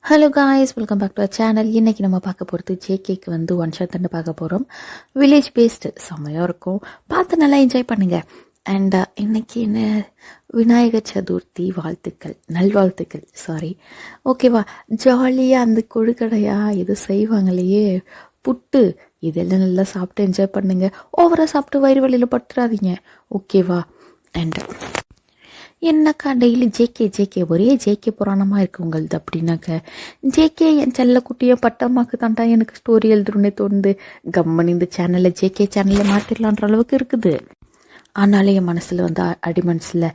Hello guys, welcome back to our channel. இன்றைக்கி நம்ம பார்க்க போகிறது ஜேகேக்கு வந்து ஒன் ஷாட் தண்டு பார்க்க போகிறோம். வில்லேஜ் பேஸ்டு செம்மையாக இருக்கும், பார்த்து நல்லா என்ஜாய் பண்ணுங்கள். அண்ட் இன்னைக்கு என்ன, விநாயகர் சதுர்த்தி வாழ்த்துக்கள், நல்வாழ்த்துக்கள். சாரி, ஓகேவா? ஜாலியாக அந்த கொழுக்கடையா இது செய்வாங்களையே, புட்டு, இதெல்லாம் நல்லா சாப்பிட்டு என்ஜாய் பண்ணுங்க. ஓவராக சாப்பிட்டு வயிறு வலியில் பட்டுறாதீங்க, ஓகேவா? அண்ட் என்னக்கா டெய்லி ஜேகே ஜேகே ஒரே ஜேகே புராணமாக இருக்குது உங்களது அப்படின்னாக்க, ஜேகே என் செல்லக்குட்டியை பட்டம்மாக்கு தாண்டா எனக்கு ஸ்டோரி எழுதுறோன்னே தோணுது. கம்மன் இந்த சேனலில் ஜேகே சேனலில் மாற்றிடலான்ற அளவுக்கு இருக்குது. ஆனாலும் என் மனசில் வந்து அடி மனசில்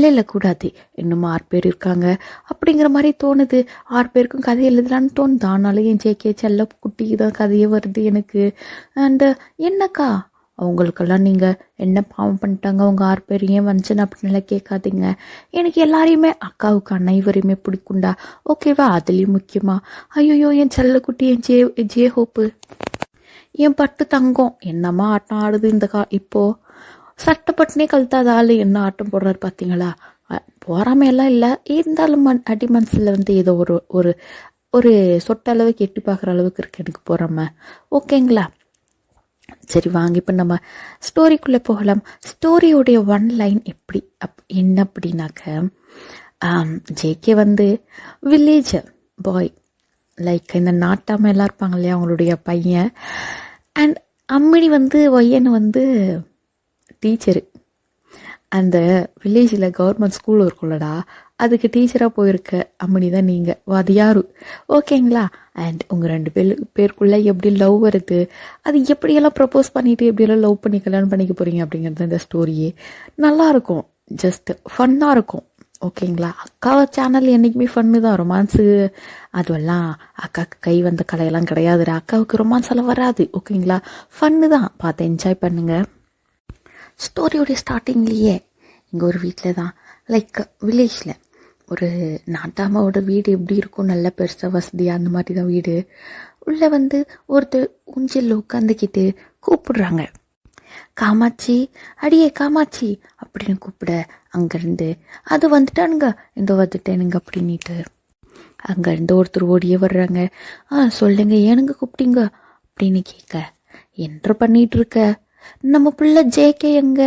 இல்லை கூடாது, இன்னும் 6 பேர் இருக்காங்க அப்படிங்கிற மாதிரி தோணுது. 6 பேருக்கும் கதை எழுதலான்னு தோணுது. ஆனாலும் என் ஜேகே செல்ல குட்டிக்கு தான் கதையே வருது எனக்கு. அண்டு என்னக்கா, அவங்களுக்கெல்லாம் நீங்கள் என்ன பாவம் பண்ணிட்டாங்க, அவங்க 6 பேர் ஏன் வந்துச்சுன்னு அப்படின்லாம் கேட்காதீங்க. எனக்கு எல்லாரையுமே, அக்காவுக்கு அனைவரையுமே பிடிக்குண்டா, ஓகேவா? அதுலேயும் முக்கியமாக ஐயோ என் செல்லக்குட்டி, என் ஜே ஹோப்பு, என் பட்டு தங்கம் என்னம்மா ஆட்டம் ஆடுது இந்த இப்போது சட்டப்பட்டுனே கழுத்தாத ஆள் என்ன ஆட்டம் போடுறாரு பார்த்தீங்களா? போறாமையெல்லாம் இல்லை, இருந்தாலும் அடி மனசில் வந்து ஏதோ ஒரு ஒரு ஒரு சொட்டளவுக்கு எட்டி பார்க்குற அளவுக்கு இருக்கு எனக்கு போகிறாம, ஓகேங்களா? சரி வாங்க, இப்போ நம்ம ஸ்டோரிக்குள்ளே போகலாம். ஸ்டோரியோடைய 1 லைன் எப்படி என்ன அப்படின்னாக்க, ஜேகே வந்து வில்லேஜ் பாய், லைக் இந்த நாட்டாமல் எல்லாம் இருப்பாங்க இல்லையா, அவங்களுடைய பையன். அண்ட் அம்மினி வந்து ஒய்யன் வந்து டீச்சரு. அந்த வில்லேஜில் கவர்மெண்ட் ஸ்கூல் இருக்கும்லடா, அதுக்கு டீச்சராக போயிருக்க அம்மனி தான் நீங்கள், அது யாரு, ஓகேங்களா? அண்ட் உங்கள் 2 பேருக்குள்ளே எப்படி லவ் வருது, அது எப்படியெல்லாம் ப்ரப்போஸ் பண்ணிவிட்டு எப்படியெல்லாம் லவ் பண்ணி கல்யாணம் பண்ணிக்க போகிறீங்க அப்படிங்கிறது இந்த ஸ்டோரியே. நல்லாயிருக்கும், ஜஸ்ட் ஃபன்னாக இருக்கும், ஓகேங்களா? அக்கா சேனல் என்றைக்குமே ஃபன்னு தான். ரொமான்ஸு அதுவெல்லாம் அக்காவுக்கு கை வந்த கலையெல்லாம் கிடையாதுடா. அக்காவுக்கு ரொமான்ஸ் எல்லாம் வராது, ஓகேங்களா? ஃபன்னு தான், பார்த்து என்ஜாய் பண்ணுங்கள். ஸ்டோரியோடைய ஸ்டார்டிங்லேயே இங்கே ஒரு வீட்டில் தான், லைக் வில்லேஜில் ஒரு நாட்டாமாவோட வீடு எப்படி இருக்கும், நல்ல பெருசாக வசதியாக அந்த மாதிரி தான் வீடு. உள்ளே வந்து ஒருத்தர் ஊஞ்சல் உட்காந்துக்கிட்டு கூப்பிடுறாங்க, காமாட்சி, அடியே காமாட்சி அப்படின்னு கூப்பிட, அங்கேருந்து அது வந்துட்டானுங்க, இந்த வந்துட்டேனுங்க அப்படின்ட்டு அங்கேருந்து ஒருத்தர் ஓடியே வர்றாங்க. சொல்லுங்க, ஏனுங்க கூப்பிட்டீங்க அப்படின்னு கேட்க, என்ன பண்ணிட்டு இருக்க, நம்ம பிள்ளை ஜேகே எங்க,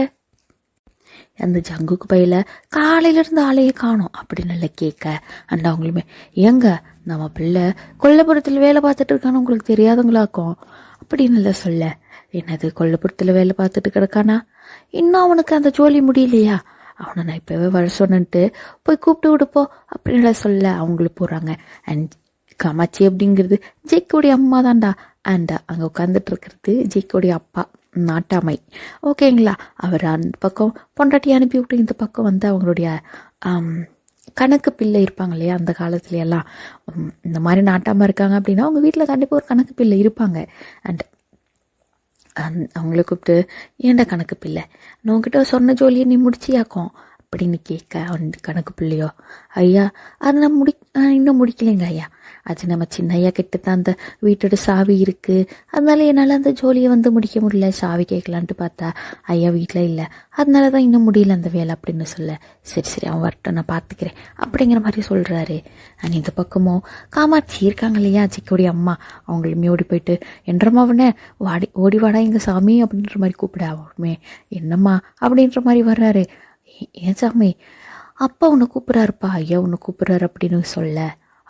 அந்த ஜங்குக்கு பையில காலையிலேருந்து ஆளையே காணோம் அப்படின்னு இல்லை கேட்க, அண்ட் அவங்களுமே, ஏங்க நம்ம பிள்ளை கொல்லப்புறத்தில் வேலை பார்த்துட்டு இருக்கான்னு உங்களுக்கு தெரியாதுங்களாக்கும் அப்படின்னு இல்லை சொல்ல. என்னது, கொல்லப்புறத்தில் வேலை பார்த்துட்டு கிடக்கானா, இன்னும் அவனுக்கு அந்த ஜோலி முடியலையா, அவனை நான் இப்போவே வர சொன்னன்ட்டு போய் கூப்பிட்டு விடுப்போ அப்படின்னு சொல்ல அவங்களுக்கு போகிறாங்க. அண்ட் காமாட்சி அப்படிங்கிறது ஜேக்கோடைய அம்மா தான்டா. அண்ட் அங்கே உட்காந்துட்டு இருக்கிறது ஜேக்கோடைய அப்பா, நாட்டாமை, ஓகேங்களா? அவர் அந்த பக்கம் பொண்டாட்டி அனுப்பி விட்டு இந்த பக்கம் வந்து அவங்களுடைய கணக்கு பிள்ளை இருப்பாங்க இல்லையா, அந்த காலத்துல எல்லாம் இந்த மாதிரி நாட்டாமல் இருக்காங்க அப்படின்னா அவங்க வீட்டில் கண்டிப்பாக ஒரு கணக்கு பிள்ளை இருப்பாங்க. அண்ட் அவங்கள கூப்பிட்டு, ஏன்டா கணக்கு பிள்ளை, நான் உங்ககிட்ட சொன்ன ஜோலியை நீ முடிச்சியாக்கும் அப்படின்னு கேட்க, அவன் கணக்கு பிள்ளையோ, ஐயா அது நான் இன்னும் முடிக்கலைங்க ஐயா, அது நம்ம சின்ன ஐயா கிட்ட தான் அந்த வீட்டோட சாவி இருக்குது, அதனால என்னால் அந்த ஜோலியை வந்து முடிக்க முடியல, சாவி கேட்கலான்ட்டு பார்த்தா ஐயா வீட்டில் இல்லை, அதனால தான் இன்னும் முடியல அந்த வேலை அப்படின்னு சொல்ல, சரி அவன் வரட்டும் நான் பார்த்துக்கிறேன் அப்படிங்கிற மாதிரி சொல்கிறாரு. அண்ட் இந்த பக்கமும் காமாட்சி இருக்காங்க இல்லையா, ஜிக்கோடைய அம்மா, அவங்களுமே ஓடி போயிட்டு, என்றம்மா அவனை ஓடி வாடா இங்கே சாமி அப்படின்ற மாதிரி கூப்பிட, அவனுமே என்னம்மா அப்படின்ற மாதிரி வர்றாரு. ஏன் சாமி, அப்பா உன்னை கூப்பிட்றாருப்பா, ஐயா உன்னை கூப்பிட்றாரு அப்படின்னு சொல்ல,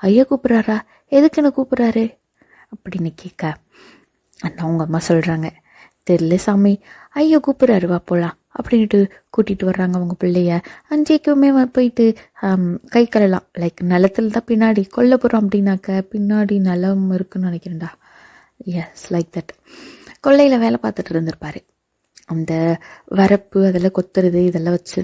ஐயா கூப்பிட்றாரா, எதுக்கு என்ன கூப்பிட்றாரு அப்படின்னு கேட்க, அண்ணா அவங்க அம்மா சொல்கிறாங்க, தெரியல சாமி, ஐயா கூப்பிட்றாரு வா போகலாம் அப்படின்ட்டு கூட்டிகிட்டு வர்றாங்க அவங்க பிள்ளைய. அஞ்சேக்குமே போயிட்டு கை கழலாம், லைக் நிலத்துல தான் பின்னாடி கொல்லப்புறம் அப்படின்னாக்க பின்னாடி நிலம் இருக்குன்னு நினைக்கிறேன்டா, எஸ் லைக் தட். கொல்லையில் வேலை பார்த்துட்டு இருந்திருப்பாரு, அந்த வரப்பு அதெல்லாம் கொத்துறது இதெல்லாம் வச்சு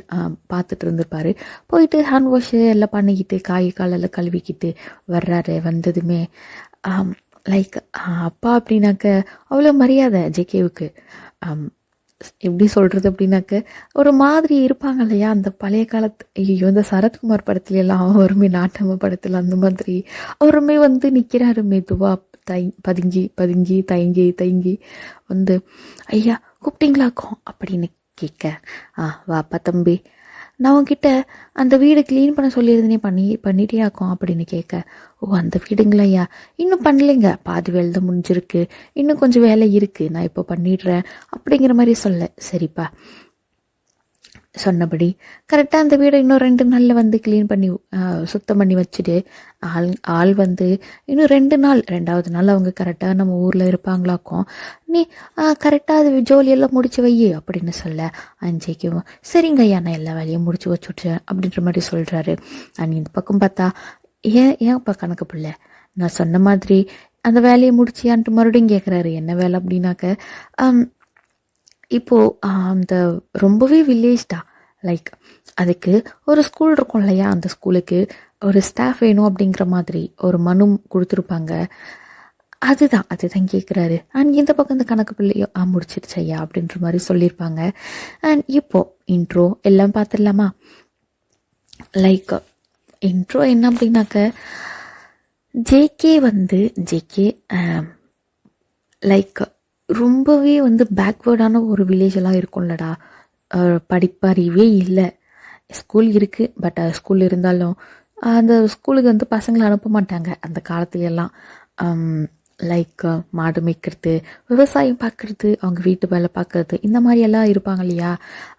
பார்த்துட்டு இருந்திருப்பாரு. போயிட்டு ஹேண்ட் வாஷு எல்லாம் பண்ணிக்கிட்டு காலெல்லாம் கழுவிக்கிட்டு வர்றாரு. வந்ததுமே லைக் அப்பா அப்படின்னாக்க அவ்வளோ மரியாதை ஜேகேவுக்கு. எப்படி சொல்கிறது அப்படின்னாக்க ஒரு மாதிரி இருப்பாங்க இல்லையா, அந்த பழைய காலத்து, ஐயோ இந்த சரத்குமார் படத்துல எல்லாம் அவருமே, நாட்டம படத்தில் அந்த மாதிரி அவருமே வந்து நிற்கிறாரு மெதுவாக, பதுங்கி தயங்கி வந்து, ஐயா கூப்பிட்டீங்களாக்கும் அப்படின்னு கேட்க, வாப்பா தம்பி, நான் உன்கிட்ட அந்த வீடு க்ளீன் பண்ண சொல்லியிருந்தேனே பண்ணிட்டே ஆக்கும் அப்படின்னு கேட்க, ஓ அந்த வீடுங்களையா, இன்னும் பண்ணலைங்க, பாதி வேலை தான் முடிஞ்சிருக்கு, இன்னும் கொஞ்சம் வேலை இருக்குது, நான் இப்போ பண்ணிடுறேன் அப்படிங்கிற மாதிரி சொல்ல, சரிப்பா சொன்னபடி கரெக்டாக அந்த வீடை இன்னும் 2 நாளில் வந்து க்ளீன் பண்ணி சுத்தம் பண்ணி வச்சுட்டு ஆள் வந்து இன்னும் 2 நாள், 2வது நாள் அவங்க கரெக்டாக நம்ம ஊரில் இருப்பாங்களாக்கும். நீ கரெக்டாக அது ஜோலியெல்லாம் முடிச்சு வை அப்படின்னு சொல்ல, அஞ்சைக்கும் சரிங்க ஐயா நான் எல்லா வேலையும் முடிச்சு வச்சுட்டேன் அப்படின்ற மாதிரி சொல்கிறாரு. இந்த பக்கம் பார்த்தா ஏன்ப்பா கணக்கு பிள்ளை நான் சொன்ன மாதிரி அந்த வேலையை முடிச்சியான்ட்டு மறுபடியும் கேட்குறாரு. என்ன வேலை அப்படின்னாக்க, இப்போது அந்த ரொம்பவே வில்லேஜ் தான், லைக் அதுக்கு ஒரு ஸ்கூல் இருக்கும் இல்லையா, அந்த ஸ்கூலுக்கு ஒரு ஸ்டாஃப் வேணும் அப்படிங்கிற மாதிரி ஒரு மனு கொடுத்துருப்பாங்க. அதுதான் கேட்குறாரு. அண்ட் இந்த பக்கம் இந்த கணக்கு பிள்ளையோ முடிச்சிருச்சு ஐயா அப்படின்ற மாதிரி சொல்லியிருப்பாங்க. அண்ட் இப்போது இன்ட்ரோ எல்லாம் பார்த்துடலாமா? லைக் இன்ட்ரோ என்ன அப்படின்னாக்க, ஜேகே லைக் ரொம்பவே வந்து பேக்வேர்டான ஒரு வில்லேஜெல்லாம் இருக்கும்லடா, படிப்பறிவே இல்லை, ஸ்கூல் இருக்குது பட் ஸ்கூல் இருந்தாலும் அந்த ஸ்கூலுக்கு வந்து பசங்களை அனுப்ப மாட்டாங்க அந்த காலத்துலலாம். லைக் மாடு மேய்க்கிறது, விவசாயம் பார்க்குறது, அவங்க வீட்டு வேலை பார்க்குறது, இந்த மாதிரி எல்லாம் இருப்பாங்க இல்லையா,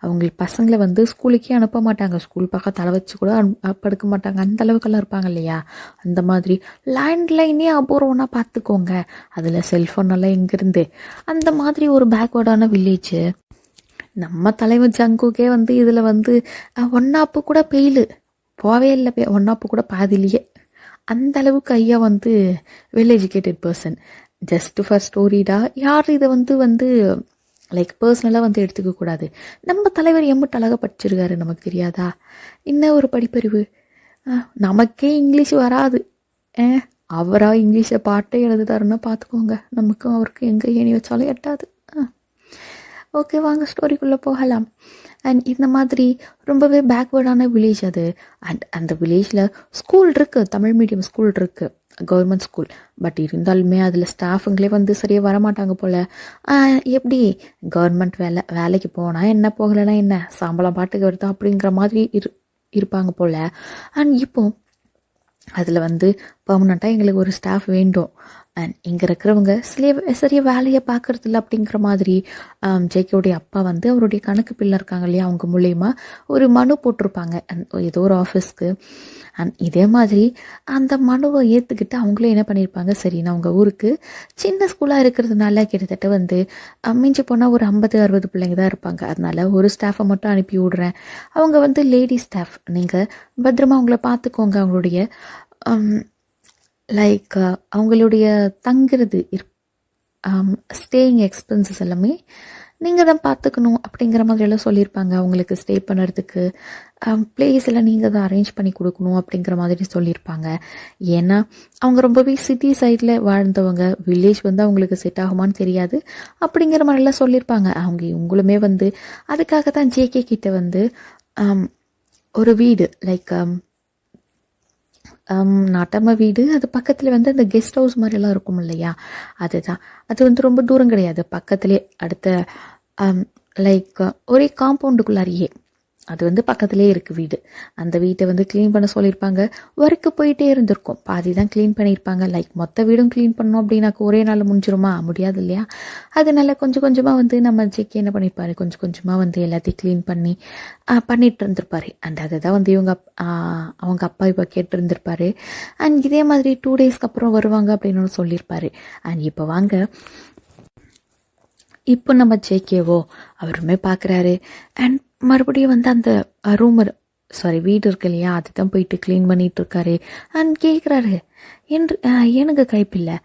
அவங்க பசங்களை வந்து ஸ்கூலுக்கே அனுப்ப மாட்டாங்க, ஸ்கூல் பக்கம் தலை வச்சு கூட படுக்க மாட்டாங்க, அந்த அளவுக்கெல்லாம் இருப்பாங்க இல்லையா. அந்த மாதிரி லேண்ட்லைனே அபூர்வம்னா பார்த்துக்கோங்க, அதில் செல்ஃபோன் எல்லாம் எங்கேருந்து, அந்த மாதிரி ஒரு பேக்வேர்டான வில்லேஜு. நம்ம தலைவர் ஜங்குக்கே வந்து இதில் வந்து 1 கூட பெயிலு போவே இல்லை, 1 கூட பாதிலேயே. அந்த அளவுக்கு ஐயா வந்து well educated person. Just for ஸ்டோரிடா, யார் இதை வந்து லைக் பர்சனலாக வந்து எடுத்துக்க கூடாது. நம்ம தலைவர் எம்பிட்டு அழகாக படிச்சிருக்காரு நமக்கு தெரியாதா? இன்னும் ஒரு படிப்பறிவு. நமக்கே இங்கிலீஷ் வராது, அவராக இங்கிலீஷை பாட்டே எழுதுதாருன்னா பார்த்துக்கோங்க, நமக்கும் அவருக்கும் எங்கே ஏணி வச்சாலும் எட்டாது. ஓகே வாங்க ஸ்டோரிக்குள்ளே போகலாம். அண்ட் இந்த மாதிரி ரொம்பவே பேக்வேர்டான வில்லேஜ் அது. அண்ட் அந்த வில்லேஜில் ஸ்கூல் இருக்குது, தமிழ் மீடியம் ஸ்கூல் இருக்குது, கவர்மெண்ட் ஸ்கூல். பட் இருந்தாலுமே அதில் ஸ்டாஃபுங்களே வந்து சரியாக வரமாட்டாங்க போல். எப்படி கவர்மெண்ட் வேலைக்கு போனால் என்ன, போகலைன்னா என்ன, சம்பளம் பாட்டுக்கு வருதா அப்படிங்கிற மாதிரி இருப்பாங்க போல். அண்ட் இப்போது அதில் வந்து பர்மனெண்ட்டாக எங்களுக்கு ஒரு ஸ்டாஃப் வேண்டும், அண்ட் இங்கே இருக்கிறவங்க சரியாக வேலையை பார்க்குறது இல்லை அப்படிங்கிற மாதிரி ஜேகேவுடைய அப்பா வந்து அவருடைய கணக்கு பிள்ளை இருக்காங்க இல்லையா, அவங்க மூலயமா ஒரு மனு போட்டிருப்பாங்க ஏதோ ஒரு ஆஃபீஸ்க்கு. அண்ட் இதே மாதிரி அந்த மனுவை ஏற்றுக்கிட்டு அவங்களே என்ன பண்ணியிருப்பாங்க, சரின்னு அவங்க ஊருக்கு சின்ன ஸ்கூலாக இருக்கிறதுனால கிட்டத்தட்ட வந்து மிஞ்சி போனால் ஒரு 50-60 பிள்ளைங்க தான் இருப்பாங்க, அதனால ஒரு ஸ்டாஃபை மட்டும் அனுப்பி விடுறேன், அவங்க வந்து லேடி ஸ்டாஃப், நீங்கள் பத்திரமா அவங்கள பார்த்துக்கோங்க, அவங்களுடைய லைக் அவங்களுடைய தங்குறது ஸ்டேயிங் எக்ஸ்பென்சஸ் எல்லாமே நீங்கள் தான் பார்த்துக்கணும் அப்படிங்கிற மாதிரியெல்லாம் சொல்லியிருப்பாங்க. அவங்களுக்கு ஸ்டே பண்ணுறதுக்கு பிளேஸ் எல்லாம் நீங்கள் தான் அரேஞ்ச் பண்ணி கொடுக்கணும் அப்படிங்கிற மாதிரி சொல்லியிருப்பாங்க. ஏன்னா அவங்க ரொம்பவே சிட்டி சைடில் வாழ்ந்தவங்க, வில்லேஜ் வந்து அவங்களுக்கு செட் ஆகுமான்னு தெரியாது அப்படிங்கிற மாதிரிலாம் சொல்லியிருப்பாங்க. அவங்க இவங்களுமே வந்து அதுக்காக தான் ஜேகே கிட்ட வந்து ஒரு வீடு லைக் நாட்டம்மா வீடு, அது பக்கத்தில் வந்து அந்த கெஸ்ட் ஹவுஸ் மாதிரிலாம் இருக்கும் இல்லையா, அதுதான். அது வந்து ரொம்ப தூரம் கிடையாது, பக்கத்துலேயே அடுத்த லைக் ஒரே காம்பவுண்டுக்குள்ளாரியே அது வந்து பக்கத்துலேயே இருக்குது வீடு. அந்த வீட்டை வந்து க்ளீன் பண்ண சொல்லியிருப்பாங்க. ஒர்க்கு போயிட்டே இருந்திருக்கும், பாதி தான் க்ளீன் பண்ணியிருப்பாங்க. லைக் மொத்த வீடும் க்ளீன் பண்ணோம் அப்படின்னாக்க ஒரே நாள் முடிஞ்சிருமா, முடியாது இல்லையா. அதனால கொஞ்சம் கொஞ்சமாக வந்து நம்ம ஜேகே என்ன பண்ணியிருப்பாரு, கொஞ்சம் கொஞ்சமாக வந்து எல்லாத்தையும் க்ளீன் பண்ணிட்டு இருந்திருப்பாரு. அண்ட் அதை தான் வந்து அவங்க அப்பா இப்போ கேட்டு இருந்திருப்பாரு. அண்ட் இதே மாதிரி 2 டேஸ்க்கு அப்புறம் வருவாங்க அப்படின்னு சொல்லியிருப்பாரு. அண்ட் இப்போ வாங்க, இப்போ நம்ம ஜேகேவோ அவருமே பார்க்குறாரு. அண்ட் மறுபடியும் வந்து அந்த வீடு இருக்கு இல்லையா, அதுதான் போயிட்டு க்ளீன் பண்ணிட்டு இருக்காரு. அண்ட் கேட்குறாரு, எனக்கு கைப்பில்லை,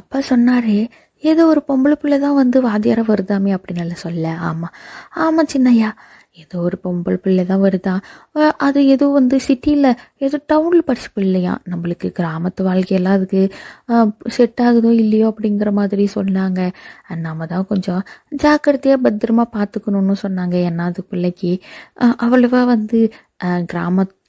அப்பா சொன்னாரு ஏதோ ஒரு பொம்பளை பிள்ளை தான் வந்து வாத்தியாரை வருதாமே அப்படின்னு சொல்ல. ஆமாம் சின்னையா, ஏதோ ஒரு பொம்பளை பிள்ளை தான் வருதா, அது ஏதோ வந்து சிட்டியில் ஏதோ டவுனில் படிச்ச பிள்ளையா, நம்மளுக்கு கிராமத்து வாழ்க்கையெல்லாம் அதுக்கு செட் ஆகுதோ இல்லையோ அப்படிங்கிற மாதிரி சொன்னாங்க. நம்ம தான் கொஞ்சம் ஜாக்கிரதையாக பத்திரமா பார்த்துக்கணுன்னு சொன்னாங்க. ஏன்னா அது பிள்ளைக்கு அவ்வளவா வந்து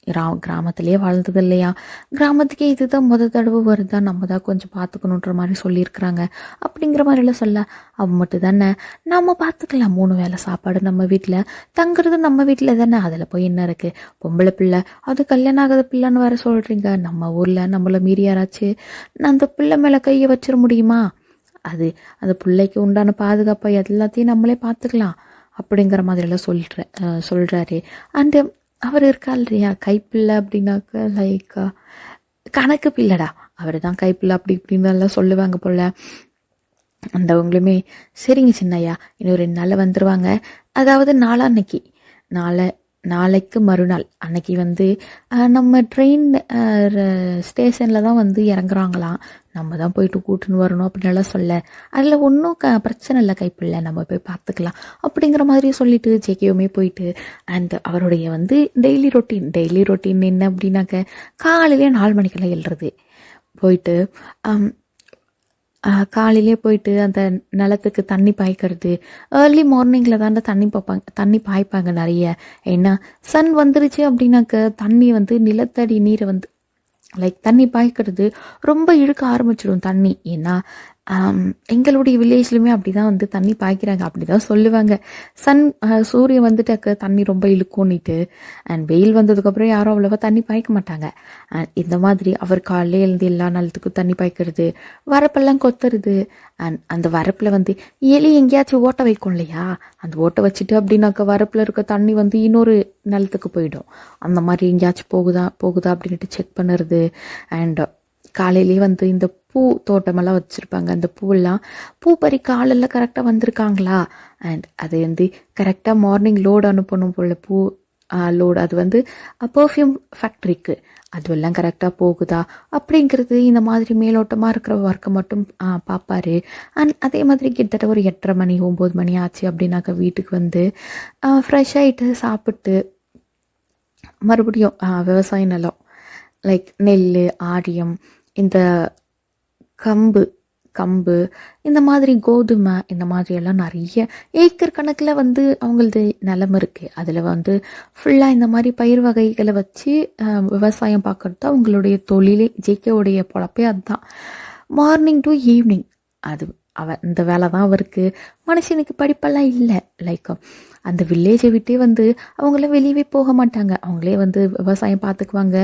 கிராமத்திலேயே வாழ்ந்தது இல்லையா, கிராமத்துக்கே இதுதான் தடவை வருதா, நம்ம தான் கொஞ்சம் பார்த்துக்கணுன்ற மாதிரி சொல்லியிருக்கிறாங்க அப்படிங்கிற மாதிரிலாம் சொல்ல, அவன் மட்டும் தானே நம்ம பார்த்துக்கலாம், 3 வேளை சாப்பாடு நம்ம வீட்டில், தங்குறது நம்ம வீட்டில் தானே, அதில் போய் என்ன இருக்குது, பொம்பளை பிள்ளை அது கல்யாணம் ஆகாத பிள்ளைன்னு வேற சொல்கிறீங்க, நம்ம ஊரில் நம்மளை மீறி யாராச்சும் அந்த பிள்ளை மேலே கையை வச்சிட முடியுமா, அது அந்த பிள்ளைக்கு உண்டான பாதுகாப்பை எல்லாத்தையும் நம்மளே பார்த்துக்கலாம் அப்படிங்கிற மாதிரிலாம் சொல்கிறாரு. அண்டு அவர் இருக்கா இல்லையா கைப்பிள்ளை அப்படின்னாக்க லைக் கணக்கு பிள்ளைடா, அவர் தான் கைப்பிள்ளை அப்படி இப்படின்னு எல்லாம் சொல்லுவாங்க போல. அந்தவங்களுமே சரிங்க சின்னையா இன்னும் 2 நாளில் வந்துடுவாங்க, அதாவது நாளைக்கு மறுநாள் அன்னைக்கு வந்து நம்ம ட்ரெயின் ஸ்டேஷனில் தான் வந்து இறங்குறாங்களாம், நம்ம தான் போயிட்டு கூட்டுன்னு வரணும் அப்படின்னலாம் சொல்ல, அதில் ஒன்றும் பிரச்சனை இல்லை கைப்பில்லை, நம்ம போய் பார்த்துக்கலாம் அப்படிங்கிற மாதிரி சொல்லிட்டு ஜேகேவுமே போயிட்டு அண்ட் அவருடைய வந்து டெய்லி ரொட்டீன் என்ன அப்படின்னாக்க காலையிலே 4 மணிக்கெல்லாம் எழுறது, போயிட்டு காலையிலே போயிட்டு அந்த நிலத்துக்கு தண்ணி பாய்க்கிறது, ஏர்லி மார்னிங்கில் தாண்ட தண்ணி பாய்ப்பாங்க நிறைய, ஏன்னா சன் வந்துருச்சு அப்படின்னாக்க தண்ணி வந்து நிலத்தடி நீரை வந்து லைக் தண்ணி பாய்க்கிறது ரொம்ப இழுக்க ஆரம்பிச்சிடும் தண்ணி, ஏன்னா எங்களுடைய வில்லேஜ்லையுமே அப்படி தான் வந்து தண்ணி பாய்க்கிறாங்க, அப்படி தான் சொல்லுவாங்க, சூரியன் வந்துட்டாக்க தண்ணி ரொம்ப இழுக்கும்னிட்டு, அண்ட் வெயில் வந்ததுக்கப்புறம் யாரும் அவ்வளோவா தண்ணி பாய்க்க மாட்டாங்க. இந்த மாதிரி அவர் காலையில எழுந்து எல்லா நிலத்துக்கும் தண்ணி பாய்க்கிறது, வரப்பெல்லாம் கொத்துறது, அண்ட் அந்த வரப்பில் வந்து எலி எங்கேயாச்சும் ஓட்ட வைக்கும் இல்லையா, அந்த ஓட்டை வச்சுட்டு அப்படின்னாக்க வரப்பில் இருக்க தண்ணி வந்து இன்னொரு நிலத்துக்கு போயிடும், அந்த மாதிரி எங்கேயாச்சும் போகுதா அப்படின்ட்டு செக் பண்ணுறது. அண்ட் காலையிலேயே வந்து இந்த பூ தோட்டமெல்லாம் வச்சுருப்பாங்க, அந்த பூ பறிக்க ஆளெல்லாம் கரெக்டாக வந்திருக்காங்களா, அண்ட் அது வந்து கரெக்டாக மார்னிங் லோடு அனுப்பணும் போல் பூ லோடு, அது வந்து பர்ஃப்யூம் ஃபேக்ட்ரிக்கு, அதுவெல்லாம் கரெக்டாக போகுதா அப்படிங்கிறது இந்த மாதிரி மேலோட்டமாக இருக்கிற ஒர்க்கை மட்டும் பார்ப்பாரு. அண்ட் அதே மாதிரி கிட்டத்தட்ட ஒரு 8:30 மணி 9 மணி ஆச்சு அப்படின்னாக்க வீட்டுக்கு வந்து ஃப்ரெஷ் ஆகிட்டு சாப்பிட்டு மறுபடியும் விவசாய நிலம் லைக் நெல், ஆரியம், இந்த கம்பு இந்த மாதிரி கோதுமை, இந்த மாதிரியெல்லாம் நிறைய ஏக்கர் கணக்கில் வந்து அவங்களது நிலம் இருக்குது, அதில் வந்து ஃபுல்லாக இந்த மாதிரி பயிர் வகைகளை வச்சு விவசாயம் பார்க்குறது அவங்களுடைய தொழிலே, ஜேகேவுடைய பொழப்பே அதுதான், மார்னிங் டு ஈவினிங் அது இந்த வேலை தான் அவருக்கு. மனுஷனுக்கு படிப்பெல்லாம் இல்லை, லைக் அந்த வில்லேஜை விட்டே வந்து அவங்களாம் வெளியவே போக மாட்டாங்க, அவங்களே வந்து விவசாயம் பார்த்துக்குவாங்க,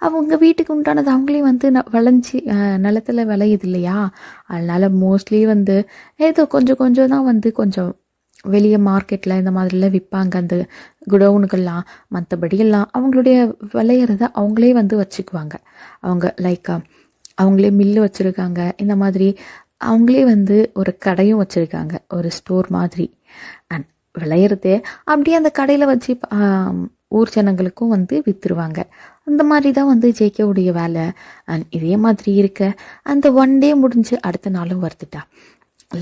அவங்க வீட்டுக்கு உண்டானது அவங்களே வந்து விளைஞ்சி நிலத்தில் விளையுது இல்லையா, அதனால மோஸ்ட்லி வந்து ஏதோ கொஞ்சம் தான் வந்து கொஞ்சம் வெளியே மார்க்கெட்டில் இந்த மாதிரிலாம் விற்பாங்க அந்த குடவுனுக்கெல்லாம், மற்றபடி எல்லாம் அவங்களுடைய விளையிறத அவங்களே வந்து வச்சுக்குவாங்க, அவங்க லைக் அவங்களே மில்லு வச்சுருக்காங்க, இந்த மாதிரி அவங்களே வந்து ஒரு கடையும் வச்சுருக்காங்க, ஒரு ஸ்டோர் மாதிரி, அண்ட் விளையிறதே அப்படியே அந்த கடையில் வச்சு ஊர் ஜனங்களுக்கும் வந்து விற்றுருவாங்க, அந்த மாதிரி தான் வந்து ஜேகேவுடைய வேலை. அண்ட் இதே மாதிரி இருக்க அந்த 1 டே முடிஞ்சு அடுத்த நாளும் வருதுட்டா,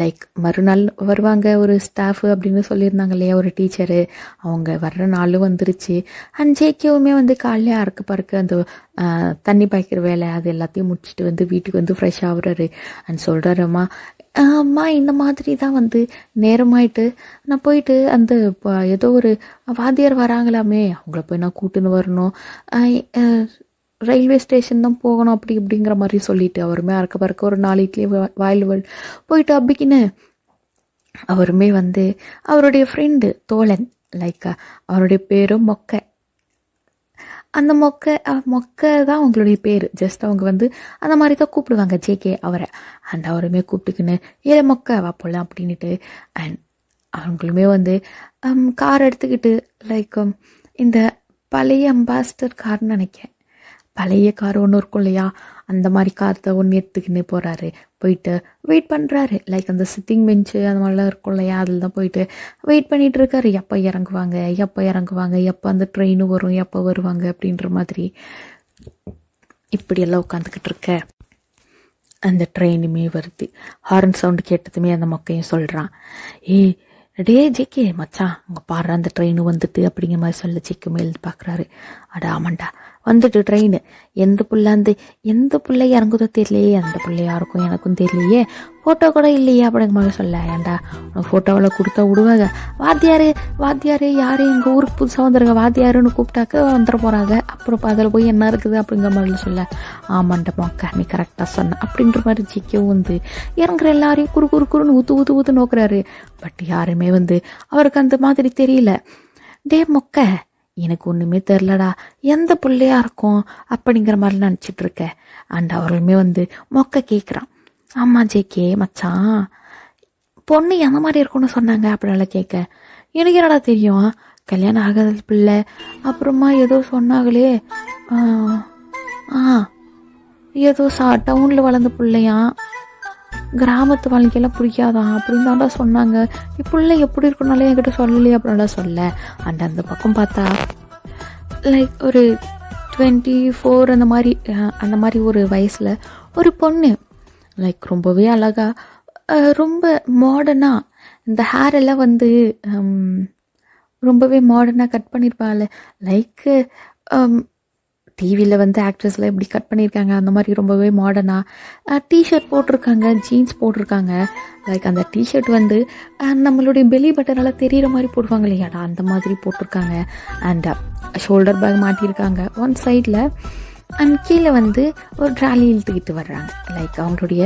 லைக் மறுநாள் வருவாங்க ஒரு ஸ்டாஃபு அப்படின்னு சொல்லியிருந்தாங்க இல்லையா, ஒரு டீச்சரு, அவங்க வர்ற நாளும் வந்துருச்சு. அண்ட் ஜேகேவுமே வந்து காலையிலே பறக்க அந்த தண்ணி பாய்க்கிற வேலை அது எல்லாத்தையும் முடிச்சுட்டு வந்து வீட்டுக்கு வந்து ஃப்ரெஷ் ஆகுறாரு. அண்ட் சொல்கிறாரம்மா, அம்மா இந்த மாதிரி தான் வந்து நேரமாயிட்டு, நான் போயிட்டு அந்த ஏதோ ஒரு வாத்தியார் வராங்களாமே, அவங்கள போய் நான் கூட்டுன்னு வரணும், ரயில்வே ஸ்டேஷன் தான் போகணும் அப்படி இப்படிங்கிற மாதிரி சொல்லிட்டு அவருமே பறக்க ஒரு 4 இட்லி வாயில் போயிட்டு அப்படிக்கின்னு அவருமே வந்து அவருடைய ஃப்ரெண்டு தோழன், லைக் அவருடைய பேரும் மொக்கை, அந்த மொக்கை தான் அவங்களுடைய பேர், ஜஸ்ட் அவங்க வந்து அந்த மாதிரி தான் கூப்பிடுவாங்க ஜேகே அவரை. அண்ட் அவருமே கூப்பிட்டுக்கின்னு ஏழை மொக்கை வா போகலாம் அப்படின்ட்டு, அண்ட் அவங்களுமே வந்து கார் எடுத்துக்கிட்டு லைக் இந்த பழைய அம்பாஸ்டர் கார்னு நினைக்கிறேன், பழைய கார் ஒன்று இருக்கும் இல்லையா, அந்த மாதிரி கார் தான் ஒன்று எடுத்துக்கின்னு போகிறாரு, போயிட்டு வெயிட் பண்ணுறாரு, லைக் அந்த சிட்டிங் பெஞ்சு அந்த மாதிரிலாம் இருக்கும் இல்லையா, அதில் தான் போயிட்டு வெயிட் பண்ணிகிட்டு இருக்காரு, எப்போ இறங்குவாங்க, எப்போ அந்த ட்ரெயின் வரும், எப்போ வருவாங்க அப்படின்ற மாதிரி. இப்படியெல்லாம் உட்காந்துக்கிட்டு இருக்க அந்த ட்ரெயினுமே வருது, ஹார்ன் சவுண்டு கேட்டதுமே அந்த மொக்கையும் சொல்கிறான், டே ஜேகே மச்சான் அங்கே பாடுற அந்த ட்ரெயின் வந்துட்டு அப்படிங்கிற மாதிரி சொல்ல ஜேகே மேல் பார்க்குறாரு, அட ஆமாண்டா வந்துட்டு ட்ரெயின் எந்த பிள்ளை இறங்குதோ தெரியலையே, அந்த பிள்ளையா இருக்கும் எனக்கும் தெரியலையே, ஃபோட்டோ கூட இல்லையே அப்படிங்கிற மாதிரி சொல்ல. ஏன்டா உனக்கு ஃபோட்டோவில் கொடுத்தா விடுவாங்க, வாத்தியாரு யாரு எங்கள் ஊருக்கு புதுசாக வந்துருங்க வாத்தியாருன்னு கூப்பிட்டாக்க வந்துட போகிறாங்க, அப்புறம் அதில் போய் என்ன இருக்குது அப்படிங்கிற மாதிரி சொல்ல. ஆமாண்ட மொக்க நீ கரெக்டாக சொன்ன அப்படின்ற மாதிரி ஜிக்கவும் வந்து இறங்குற எல்லாரையும் குறுன்னு ஊத்து நோக்குறாரு. பட் யாருமே வந்து அவருக்கு அந்த மாதிரி தெரியல. டே மொக்க எனக்கு ஒன்றுமே தெரிலடா, எந்த பிள்ளையா இருக்கும் அப்படிங்கிற மாதிரி நினச்சிட்டு இருக்க. அண்ட் அவர்களுமே வந்து மொக்க கேட்குறான். ஆமா ஜேகே மச்சான், பொண்ணு எந்த மாதிரி இருக்கும்னு சொன்னாங்க அப்படின்னால கேட்க. எனக்கு என்னடா தெரியும், கல்யாணம் ஆகாத பிள்ளை, அப்புறமா ஏதோ சொன்னாங்களே ஏதோ டவுனில் வளர்ந்த பிள்ளையா, கிராமத்து வாழ்க்கையெல்லாம் பிடிக்காதான் அப்படின்னு தாண்டா சொன்னாங்க. பிள்ளை எப்படி இருக்குனாலே என்கிட்ட சொல்லலையே அப்படின்லாம் சொல்ல. அண்ட் அந்த பக்கம் பார்த்தா லைக் ஒரு 24 அந்த மாதிரி ஒரு வயசில் ஒரு பொண்ணு, லைக் ரொம்பவே அழகா, ரொம்ப மாடர்னாக இந்த ஹேர் எல்லாம் வந்து ரொம்பவே மாடர்னாக கட் பண்ணியிருப்பாங்கல்ல, லைக் டிவியில் வந்து ஆக்ட்ரஸ்லாம் எப்படி கட் பண்ணியிருக்காங்க அந்த மாதிரி ரொம்பவே மாடர்னாக டிஷர்ட் போட்டிருக்காங்க, ஜீன்ஸ் போட்டிருக்காங்க. லைக் அந்த டிஷர்ட் வந்து நம்மளுடைய பெலி பட்டனால் தெரிகிற மாதிரி போடுவாங்க இல்லையாடா, அந்த மாதிரி போட்டிருக்காங்க. அண்ட் ஷோல்டர் பேக் மாட்டியிருக்காங்க ஒன் சைடில். அண்ட் கீழே வந்து ஒரு ட்ராலி இழுத்துக்கிட்டு வர்றாங்க, லைக் அவங்களுடைய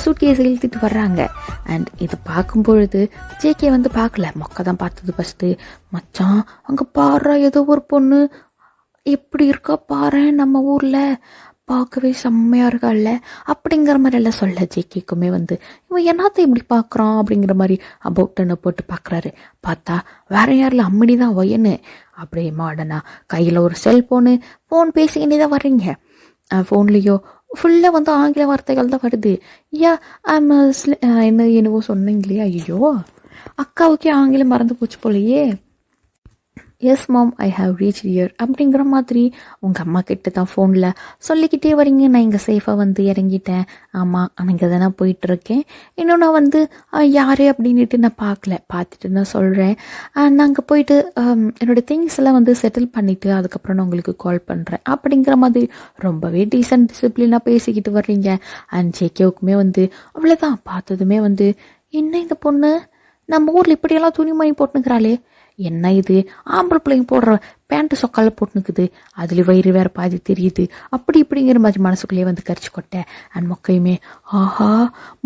சூட்கேஸ் இழுத்துட்டு வர்றாங்க. அண்ட் இதை பார்க்கும் பொழுது ஜேகே வந்து பார்க்கல, மொக்க தான் பார்த்தது ஃபஸ்ட்டு. மச்சான் அங்கே பாடுறா ஏதோ ஒரு பொண்ணு எப்படி இருக்கா பாரு, நம்ம ஊரில் பார்க்கவே செம்மையாக இருக்காள்ல அப்படிங்கிற மாதிரி எல்லாம் சொல்ல. ஜேகேக்குமே வந்து இவன் என்னத்தை இப்படி பார்க்குறான் அப்படிங்கிற மாதிரி அபவுட்டனை போட்டு பார்க்குறாரு. பார்த்தா வேற யாரில் அம்மனி தான் வயனு அப்படியே மாடனா கையில் ஒரு ஃபோன் பேசிக்கிட்டே தான் வர்றீங்க. ஃபோன்லேயோ ஃபுல்லாக வந்து ஆங்கில வார்த்தைகள் தான் வருது. என்னவோ சொன்னீங்களே, ஐயோ அக்காவுக்கே ஆங்கிலம் மறந்து போச்சு போலையே. Yes ma'am I have reach here அப்படிங்கிற மாதிரி உங்கள் அம்மா கிட்ட தான் ஃபோனில் சொல்லிக்கிட்டே வரீங்க. நான் இங்கே சேஃபாக வந்து இறங்கிட்டேன், ஆமாம் நான் இங்கே தானே போயிட்டுருக்கேன், இன்னும் நான் வந்து யார் அப்படின்ட்டு நான் பார்த்துட்டு நான் சொல்கிறேன். நான் அங்கே போயிட்டு என்னோடய திங்ஸ் எல்லாம் வந்து செட்டில் பண்ணிவிட்டு அதுக்கப்புறம் நான் உங்களுக்கு கால் பண்ணுறேன் அப்படிங்கிற மாதிரி ரொம்பவே டீசன்ட் டிசிப்ளினாக பேசிக்கிட்டு வர்றீங்க. அண்ட் ஜேகேவுக்குமே வந்து அவ்வளோதான். பார்த்ததுமே வந்து என்ன இந்த பொண்ணு நம்ம ஊரில் இப்படியெல்லாம் துணிமணி போட்டுனுக்கிறாளே, என்ன இது ஆம்பளை பிள்ளைங்க போடுற பேண்ட்டு சொக்கால போட்டுனுக்குது, அதுல வயிறு வேற பாதி தெரியுது அப்படி இப்படிங்கிற மாதிரி மனசுக்குள்ளேயே வந்து கரிச்சு கொட்டேன். அண்ட் மொக்கையுமே ஆஹா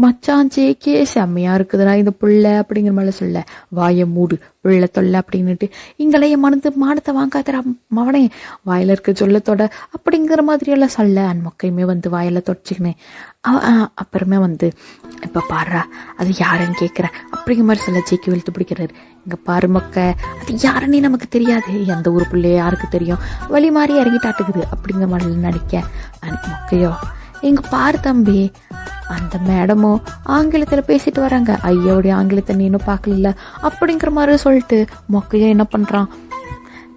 மச்சான் ஜேகே செம்மையா இருக்குதுடா இந்த புள்ள அப்படிங்கிற மாதிரி சொல்ல. வாயை மூடு பிள்ளை தொல்லை அப்படின்னுட்டு இங்களைய மானத்தை வாங்காதரா மவனே வாயில இருக்க சொல்லத்தோட அப்படிங்கிற மாதிரி எல்லாம் சொல்ல. அண்ட் மொக்கையுமே வந்து வாயில தொடச்சிக்கினேன். அப்புறமே வந்து இப்போ பாடுறா அது யாருன்னு கேட்குறேன் அப்படிங்கிற மாதிரி சொல்ல. ஜேகே வெளுத்து பிடிக்கிறாரு. இங்கே பாரு மொக்க அது யாருன்னே நமக்கு தெரியாது, எந்த ஊர் பிள்ளையோ யாருக்கு தெரியும், வழி மாறி இறங்கிட்டாட்டுக்குது அப்படிங்கிற மாதிரி நடிக்க. அண்ட் மொக்கையோ இங்கே பாரு தம்பி அந்த மேடமும் ஆங்கிலத்தில் பேசிட்டு வராங்க, ஐயோடைய ஆங்கிலத்தை நீ இன்னும் பார்க்கல அப்படிங்கிற மாதிரி சொல்லிட்டு மொக்கையோ என்ன பண்ணுறான்,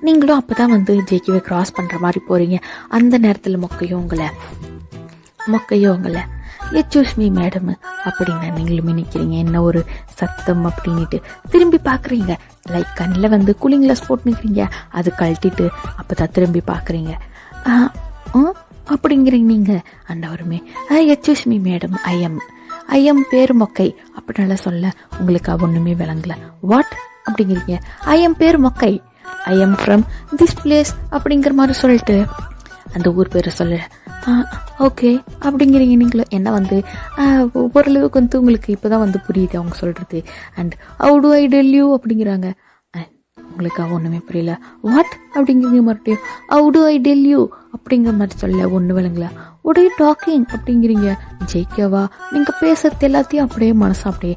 நீங்களும் அப்போ தான் வந்து ஜேகேவை கிராஸ் பண்ணுற மாதிரி போகிறீங்க. அந்த நேரத்தில் மொக்கையோ உங்களை எச்சூஸ் மீ மேடம் அப்படின்னு நீங்களுமே நிற்கிறீங்க. என்ன ஒரு சத்தம் அப்படின்ட்டு திரும்பி பார்க்குறீங்க. லைக் கண்ணில் வந்து கூலிங் கிளாஸ் போட்டு நிற்கிறீங்க, அது கழட்டிட்டு அப்போ தான் திரும்பி பார்க்குறீங்க. அப்படிங்கிறீங்க நீங்கள். அண்டவருமே எச்சூஸ் மீ மேடம் ஐ எம் பேர் மொக்கை அப்படின்னால சொல்ல. உங்களுக்கு ஒன்றுமே விளங்கல. வாட் அப்படிங்கிறீங்க. ஐ எம் பேர் மொக்கை, I am from this place அப்படிங்கிற மாதிரி சொல்லிட்டு அந்த ஊர் பேரை சொல்ல. ஓகே அப்படிங்கிறீங்க நீங்களும். என்ன வந்து ஓரளவுக்கு வந்து உங்களுக்கு இப்போ தான் வந்து புரியுது அவங்க சொல்கிறது. And how do I tell you அப்படிங்கிறாங்க. உங்களுக்கு ஒன்றுமே புரியல. வாட் அப்படிங்கிறீங்க மறுபடியும். How do I tell you அப்படிங்கிற மாதிரி சொல்ல. ஒன்று விளங்கல. what are you talking அப்படிங்கிறீங்க. ஜேகேவா நீங்கள் பேசுறது எல்லாத்தையும் அப்படியே மனசு அப்படியே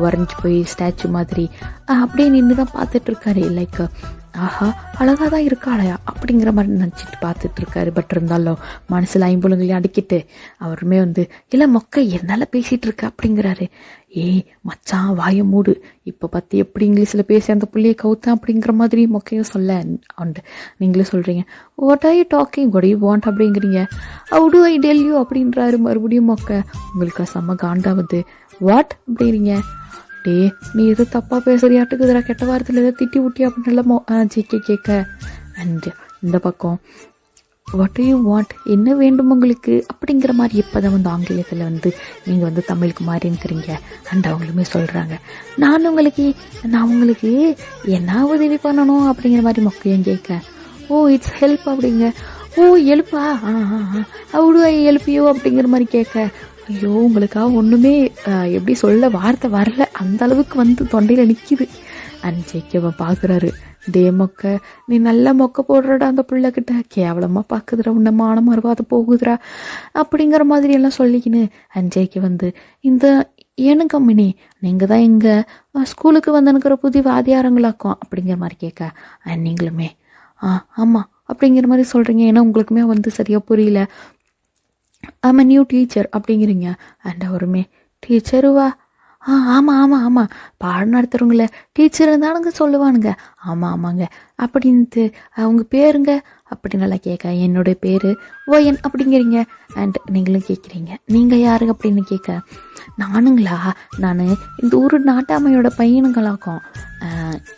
வரைஞ்சி போய் ஸ்டாச்சு மாதிரி அப்படியே நின்று தான் பார்த்துட்டு இருக்காரு. லைக் ஆஹா அழகாக தான் இருக்காளையா அப்படிங்கிற மாதிரி நினச்சிட்டு பார்த்துட்டு இருக்காரு. பட் இருந்தாலும் மனசில் ஐம்புலங்களையும் அடிக்கிட்டு அவருமே வந்து இல்லை மொக்கை என்னால் பேசிகிட்டு இருக்க அப்படிங்கிறாரு. ஏய் மச்சான் வாயை மூடு, இப்போ பற்றி எப்படி இங்கிலீஷில் பேசி அந்த புள்ளையை கவுத்தேன் அப்படிங்கிற மாதிரி மொக்கையும் சொல்ல. அண்ட் நீங்களே சொல்கிறீங்க what are you talking, what you want அப்படிங்கிறீங்க. How do I tell you அப்படின்றாரு மறுபடியும் மொக்கை. உங்களுக்கு செம்ம காண்டாவது. வாட் அப்படிங்கிறீங்க. டே நீ எதோ தப்பாக பேசுறியாட்டுக்குதுரா, கெட்ட வாரத்தில் எதோ திட்டி விட்டி அப்படின்னு ஜேகே கேட்க. அண்ட் இந்த பக்கம் வாட் டு யூ வாண்ட், என்ன வேண்டும் உங்களுக்கு அப்படிங்கிற மாதிரி இப்போ தான் வந்து ஆங்கிலத்தில் வந்து நீங்கள் வந்து தமிழுக்கு மாறின்னுக்கிறீங்க. அண்ட் அவங்களுமே சொல்கிறாங்க, நான் உங்களுக்கு என்ன உதவி பண்ணணும் அப்படிங்கிற மாதிரி மொக்கையும் கேட்க, ஓ இட்ஸ் ஹெல்ப் அப்படிங்க, ஓ எழுப்பா, அவுடு ஐ எழுப்பியோ அப்படிங்கிற மாதிரி கேட்க, ஐயோ உங்களுக்காக ஒன்றுமே எப்படி சொல்ல வார்த்தை வரல, அந்த அளவுக்கு வந்து தொண்டையில் நிற்கிது. அண்ட் ஜேக்கேவை பார்க்குறாரு, டே மொக்க நீ நல்ல மொக்க போடுறடா அந்த பிள்ளைகிட்ட, கேவலமாக பார்க்குதுடா, உன்னை மானம் மறுவாத போகுதுடா அப்படிங்கிற மாதிரி எல்லாம் சொல்லிக்கின்னு. அண்ட் ஜேக்கே வந்து, இந்த ஏனு கம்பெனி நீங்கள் தான் எங்கள் ஸ்கூலுக்கு வந்து அனுக்கிற புதிய வாதியாரங்களாக்கும் அப்படிங்கிற மாதிரி கேட்க, அண்ட் நீங்களுமே ஆமாம் அப்படிங்கிற மாதிரி சொல்கிறீங்க, ஏன்னா உங்களுக்குமே வந்து சரியாக புரியல, ஆமாம் நியூ டீச்சர் அப்படிங்கிறீங்க. அண்ட் அவருமே, டீச்சருவா, ஆமாம் பாடம் நடத்துகிறவங்கள டீச்சர் தானுங்க சொல்லுவானுங்க, ஆமாங்க அப்படின்ட்டு, அவங்க பேருங்க அப்படின்னு நல்லா கேட்க, என்னுடைய பேர் ஒயன் அப்படிங்கிறீங்க. அண்ட் நீங்களும் கேட்குறீங்க, நீங்கள் யாரு அப்படின்னு கேட்க, நானுங்களா, நான் இந்த ஊர் நாட்டாமையோட பையனுங்களாக்கும்,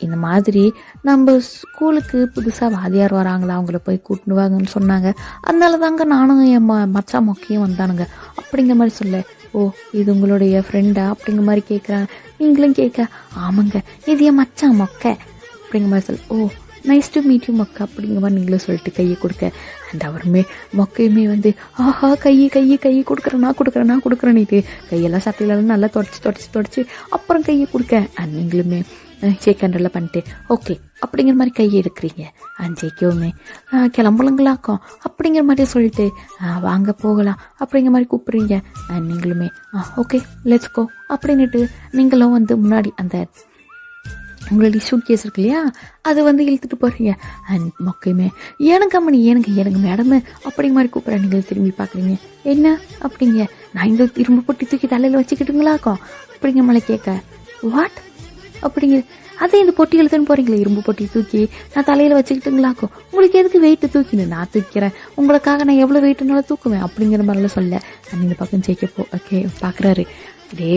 இந்த மாதிரி நம்ம ஸ்கூலுக்கு புதுசாக வாதியார் வராங்களா, அவங்கள போய் கூட்டின்னு வாங்கன்னு சொன்னாங்க, அதனால தாங்க நானும் என் மச்சா மொக்கையும் வந்தானுங்க அப்படிங்கிற மாதிரி சொல்ல, ஓ இது உங்களுடைய ஃப்ரெண்டா அப்படிங்கிற மாதிரி கேட்குறாங்க. நீங்களும் கேட்க, ஆமாங்க இது என் மச்சா மொக்கை அப்படிங்கிற மாதிரி சொல்ல, oh nice to meet you மொக்கை அப்படிங்கிற மாதிரி நீங்களும் சொல்லிட்டு கையை கொடுக்க. அண்ட் அவருமே மொக்கையுமே வந்து, ஆஹா கையை கொடுக்குறேன்னுட்டு கையெல்லாம் சட்டையிலலாம் நல்லா தொடச்சி அப்புறம் கையை கொடுக்க. அண்ட் நீங்களுமே ஷேக் ஹேண்டெல்லாம் பண்ணிட்டு ஓகே அப்படிங்கிற மாதிரி கையை எடுக்கிறீங்க. அண்ட் ஜேக்கேவுமே கிளம்புலங்களாக்கும் அப்படிங்கிற மாதிரி சொல்லிட்டு வாங்க போகலாம் அப்படிங்கிற மாதிரி கூப்பிட்றீங்க. அண்ட் நீங்களுமே ஓகே லெட்ஸ் கோ அப்படின்னுட்டு நீங்களும் வந்து முன்னாடி அந்த உங்களுடைய சூட் கேஸ் இருக்கு இல்லையா, அதை வந்து இழுத்துட்டு போகிறீங்க. அண்ட் மொக்கையுமே, எனக்கு அம்மணி எனக்கு மேடம் அப்படிங்கிற மாதிரி கூப்பிட்றேன். நீங்கள் திரும்பி பார்க்குறீங்க, என்ன அப்படிங்க, நான் இந்த இரும்பு பொட்டி தூக்கி தலையில் வச்சுக்கிட்டுங்களாக்கும் அப்படிங்கிற மாதிரி கேட்க, வாட் அப்படிங்கிற, அதே இந்த பொட்டி இழுத்துன்னு போகிறீங்களே, இரும்பு பொட்டி தூக்கி நான் தலையில் வச்சுக்கிட்டுங்களாக்கும், உங்களுக்கு எதுக்கு வெயிட்டு தூக்கினு, நான் தூக்கிறேன், உங்களுக்காக நான் எவ்வளோ வெயிட்டுனாலும் தூக்குவேன் அப்படிங்கிற மாதிரிலாம் சொல்ல. அண்ட் இந்த பக்கம் ஜெயிக்க ஓகே பார்க்குறாரு, டே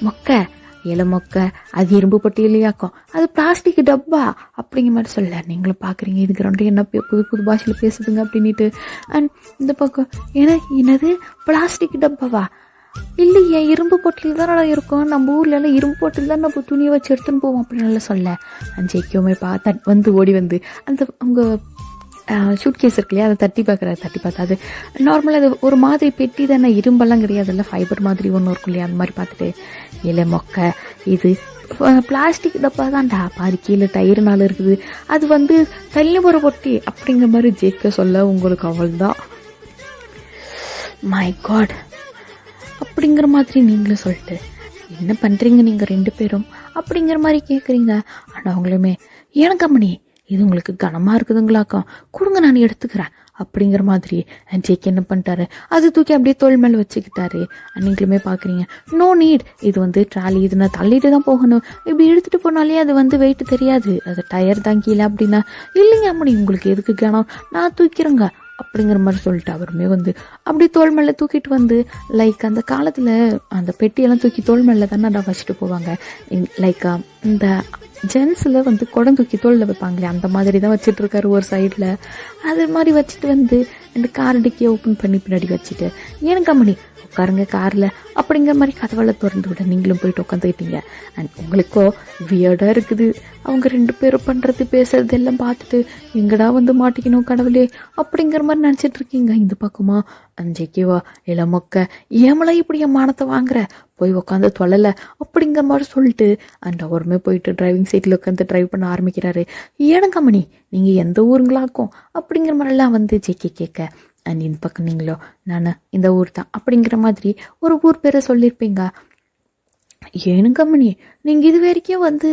மொக்க இலை மொக்க, அது இரும்பு பொட்டி இல்லையாக்கும், அது பிளாஸ்டிக் டப்பா அப்படிங்கிற மாதிரி சொல்ல. நீங்களும் பார்க்குறீங்க, இதுக்கு ரெண்டு என்ன புது பாஷையில் பேசுதுங்க அப்படின்ட்டு. அண்ட் இந்த பக்கம் என்னது பிளாஸ்டிக் டப்பாவா, இல்லையே இரும்பு பொட்டியில் தானே இருக்கும், நம்ம ஊர்ல எல்லாம் இரும்பு பொட்டியில் தான் நம்ம துணியை வச்சு எடுத்துன்னு போவோம் அப்படின்னு சொல்ல. அண்ட் ஜெயிக்கவுமே வந்து ஓடி வந்து அந்த அவங்க ஷூட் கேஸ் இருக்கு இல்லையா, அதை தட்டி பார்த்தா அது நார்மலாக அது ஒரு மாதிரி பெட்டி தானே, இரும்பெல்லாம் கிடையாது, இல்லை ஃபைபர் மாதிரி ஒன்று இருக்கும் இல்லையா, அந்த மாதிரி பார்த்துட்டு, இல்லை மொக்க இது பிளாஸ்டிக் டப்பா தான்டா, பாரு கீழே டயரு நாள் இருக்குது, அது வந்து தள்ளி போகிற பொட்டி அப்படிங்கிற மாதிரி ஜெயிக்க சொல்ல. உங்களுக்கு அவள் தான் மை காட் அப்படிங்கிற மாதிரி நீங்களும் சொல்லிட்டு, என்ன பண்ணுறீங்க நீங்கள் ரெண்டு பேரும் அப்படிங்கிற மாதிரி கேட்குறீங்க. ஆனால் அவங்களுமே, எனக்கு கம்பெனி இது உங்களுக்கு கனமாக இருக்குதுங்களாக்கா, கொடுங்க நான் எடுத்துக்கிறேன் அப்படிங்கிற மாதிரி. ஜேக் என்ன பண்ணிட்டாரு, அது தூக்கி அப்படியே தோல் மேலே வச்சுக்கிட்டாரு. நீங்களுமே பார்க்குறீங்க, நோ நீட், இது வந்து ட்ராலி, இது நான் தள்ளிட்டு தான் போகணும், இப்படி எடுத்துகிட்டு போனாலே அது வந்து வெயிட் தெரியாது, அது டயர் தான் கீழே அப்படின்னா, இல்லைங்க அம்மனி உங்களுக்கு எதுக்கு கனம், நான் தூக்கிறேங்க அப்படிங்கிற மாதிரி சொல்லிட்டு அவருமே வந்து அப்படியே தோல் மேலே தூக்கிட்டு வந்து, லைக் அந்த காலத்தில் அந்த பெட்டியெல்லாம் தூக்கி தோல் மேலே தானே நான் வச்சுட்டு போவாங்க, லைக் இந்த ஜென்ஸில் வந்து குடம் தூக்கி தோளில் வைப்பாங்களே, அந்த மாதிரி தான் வச்சுட்டு இருக்காரு ஒரு சைடில். அது மாதிரி வச்சுட்டு வந்து இந்த கார் டிக்கியை ஓப்பன் பண்ணி பின்னாடி வச்சுட்டு, எனக்கு அம்மனி உட்காருங்க காரில் அப்படிங்கிற மாதிரி கதவெல்லாம் திறந்து விட நீங்களும் போயிட்டு உட்காந்துக்கிட்டீங்க. அண்ட் உங்களுக்கோ வியர்டாக இருக்குது, அவங்க ரெண்டு பேரும் பண்ணுறது பேசுறது எல்லாம் பார்த்துட்டு எங்கடா வந்து மாட்டிக்கணும் கடவுளே அப்படிங்கிற மாதிரி நினச்சிட்டு இருக்கீங்க. இந்த பக்கமா அஞ்சேக்கேவா இல்லை மொக்க ஏமலா இப்படி என் மானத்தை வாங்குற, போய் உட்காந்து தொழலை அப்படிங்கிற மாதிரி சொல்லிட்டு அண்ட் அவருமே போயிட்டு டிரைவிங் சீட்டில் உட்காந்து ட்ரைவ் பண்ண ஆரம்பிக்கிறாரு. ஏனுங்க மணி நீங்கள் எந்த ஊருங்களாக்கும் அப்படிங்கிற மாதிரிலாம் வந்து ஜேக்கே கேட்க. அண்ட் இந்த பக்கம் நீங்களோ, நான் இந்த ஊர் தான் அப்படிங்கிற மாதிரி ஒரு ஊர் பேரை சொல்லியிருப்பீங்க. ஏனுங்க மணி நீங்கள் இது வரைக்கும் வந்து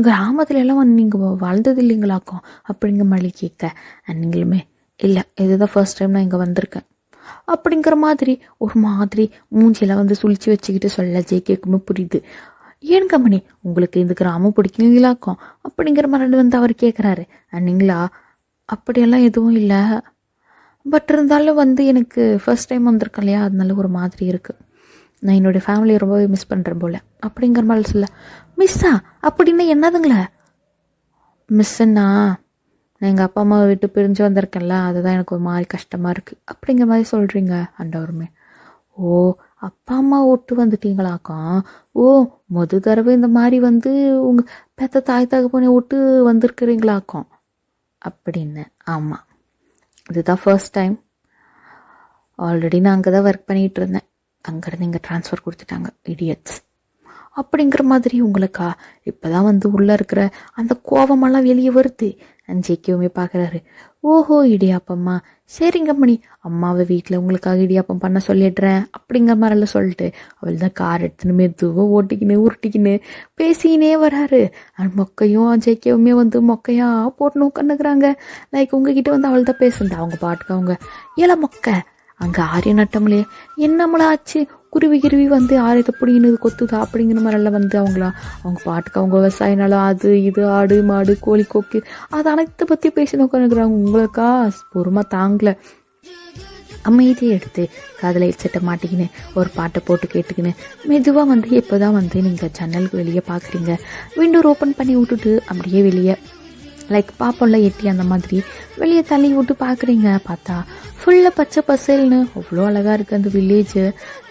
கிராமத்துல எல்லாம் வந்து நீங்கள் வாழ்ந்தது இல்லைங்களாக்கும் அப்படிங்கிற மாதிரி கேட்க. அண்ட் நீங்களுமே இல்லை இதுதான் ஃபர்ஸ்ட் டைம் நான் இங்கே வந்திருக்கேன் அப்படிங்கிற மாதிரி ஒரு மாதிரி மூஞ்சியெல்லாம் வந்து சுழிச்சு வச்சுக்கிட்டு சொல்ல. ஜேகேக்குமே புரியுது. ஏன் கம்பெனி உங்களுக்கு இந்த கிராமம் பிடிக்கலீங்களாக்கும் அப்படிங்கிற மாதிரி வந்து அவர் கேட்குறாரு. நீங்களா அப்படியெல்லாம் எதுவும் இல்லை, பட் இருந்தாலும் வந்து எனக்கு ஃபர்ஸ்ட் டைம் வந்திருக்கேன் இல்லையா, அதனால ஒரு மாதிரி இருக்குது, நான் என்னுடைய ஃபேமிலியை ரொம்பவே மிஸ் பண்ணுறேன் போல் அப்படிங்கிற மாதிரி சொல்ல. மிஸ்ஸா அப்படின்னா என்னதுங்களே? மிஸ்ஸுன்னா நான் எங்கள் அப்பா அம்மாவை விட்டு பிரிஞ்சு வந்திருக்கேன்ல, அதுதான் எனக்கு ஒரு மாதிரி கஷ்டமாக இருக்குது அப்படிங்கிற மாதிரி சொல்கிறீங்க ஆண்டவருமே. ஓ, அப்பா அம்மா விட்டு வந்துட்டீங்களாக்கா? ஓ, தடவை இந்த மாதிரி வந்து உங்கள் பெத்த தாய் தகப்பனை விட்டு வந்திருக்கிறீங்களாக்கும் அப்படின்னு. ஆமாம், இதுதான் ஃபர்ஸ்ட் டைம். ஆல்ரெடி நான் அங்கே தான் ஒர்க் பண்ணிகிட்டு இருந்தேன், அங்கேருந்து இங்கே ட்ரான்ஸ்ஃபர் கொடுத்துட்டாங்க இடியட்ஸ் அப்படிங்கிற மாதிரி. உங்களுக்கா இப்போ தான் வந்து உள்ளே இருக்கிற அந்த கோபமெல்லாம் வெளியே வருது. ஜேகேவுமே பார்க்குறாரு. ஓஹோ, இடியாப்பம்மா, சரிங்க மணி, அம்மாவை வீட்டில் உங்களுக்காக இடியாப்பம் பண்ண சொல்லிடுறேன் அப்படிங்கிற மாதிரிலாம் சொல்லிட்டு அவள் தான் கார் எடுத்துன்னு மெதுவாக ஓட்டிக்கின்னு உருட்டிக்கின்னு பேசினே வராரு. அண்ட் மொக்கையும் ஜேகேவுமே வந்து மொக்கையா போட்டுன்னு உட்காந்துக்கிறாங்க. லைக் உங்ககிட்ட வந்து அவள் தான் பேசுந்தா, அவங்க பாட்டுக்கு அவங்க ஏல மொக்கை அங்கே ஆரிய நட்டம்லையே என்னம்மளா ஆச்சு, குருவி கிருவி வந்து ஆரியத்தை பிடிங்கினது கொத்துதா அப்படிங்கிற மாதிரிலாம் வந்து அவங்க பாட்டுக்கு அவங்க விவசாய நிலம், அது இது, ஆடு மாடு கோழி கொக்கு, அது அனைத்தை பற்றி பேசி நோக்கிறாங்க. உங்களுக்கா பொறுமா தாங்கலை. அமைதியை எடுத்து காதில் ஹெட்செட்டை மாட்டிக்கின்னு ஒரு பாட்டை போட்டு கேட்டுக்கின்னு மெதுவாக வந்து இப்போ தான் வந்து நீங்கள் ஜன்னலுக்கு வெளியே பார்க்குறீங்க. விண்டோ ஓப்பன் பண்ணி விட்டுட்டு அப்படியே வெளியே லைக் பாப்போம்ல எட்டி அந்த மாதிரி வெளியே தள்ளி விட்டு பார்க்குறீங்க. பார்த்தா ஃபுல்லாக பச்சை பசேல்னு அவ்வளோ அழகாக இருக்குது அந்த வில்லேஜு.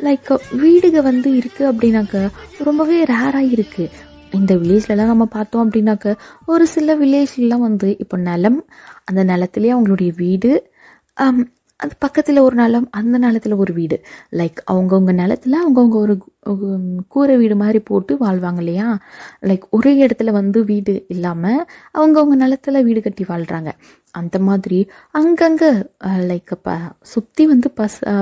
லைக் வீடுக வந்து இருக்குது அப்படின்னாக்க ரொம்பவே ரேராக இருக்குது. இந்த வில்லேஜ்லலாம் நம்ம பார்த்தோம் அப்படின்னாக்க ஒரு சில வில்லேஜ்லாம் வந்து இப்போ நிலம், அந்த நிலத்துலேயே அவங்களுடைய வீடு, அது பக்கத்தில் ஒரு நிலம், அந்த நிலத்தில் ஒரு வீடு, லைக் அவங்கவுங்க நிலத்தில் அவங்கவுங்க ஒரு கூரை வீடு மாதிரி போட்டு வாழ்வாங்க இல்லையா. லைக் ஒரே இடத்துல வந்து வீடு இல்லாமல் அவங்கவுங்க நிலத்தில் வீடு கட்டி வாழ்கிறாங்க. அந்த மாதிரி அங்கங்கே லைக் சுற்றி வந்து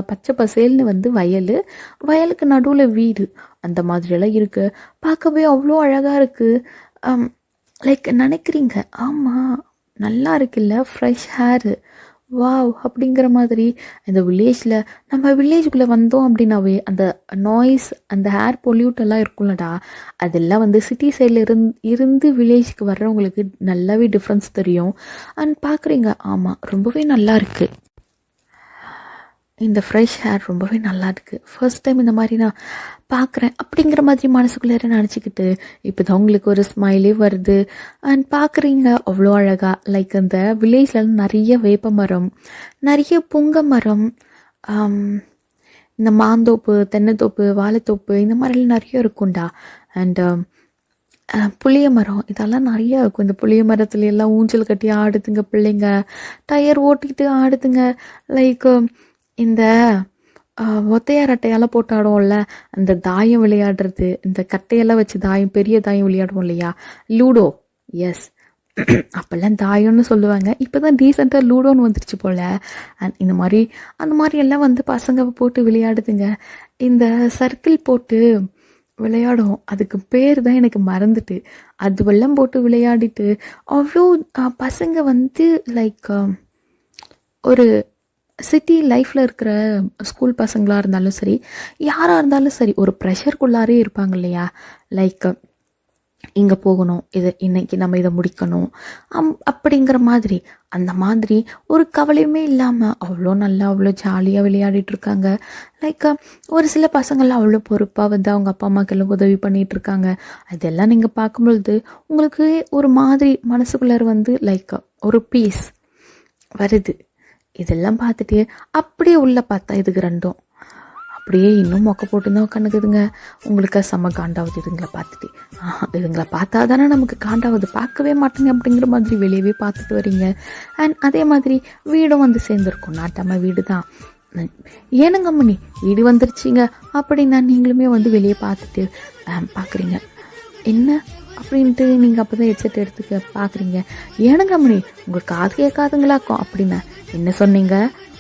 பச்சை பசேல்னு வந்து வயலுக்கு நடுவில் வீடு, அந்த மாதிரியெல்லாம் இருக்குது. பார்க்கவே அவ்வளோ அழகாக இருக்குது. லைக் நினைக்கிறீங்க, ஆமாம் நல்லா இருக்குல்ல, ஃப்ரெஷ் ஹேரு, வாவ் அப்படிங்கிற மாதிரி. இந்த வில்லேஜில் நம்ம வில்லேஜுக்குள்ளே வந்தோம் அப்படின்னாவே அந்த நாய்ஸ், அந்த ஏர் பொல்யூட் எல்லாம் இருக்கும்லடா, அதெல்லாம் வந்து சிட்டி சைடில் இருந்து வில்லேஜுக்கு வர்றவங்களுக்கு நல்லாவே டிஃப்ரென்ஸ் தெரியும். அண்ட் பார்க்குறீங்க, ஆமாம் ரொம்பவே நல்லா இருக்குது. இந்த ஃப்ரெஷ் ஹேர் ரொம்பவே நல்லா இருக்குது. ஃபர்ஸ்ட் டைம் இந்த மாதிரி நான் பார்க்குறேன் அப்படிங்கிற மாதிரி மனசுக்குள்ளே நினச்சிக்கிட்டு இப்போ தான் உங்களுக்கு ஒரு ஸ்மைலே வருது. அண்ட் பார்க்குறீங்க அவ்வளோ அழகாக. லைக் அந்த வில்லேஜில் நிறைய வேப்ப மரம், நிறைய புங்க மரம், இந்த மாந்தோப்பு, தென்னைத்தோப்பு, வாழைத்தோப்பு, இந்த மாதிரிலாம் நிறைய இருக்கும்டா. அண்ட் புளிய மரம், இதெல்லாம் நிறையா இருக்கும். இந்த புளிய மரத்துல எல்லாம் ஊஞ்சல் கட்டி ஆடுதுங்க பிள்ளைங்க, டயர் ஓட்டிக்கிட்டு ஆடுதுங்க. லைக் இந்த ஒத்தையார் அட்டையெல்லாம் போட்டு ஆடுவோம்ல, அந்த தாயம் விளையாடுறது, இந்த கட்டையெல்லாம் வச்சு தாயம், பெரிய தாயம் விளையாடுவோம் இல்லையா, லூடோ. எஸ், அப்போல்லாம் தாயம்னு சொல்லுவாங்க, இப்போ தான் டீசெண்டாக லூடோன்னு வந்துருச்சு போல். அண்ட் இந்த மாதிரி அந்த மாதிரி எல்லாம் வந்து பசங்க போட்டு விளையாடுதுங்க. இந்த சர்க்கிள் போட்டு விளையாடும், அதுக்கு பேர் தான் எனக்கு மறந்துட்டு, அது வெள்ளம் போட்டு விளையாடிட்டு அவ்வளோ பசங்க வந்து லைக் ஒரு சிட்டி லைஃப்பில் இருக்கிற ஸ்கூல் பசங்களாக இருந்தாலும் சரி, யாராக இருந்தாலும் சரி, ஒரு ப்ரெஷருக்குள்ளாரே இருப்பாங்க இல்லையா. லைக் இங்கே போகணும், இன்னைக்கு நம்ம இதை முடிக்கணும் அப்படிங்கிற மாதிரி, அந்த மாதிரி ஒரு கவலையுமே இல்லாமல் அவ்வளோ நல்லா அவ்வளோ ஜாலியாக விளையாடிட்டு இருக்காங்க. லைக் ஒரு சில பசங்கள்லாம் அவ்வளோ பொறுப்பாக வந்து அவங்க அப்பா அம்மாக்கெல்லாம் உதவி பண்ணிகிட்டு இருக்காங்க. அதெல்லாம் நீங்கள் பார்க்கும்பொழுது உங்களுக்கு ஒரு மாதிரி மனசுக்குள்ளார வந்து லைக் ஒரு பீஸ் வருது. இதெல்லாம் பார்த்துட்டு அப்படியே உள்ள பார்த்தா இதுக்கு ரெண்டும் அப்படியே இன்னும் மொக்க போட்டு தான் உட்காந்துக்குதுங்க. உங்களுக்கு செம்ம காண்டாவது இதுங்களை பார்த்துட்டு. இதுங்களை பார்த்தா தானே நமக்கு காண்டாவது, பார்க்கவே மாட்டேங்க அப்படிங்கிற மாதிரி வெளியவே பார்த்துட்டு வரீங்க. அண்ட் அதே மாதிரி வீடும் வந்து சேர்ந்துருக்கும், நாட்டாம வீடு தான். ஏனுங்க மணி வீடு வந்துருச்சிங்க அப்படின்னா நீங்களுமே வந்து வெளியே பார்த்துட்டு பார்க்குறீங்க. என்ன அப்படின்ட்டு நீங்கள் அப்போ தான் ஹெட்செட் எடுத்துக்க பார்க்குறீங்க. ஏனுங்க மணி உங்களுக்கு காது கேட்காதுங்களாக்கும் அப்படின்னா, என்ன சொன்னீங்க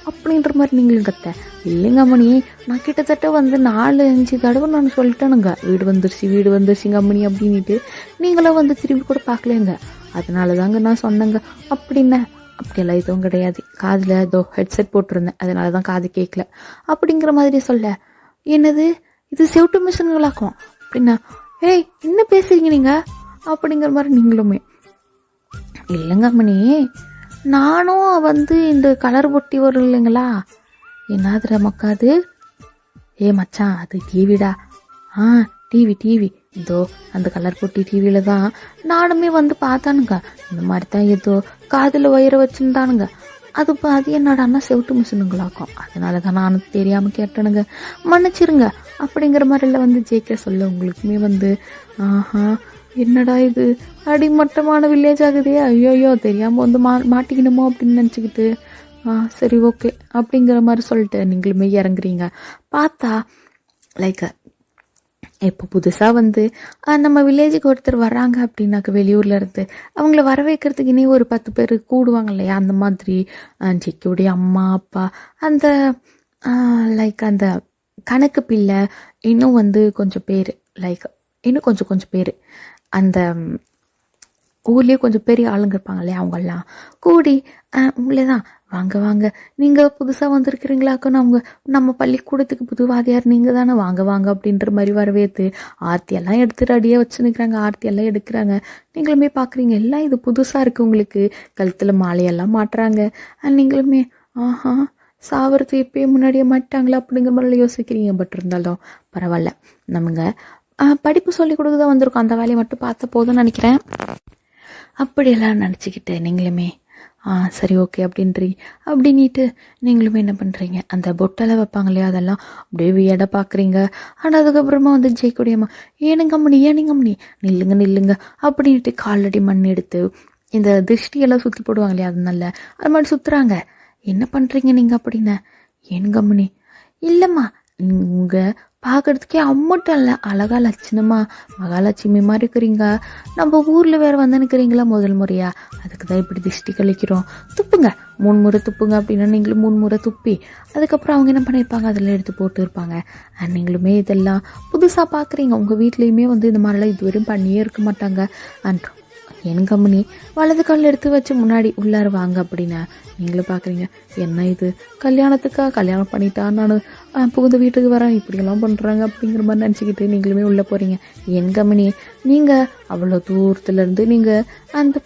அப்படின்ற மாதிரி நீங்களும் கத்த. இல்லைங்க மணி, நான் கிட்டத்தட்ட வந்து 4-5 தடவை நான் சொல்லிட்டேனுங்க, வீடு வந்துருச்சுங்க மணி அப்படின்ட்டு. நீங்களும் வந்து திரும்பி கூட பார்க்கலங்க, அதனால தாங்க நான் சொன்னேங்க அப்படின்னா. அப்படியெல்லாம் எதுவும் கிடையாது, காதில் ஏதோ ஹெட்செட் போட்டிருந்தேன், அதனால தான் காது கேட்கல அப்படிங்கிற மாதிரி சொல்ல. என்னது இது செவுட்டு மிஷின்களாக்கும் அப்படின்னா, ஏய் என்ன பேசுறீங்க நீங்கள் அப்படிங்கிற மாதிரி நீங்களுமே. இல்லைங்க மணி, நானும் வந்து இந்த கலர் பொட்டி வரும் இல்லைங்களா, என்னதுல மக்காது. ஏ மச்சான் அது டிவிடா. டிவி இதோ அந்த கலர் பொட்டி டிவியில தான் நானுமே வந்து பார்த்தானுங்க. இந்த மாதிரி தான் ஏதோ காதில் வயிற வச்சுருந்தானுங்க. அது என்னடான்னா செவுட்டு மிஷினுங்களாக்கும். அதனால தான் நானும் தெரியாமல் கேட்டேனுங்க, மன்னிச்சிருங்க அப்படிங்கிற மாதிரில வந்து ஜேகே சொல்ல உங்களுக்குமே வந்து ஆஹா என்னடா இது அடிமட்டமான வில்லேஜ் ஆகுதே, ஐயோயோ தெரியாமல் வந்து மாட்டிக்கணுமோ அப்படின்னு நினச்சிக்கிட்டு சரி ஓகே அப்படிங்கிற மாதிரி சொல்லிட்டு நீங்களுமே இறங்குறீங்க. பார்த்தா லைக் இப்போ புதுசாக வந்து நம்ம வில்லேஜுக்கு ஒருத்தர் வர்றாங்க அப்படின்னாக்க வெளியூரில் இருந்து அவங்கள வர வைக்கிறதுக்கு இனி ஒரு 10 பேர் கூடுவாங்க இல்லையா, அந்த மாதிரி ஜிக்கியுடைய அம்மா அப்பா அந்த லைக் அந்த கணக்கு பிள்ளை இன்னும் வந்து கொஞ்சம் பேர் லைக் இன்னும் கொஞ்சம் பேர் அந்த ஊர்லேயே கொஞ்சம் பெரிய ஆளுங்க இருப்பாங்க இல்லையா, அவங்கெல்லாம் கூடி உங்களே தான் வாங்க வாங்க நீங்கள் புதுசாக வந்திருக்கிறீங்களாக்குன்னு அவங்க நம்ம பள்ளிக்கூடத்துக்கு புதுவாதியார் நீங்கள் தானே வாங்க வாங்க அப்படின்ற மாதிரி வரவேற்று ஆர்த்தியெல்லாம் எடுத்துட்டு அடியே வச்சுன்னுக்குறாங்க. ஆர்த்தியெல்லாம் எடுக்கிறாங்க. நீங்களுமே பார்க்குறீங்க எல்லாம் இது புதுசாக இருக்குது உங்களுக்கு. கழுத்தில் மாலையெல்லாம் மாட்டுறாங்க. நீங்களுமே ஆஹா சாவறது எப்பயே முன்னாடியே மாட்டாங்களா அப்படிங்கிற மாதிரி யோசிக்கிறீங்க. பட் இருந்தாலும் பரவாயில்ல, நமங்க படிப்பு சொல்லி கொடுக்க தான் வந்திருக்கோம், அந்த வேலையை மட்டும் பார்த்த போதும்னு நினைக்கிறேன். அப்படியெல்லாம் நினச்சிக்கிட்டு நீங்களுமே சரி ஓகே அப்படின்ட்டு நீங்களுமே என்ன பண்ணுறீங்க, அந்த பொட்டெல்லாம் வைப்பாங்க இல்லையா அதெல்லாம் அப்படியே வியடை பார்க்குறீங்க. ஆனால் அதுக்கப்புறமா வந்து ஜெயக்குடியம்மா ஏனுங்கம்மணி நில்லுங்க அப்படின்ட்டு காலடி மண் எடுத்து இந்த திருஷ்டியெல்லாம் சுற்றி போடுவாங்க இல்லையா, அதனால அது மாதிரி சுற்றுறாங்க. என்ன பண்ணுறீங்க நீங்கள் அப்படின்னு. ஏனுங்கம்மணி இல்லைம்மா உங்கள் பார்க்குறதுக்கே அம்மட்டும் இல்லை, அழகா லட்சணமா மகாலட்சுமி மாதிரி இருக்கிறீங்க. நம்ம ஊரில் வேறு வந்துன்னுக்கிறீங்களா முதல் முறையா, அதுக்கு தான் இப்படி திஷ்டி கழிக்கிறோம். துப்புங்க 3 முறை துப்புங்க அப்படின்னா நீங்களும் 3 முறை துப்பி அதுக்கப்புறம் அவங்க என்ன பண்ணியிருப்பாங்க அதில் எடுத்து போட்டு இருப்பாங்க. நீங்களுமே இதெல்லாம் புதுசாக பார்க்குறீங்க. உங்கள் வீட்லேயுமே வந்து இந்த மாதிரிலாம் இதுவரையும் பண்ணியே இருக்க மாட்டாங்க. அண்ட் என் கம்பெனி வலது காலில் எடுத்து வச்சு முன்னாடி உள்ளார வாங்க அப்படின்னா நீங்களும் பார்க்குறீங்க, என்ன இது கல்யாணம் பண்ணிட்டா நான் புகுந்த வீட்டுக்கு வரேன் இப்படியெல்லாம் பண்ணுறாங்க அப்படிங்கிற மாதிரி நினச்சிக்கிட்டு நீங்களுமே உள்ளே போகிறீங்க. என் கம்பெனி நீங்கள் அவ்வளோ தூரத்துலேருந்து நீங்கள் அந்த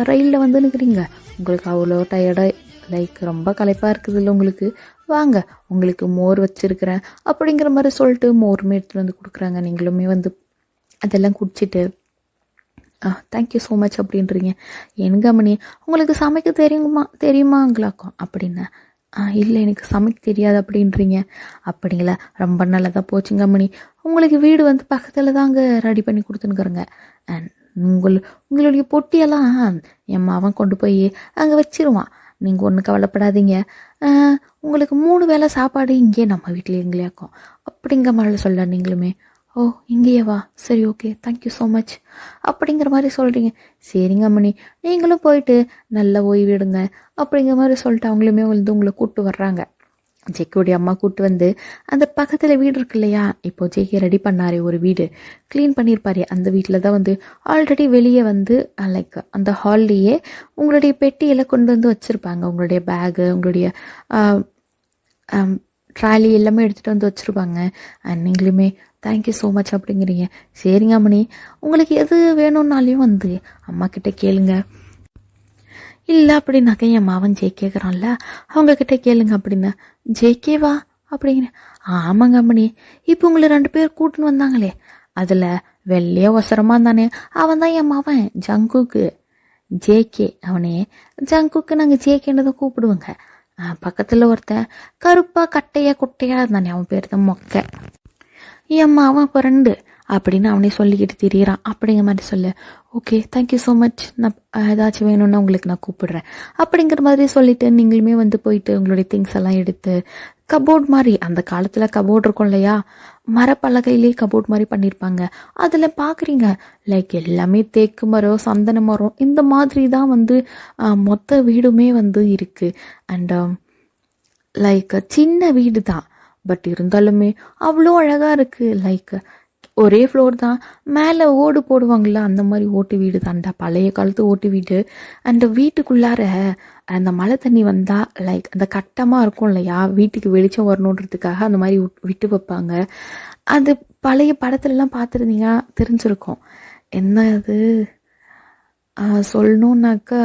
ரயிலில் வந்து நிற்கிறீங்க. உங்களுக்கு அவ்வளோ டயர்டாக லைக் ரொம்ப களைப்பாக இருக்குது இல்லை உங்களுக்கு, வாங்க உங்களுக்கு மோர் வச்சுருக்கிறேன் அப்படிங்கிற மாதிரி சொல்லிட்டு மோருமே எடுத்துகிட்டு வந்து கொடுக்குறாங்க. நீங்களுமே வந்து அதெல்லாம் குடிச்சிட்டு தேங்க்யூ ஸோ மச் அப்படின்றீங்க. என்கமணி உங்களுக்கு சமைக்க தெரியுமாங்களாக்கும் அப்படின்னு. இல்லை எனக்கு சமைக்க தெரியாது அப்படின்றீங்க. அப்படிங்களா, ரொம்ப நல்லதாக போச்சுங்கம்மணி. உங்களுக்கு வீடு வந்து பக்கத்தில் தாங்க ரெடி பண்ணி கொடுத்துனுக்குறேங்க. உங்களுடைய பொட்டியெல்லாம் என் மாவன் கொண்டு போய் அங்கே வச்சிருவான். நீங்கள் ஒன்றும் கவலைப்படாதீங்க. உங்களுக்கு 3 வேளை சாப்பாடு இங்கே நம்ம வீட்டில் எங்களையாக்கும் அப்படிங்கிற மாதிரி சொல்ல நீங்களுமே ஓ இங்கேயேவா சரி ஓகே தேங்க்யூ ஸோ மச் அப்படிங்கிற மாதிரி சொல்கிறீங்க. சரிங்க அம்மணி நீங்களும் போயிட்டு நல்லா ஓய்விடுங்க அப்படிங்கிற மாதிரி சொல்லிட்டு அவங்களுமே வந்து உங்களை கூப்பிட்டு வர்றாங்க. ஜேகேவுடைய அம்மா கூப்பிட்டு வந்து அந்த பக்கத்தில் வீடு இருக்கு இல்லையா, இப்போது ஜேகே ரெடி பண்ணாரே ஒரு வீடு க்ளீன் பண்ணியிருப்பாரு, அந்த வீட்டில் தான் வந்து ஆல்ரெடி வெளியே வந்து லைக் அந்த ஹால்லேயே உங்களுடைய பெட்டியெல்லாம் கொண்டு வந்து வச்சுருப்பாங்க. உங்களுடைய பேகு உங்களுடைய ட்ராலி எல்லாமே எடுத்துகிட்டு வந்து வச்சுருப்பாங்க. நீங்களுமே தேங்க்யூ ஸோ மச் அப்படிங்கிறீங்க. சரிங்க அம்மணி உங்களுக்கு எது வேணும்னாலையும் வந்து அம்மா கிட்டே கேளுங்க. இல்லை அப்படின்னாக்க என் மாவன் ஜேகேக்கிறான்ல அவங்கக்கிட்ட கேளுங்க அப்படின்னா. ஜேகேவா அப்படிங்கிற. ஆமாங்க அம்மணி இப்போ உங்களை 2 பேர் கூட்டுன்னு வந்தாங்களே அதில் வெள்ளையே ஒசரமாக இருந்தானே அவன் தான் என் மாவன் ஜங்குக்கு. ஜேகே அவனே ஜங்குக்கு நாங்கள் ஜேகேன்னு தான் கூப்பிடுவோங்க. பக்கத்தில் ஒருத்தன் கருப்பா குட்டையா இருந்தானே அவன் பேர் தான் மொக்கை. என் அவன் ஃப்ரெண்டு அப்படின்னு அவனே சொல்லிக்கிட்டு திரியிறான் அப்படிங்கிற மாதிரி சொல்ல. ஓகே தேங்க்யூ ஸோ மச், நான் ஏதாச்சும் வேணும்னா உங்களுக்கு நான் கூப்பிடுறேன் அப்படிங்கிற மாதிரி சொல்லிட்டு நீங்களுமே வந்து போயிட்டு உங்களுடைய திங்ஸ் எல்லாம் எடுத்து கபோர்ட் மாதிரி அந்த காலத்தில் கபோர்ட் இருக்கும் இல்லையா, மரப்பலகையிலே கபோர்ட் மாதிரி பண்ணியிருப்பாங்க. அதில் பார்க்குறீங்க லைக் எல்லாமே தேக்கு மரம் சந்தன மரம் இந்த மாதிரி தான் வந்து மொத்த வீடுமே வந்து இருக்குது. அண்ட் லைக் சின்ன வீடு தான் பட் இருந்தாலுமே அவ்வளோ அழகாக இருக்குது. லைக் ஒரே ஃப்ளோர் தான், மேலே ஓடு போடுவாங்களா அந்த மாதிரி ஓட்டு வீடு தான்டா, பழைய காலத்து ஓட்டு வீடு. அந்த வீட்டுக்குள்ளார அந்த மழை தண்ணி வந்தால் லைக் அந்த கட்டமாக இருக்கும் இல்லையா, வீட்டுக்கு வெளிச்சம் வரணுன்றதுக்காக அந்த மாதிரி விட்டு வைப்பாங்க. அது பழைய படத்துலலாம் பார்த்துருந்தீங்க தெரிஞ்சிருக்கும். என்ன அது சொல்லணுன்னாக்கா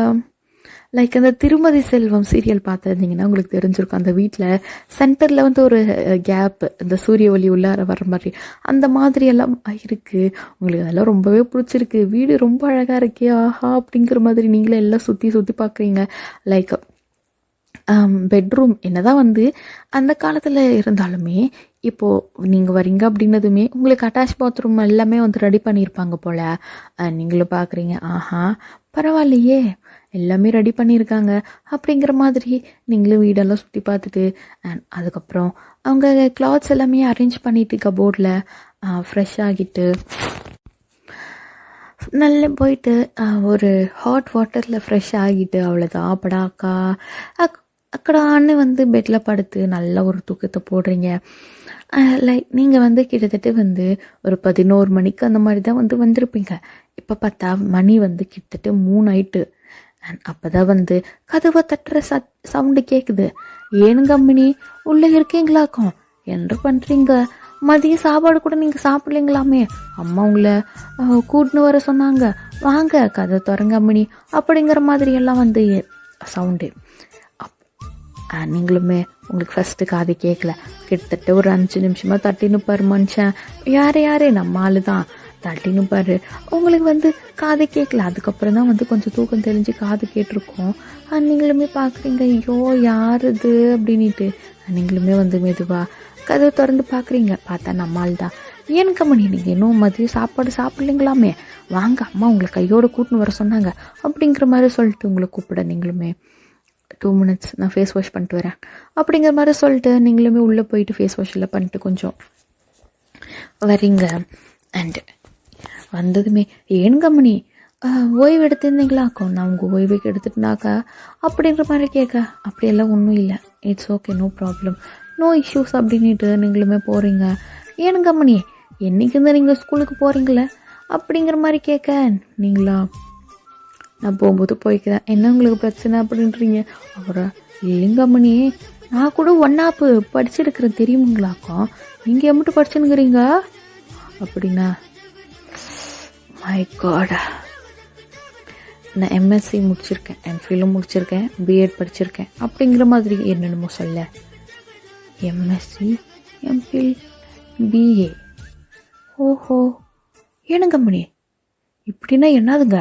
லைக் அந்த திருமதி செல்வம் சீரியல் பார்த்துருந்தீங்கன்னா உங்களுக்கு தெரிஞ்சிருக்கும். அந்த வீட்டில் சென்டரில் வந்து ஒரு கேப், இந்த சூரிய ஒளி உள்ளார வர மாதிரி அந்த மாதிரி எல்லாம் இருக்குது. உங்களுக்கு அதெல்லாம் ரொம்பவே பிடிச்சிருக்கு. வீடு ரொம்ப அழகாக இருக்கே, ஆஹா அப்படிங்கிற மாதிரி நீங்களே எல்லாம் சுற்றி சுற்றி பார்க்குறீங்க. லைக் பெட்ரூம் என்னதான் வந்து அந்த காலத்தில் இருந்தாலுமே இப்போது நீங்கள் வரீங்க அப்படின்னதுமே உங்களுக்கு அட்டாச் பாத்ரூம் எல்லாமே வந்து ரெடி பண்ணியிருப்பாங்க போல். நீங்களும் பார்க்குறீங்க, ஆஹா பரவாயில்லையே எல்லாமே ரெடி பண்ணியிருக்காங்க அப்படிங்கிற மாதிரி நீங்களும் வீடெல்லாம் சுற்றி பார்த்துட்டு அண்ட் அதுக்கப்புறம் அவங்க கிளாத்ஸ் எல்லாமே அரேஞ்ச் பண்ணிட்டு கபோர்டில் ஃப்ரெஷ் ஆகிட்டு நல்லா போயிட்டு ஒரு ஹாட் வாட்டரில் ஃப்ரெஷ் ஆகிட்டு அவ்வளோதான் படாக்கா அக்கடான்னு வந்து பெட்டில் படுத்து நல்ல ஒரு தூக்கத்தை போடுறீங்க. லைக் நீங்கள் வந்து கிட்டத்தட்ட வந்து ஒரு 11 மணிக்கு அந்த மாதிரி தான் வந்து வந்திருப்பீங்க. இப்போ பார்த்தா மணி வந்து கிட்டத்தட்ட 3 ஆயிட்டு. அண்ட் அப்போ தான் வந்து கதவை தட்டுற சவுண்டு கேட்குது. ஏனுங்க அம்மினி உள்ளே இருக்கீங்களாக்கும், என்ன பண்ணுறீங்க? மதியம் சாப்பாடு கூட நீங்கள் சாப்பிட்லீங்களாமே, அம்மா உங்களை கூட்டின்னு வர சொன்னாங்க, வாங்க கதை திறங்க அம்மினி அப்படிங்கிற மாதிரி எல்லாம் வந்து சவுண்டு. நீங்களுமே உங்களுக்கு ஃபஸ்ட்டு காது கேட்கல. கிட்டத்தட்ட ஒரு 5 நிமிஷமாக தட்டின்னு பாரு மனுஷன். யாரே நம்ம ஆளு தான் தட்டின்னு பாரு. உங்களுக்கு வந்து காது கேட்கல. அதுக்கப்புறம் தான் வந்து கொஞ்சம் தூக்கம் தெளிஞ்சு காது கேட்டிருக்கோம். நீங்களுமே பார்க்குறீங்க, ஐயோ யார் இது அப்படின்ட்டு. நீங்களுமே வந்து மெதுவாக கதவை திறந்து பார்க்குறீங்க. பார்த்தா நம்ம ஆள் தான். ஏன் கம்மனி நீங்கள் இன்னும் மதியம் சாப்பாடு சாப்பிட்லீங்களாமே, வாங்க அம்மா உங்களை கையோடு கூட்டின்னு வர சொன்னாங்க அப்படிங்கிற மாதிரி சொல்லிட்டு உங்களை கூப்பிட நீங்களுமே 2 minutes நான் ஃபேஸ் வாஷ் பண்ணிட்டு வரேன் அப்படிங்கிற மாதிரி சொல்லிட்டு நீங்களுமே உள்ளே போயிட்டு ஃபேஸ் வாஷ் எல்லாம் பண்ணிட்டு கொஞ்சம் வரீங்க. அண்டு வந்ததுமே ஏன் கம்மனி ஓய்வு எடுத்திருந்தீங்களாக்கும், நான் உங்கள் ஓய்வுக்கு எடுத்துட்டுனாக்கா அப்படின்ற மாதிரி கேட்க, அப்படியெல்லாம் ஒன்றும் இல்லை, it's okay, no problem, no issues அப்படின்ட்டு நீங்களுமே போகிறீங்க. ஏன் கம்மனி என்றைக்கு இருந்து நீங்கள் ஸ்கூலுக்கு போகிறீங்களே அப்படிங்கிற மாதிரி கேட்க, நீங்களா நான் போகும்போது போய்க்கிறேன், என்ன உங்களுக்கு பிரச்சனை அப்படின்றீங்க. அப்புறம் இல்லைங்க அம்மனி நான் கூட 1 படிச்சிருக்கிறேன் தெரியுமுங்களாக்கும், நீங்கள் எம்பிட்டு படிச்சுன்னுக்கிறீங்க அப்படின்னா. மை காட், நான் எம்எஸ்சி முடிச்சிருக்கேன், எம்ஃபிலும் முடிச்சிருக்கேன், பிஎட் படிச்சிருக்கேன் அப்படிங்கிற மாதிரி என்னென்னமோ சொல்ல. எம்எஸ்சி எம்ஃபில் பிஏ, ஓஹோ ஏனுங்க அம்மனி இப்படின்னா என்னதுங்க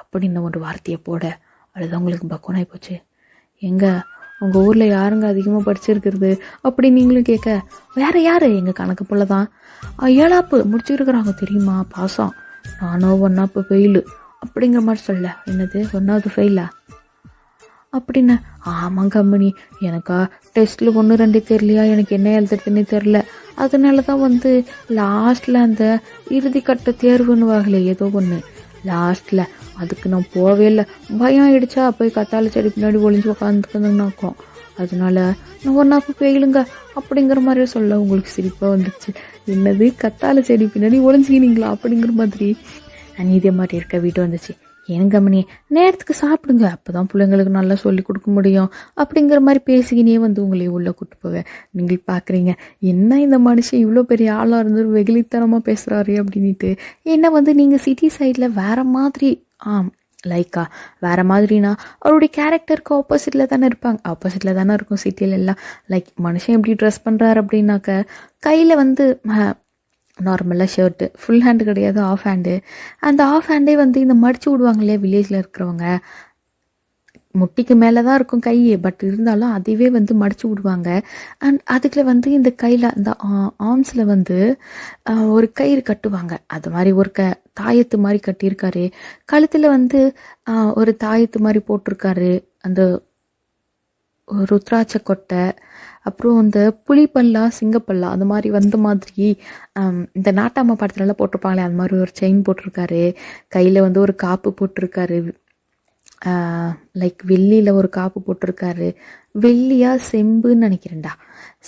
அப்படின்னு ஒரு வார்த்தையை போட அதுதான் உங்களுக்கு பக்கோனாகி போச்சு. எங்க உங்கள் ஊரில் யாருங்க அதிகமாக படிச்சிருக்கிறது அப்படி நீங்களும் கேட்க, வேறு யார் எங்கள் கணக்கு போல தான் 7 முடிச்சுருக்குறாங்க தெரியுமா, பாசம், நானும் 1 ஃபெயிலு அப்படிங்கிற மாதிரி சொல்ல. என்னது 1வது ஃபெயிலா அப்படின்னு. ஆமாங்க அம்மனி, எனக்கா டெஸ்ட்டில் 1 2 தெரியலையா, எனக்கு என்ன எழுதுறதுன்னே தெரில, அதனால தான் வந்து லாஸ்ட்டில் அந்த இறுதிக்கட்ட தேர்வுன்னு வாகலை ஏதோ ஒன்று லாஸ்ட்டில், அதுக்கு நான் போகவே இல்லை, பயம் ஆகிடுச்சா, போய் கத்தாழை செடி பின்னாடி ஒளிஞ்சு உட்காந்துக்கணுன்னாக்கும், அதனால நான் 1 ஃபெயிலுங்க அப்படிங்கிற மாதிரி சொல்ல உங்களுக்கு சிரிப்பாக வந்துச்சு. என்னது கத்தாழை செடி பின்னாடி ஒளிஞ்சிக்கினீங்களா அப்படிங்கிற மாதிரி. இதே மாதிரி இருக்க வீட்டு வந்துச்சு. ஏன் கம்மனி நேரத்துக்கு சாப்பிடுங்க, அப்போ தான் பிள்ளைங்களுக்கு நல்லா சொல்லி கொடுக்க முடியும் அப்படிங்கிற மாதிரி பேசிக்கினே வந்து உங்களை உள்ளே கூட்டு போவேன். நீங்கள் பார்க்குறீங்க, என்ன இந்த மனுஷன் இவ்வளோ பெரிய ஆளாக இருந்து வெகுளித்தனமாக பேசுகிறாரு அப்படின்ட்டு. ஏன்னா வந்து நீங்கள் சிட்டி சைடில் வேறு மாதிரி லைக்கா வேறு மாதிரினா அவருடைய கேரக்டருக்கு ஆப்போசிட்டில் தானே இருப்பாங்க, ஆப்போசிட்டில் தானே இருக்கும் சிட்டியில எல்லாம். லைக் மனுஷன் எப்படி ட்ரெஸ் பண்ணுறாரு அப்படின்னாக்க கையில் வந்து நார்மலாக ஷர்ட்டு ஃபுல் ஹேண்டு கிடையாது, ஆஃப் ஹேண்டு. அந்த ஆஃப் ஹேண்டே வந்து இந்த மடிச்சு விடுவாங்க இல்லையா வில்லேஜில் இருக்கிறவங்க, முட்டிக்கு மேலே தான் இருக்கும் கை, பட் இருந்தாலும் அதுவே வந்து மடிச்சு விடுவாங்க. அண்ட் அதுக்குள்ள வந்து இந்த கையில் இந்த ஆர்ம்ஸில் வந்து ஒரு கயிறு கட்டுவாங்க, அது மாதிரி ஒரு தாயத்து மாதிரி கட்டியிருக்காரு. கழுத்தில் வந்து ஒரு தாயத்து மாதிரி போட்டிருக்காரு, அந்த ருத்ராட்ச கொட்டை, அப்புறம் இந்த புலிப்பல்லா சிங்கப்பல்லா அந்த மாதிரி வந்த மாதிரி இந்த நாட்டாம படத்துலலாம் போட்டிருப்பாங்களே அந்த மாதிரி ஒரு செயின் போட்டிருக்காரு. கையில் வந்து ஒரு காப்பு போட்டிருக்காரு, லைக் வெள்ளியில் ஒரு காப்பு போட்டிருக்காரு, வெள்ளியா செம்புன்னு நினைக்கிறேன்டா,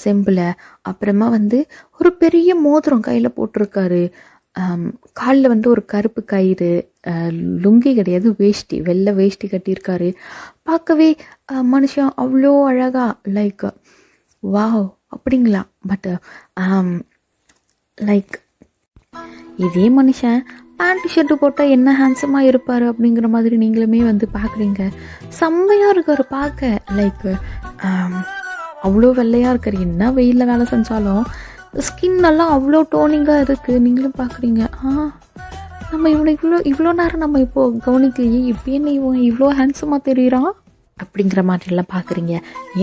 செம்பில். அப்புறமா வந்து ஒரு பெரிய மோதிரம் கையில் போட்டிருக்காரு. காலில் வந்து ஒரு கருப்பு கயிறு, லுங்கி கிடையாது வேஷ்டி, வெள்ளை வேஷ்டி கட்டியிருக்காரு. பார்க்கவே மனுஷன் அவ்வளோ அழகா, லைக் வாவ் அப்படிங்களா. பட் லைக் இதே மனுஷன் பேண்ட் ஷர்ட்டு போட்டால் என்ன ஹேண்ட்ஸமாக இருப்பார் அப்படிங்கிற மாதிரி நீங்களுமே வந்து பார்க்குறீங்க. செம்மையாக இருக்கார் பார்க்க. லைக் அவ்வளோ வெள்ளையாக இருக்கார். என்ன வெயிலில் வேலை செஞ்சாலும் ஸ்கின் எல்லாம் அவ்வளோ டோனிங்காக இருக்குது. நீங்களும் பார்க்குறீங்க, நம்ம இவ்வளோ நேரம் நம்ம இப்போது கவனிக்கலையே, இப்போ என்ன இவன் இவ்வளோ ஹேண்ட்ஸமாக தெரியுறான் அப்படிங்கிற மாதிரிலாம் பார்க்குறீங்க.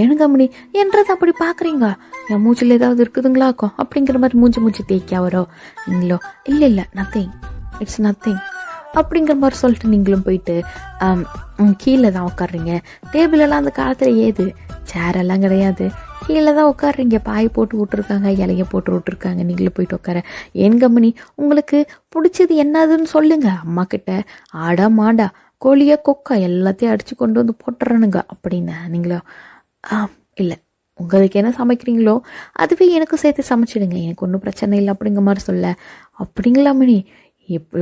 ஏனுங்க மணி என்றது அப்படி பார்க்குறீங்க? என் மூச்சில் ஏதாவது இருக்குதுங்களாக்கும் அப்படிங்கிற மாதிரி மூஞ்சி தேய்க்க வரோ நீங்களோ? இல்லை நத்திங், இட்ஸ் நத்திங் அப்படிங்கிற மாதிரி சொல்லிட்டு நீங்களும் போயிட்டு கீழே தான் உட்காடுறீங்க. டேபிளெல்லாம் அந்த காலத்தில் ஏது, சேரெல்லாம் கிடையாது, கீழே தான் உட்காடுறீங்க. பாய் போட்டு விட்டுருக்காங்க, இலைய போட்டு விட்டுருக்காங்க. நீங்களும் போயிட்டு உட்கார. ஏன் கம்பெனி உங்களுக்கு பிடிச்சது என்னதுன்னு சொல்லுங்க. அம்மா கிட்ட ஆடா மாடா கோழியா கொக்கா எல்லாத்தையும் அடித்து கொண்டு வந்து போட்டுறனுங்க அப்படின்னு. நீங்களோ இல்லை, உங்களுக்கு என்ன சமைக்கிறீங்களோ அதுவே எனக்கு சேர்த்து சமைச்சிடுங்க, எனக்கு ஒன்றும் பிரச்சனை இல்லை அப்படிங்கிற மாதிரி சொல்ல. அப்படிங்களா மணி,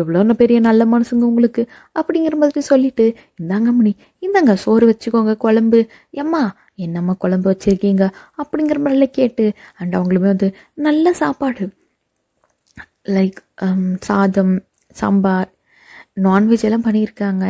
எவ்வளோ பெரிய நல்ல மனசுங்க உங்களுக்கு அப்படிங்கிற மாதிரி சொல்லிட்டு, இந்தாங்க மணி இந்தாங்க சோறு வச்சுக்கோங்க, குழம்பு. எம்மா என்னம்மா குழம்பு வச்சுருக்கீங்க அப்படிங்கிற மாதிரிலாம் கேட்டு அண்ட் அவங்களுமே வந்து நல்ல சாப்பாடு லைக் சாதம், சாம்பார், நான்வெஜ் எல்லாம் பண்ணியிருக்காங்க.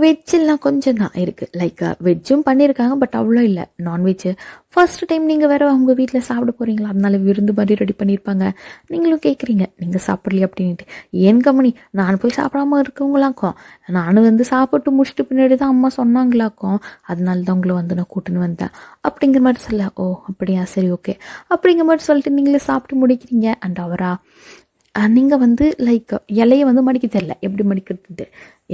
வெஜ்ஜெல்லாம் கொஞ்சம் தான் இருக்குது. லைக் வெஜ்ஜும் பண்ணியிருக்காங்க, பட் அவ்வளோ இல்லை. நான்வெஜ்ஜு ஃபர்ஸ்ட் டைம் நீங்கள் வேறு அவங்க வீட்டில் சாப்பிட போகிறீங்களா, அதனால விருந்து மாதிரி ரெடி பண்ணியிருப்பாங்க. நீங்களும் கேட்குறீங்க நீங்கள் சாப்பிட்லையே அப்படின்ட்டு. ஏன் கம்மனி, நான் போய் சாப்பிடாம இருக்கவங்களாக்கும், நானும் வந்து சாப்பிட்டு முடிச்சுட்டு பின்னாடி தான் அம்மா சொன்னாங்களாக்கும், அதனால தான் உங்களை வந்து நான் கூட்டின்னு வந்தேன் அப்படிங்கிற மாதிரி சொல்ல. ஓ அப்படியா, சரி ஓகே அப்படிங்கிற மாதிரி சொல்லிட்டு நீங்களே சாப்பிட்டு முடிக்கிறீங்க. அண்ட் அவரா நீங்கள் வந்து லைக் இலையை வந்து மடிக்க தெரியல, எப்படி மடிக்கிறது,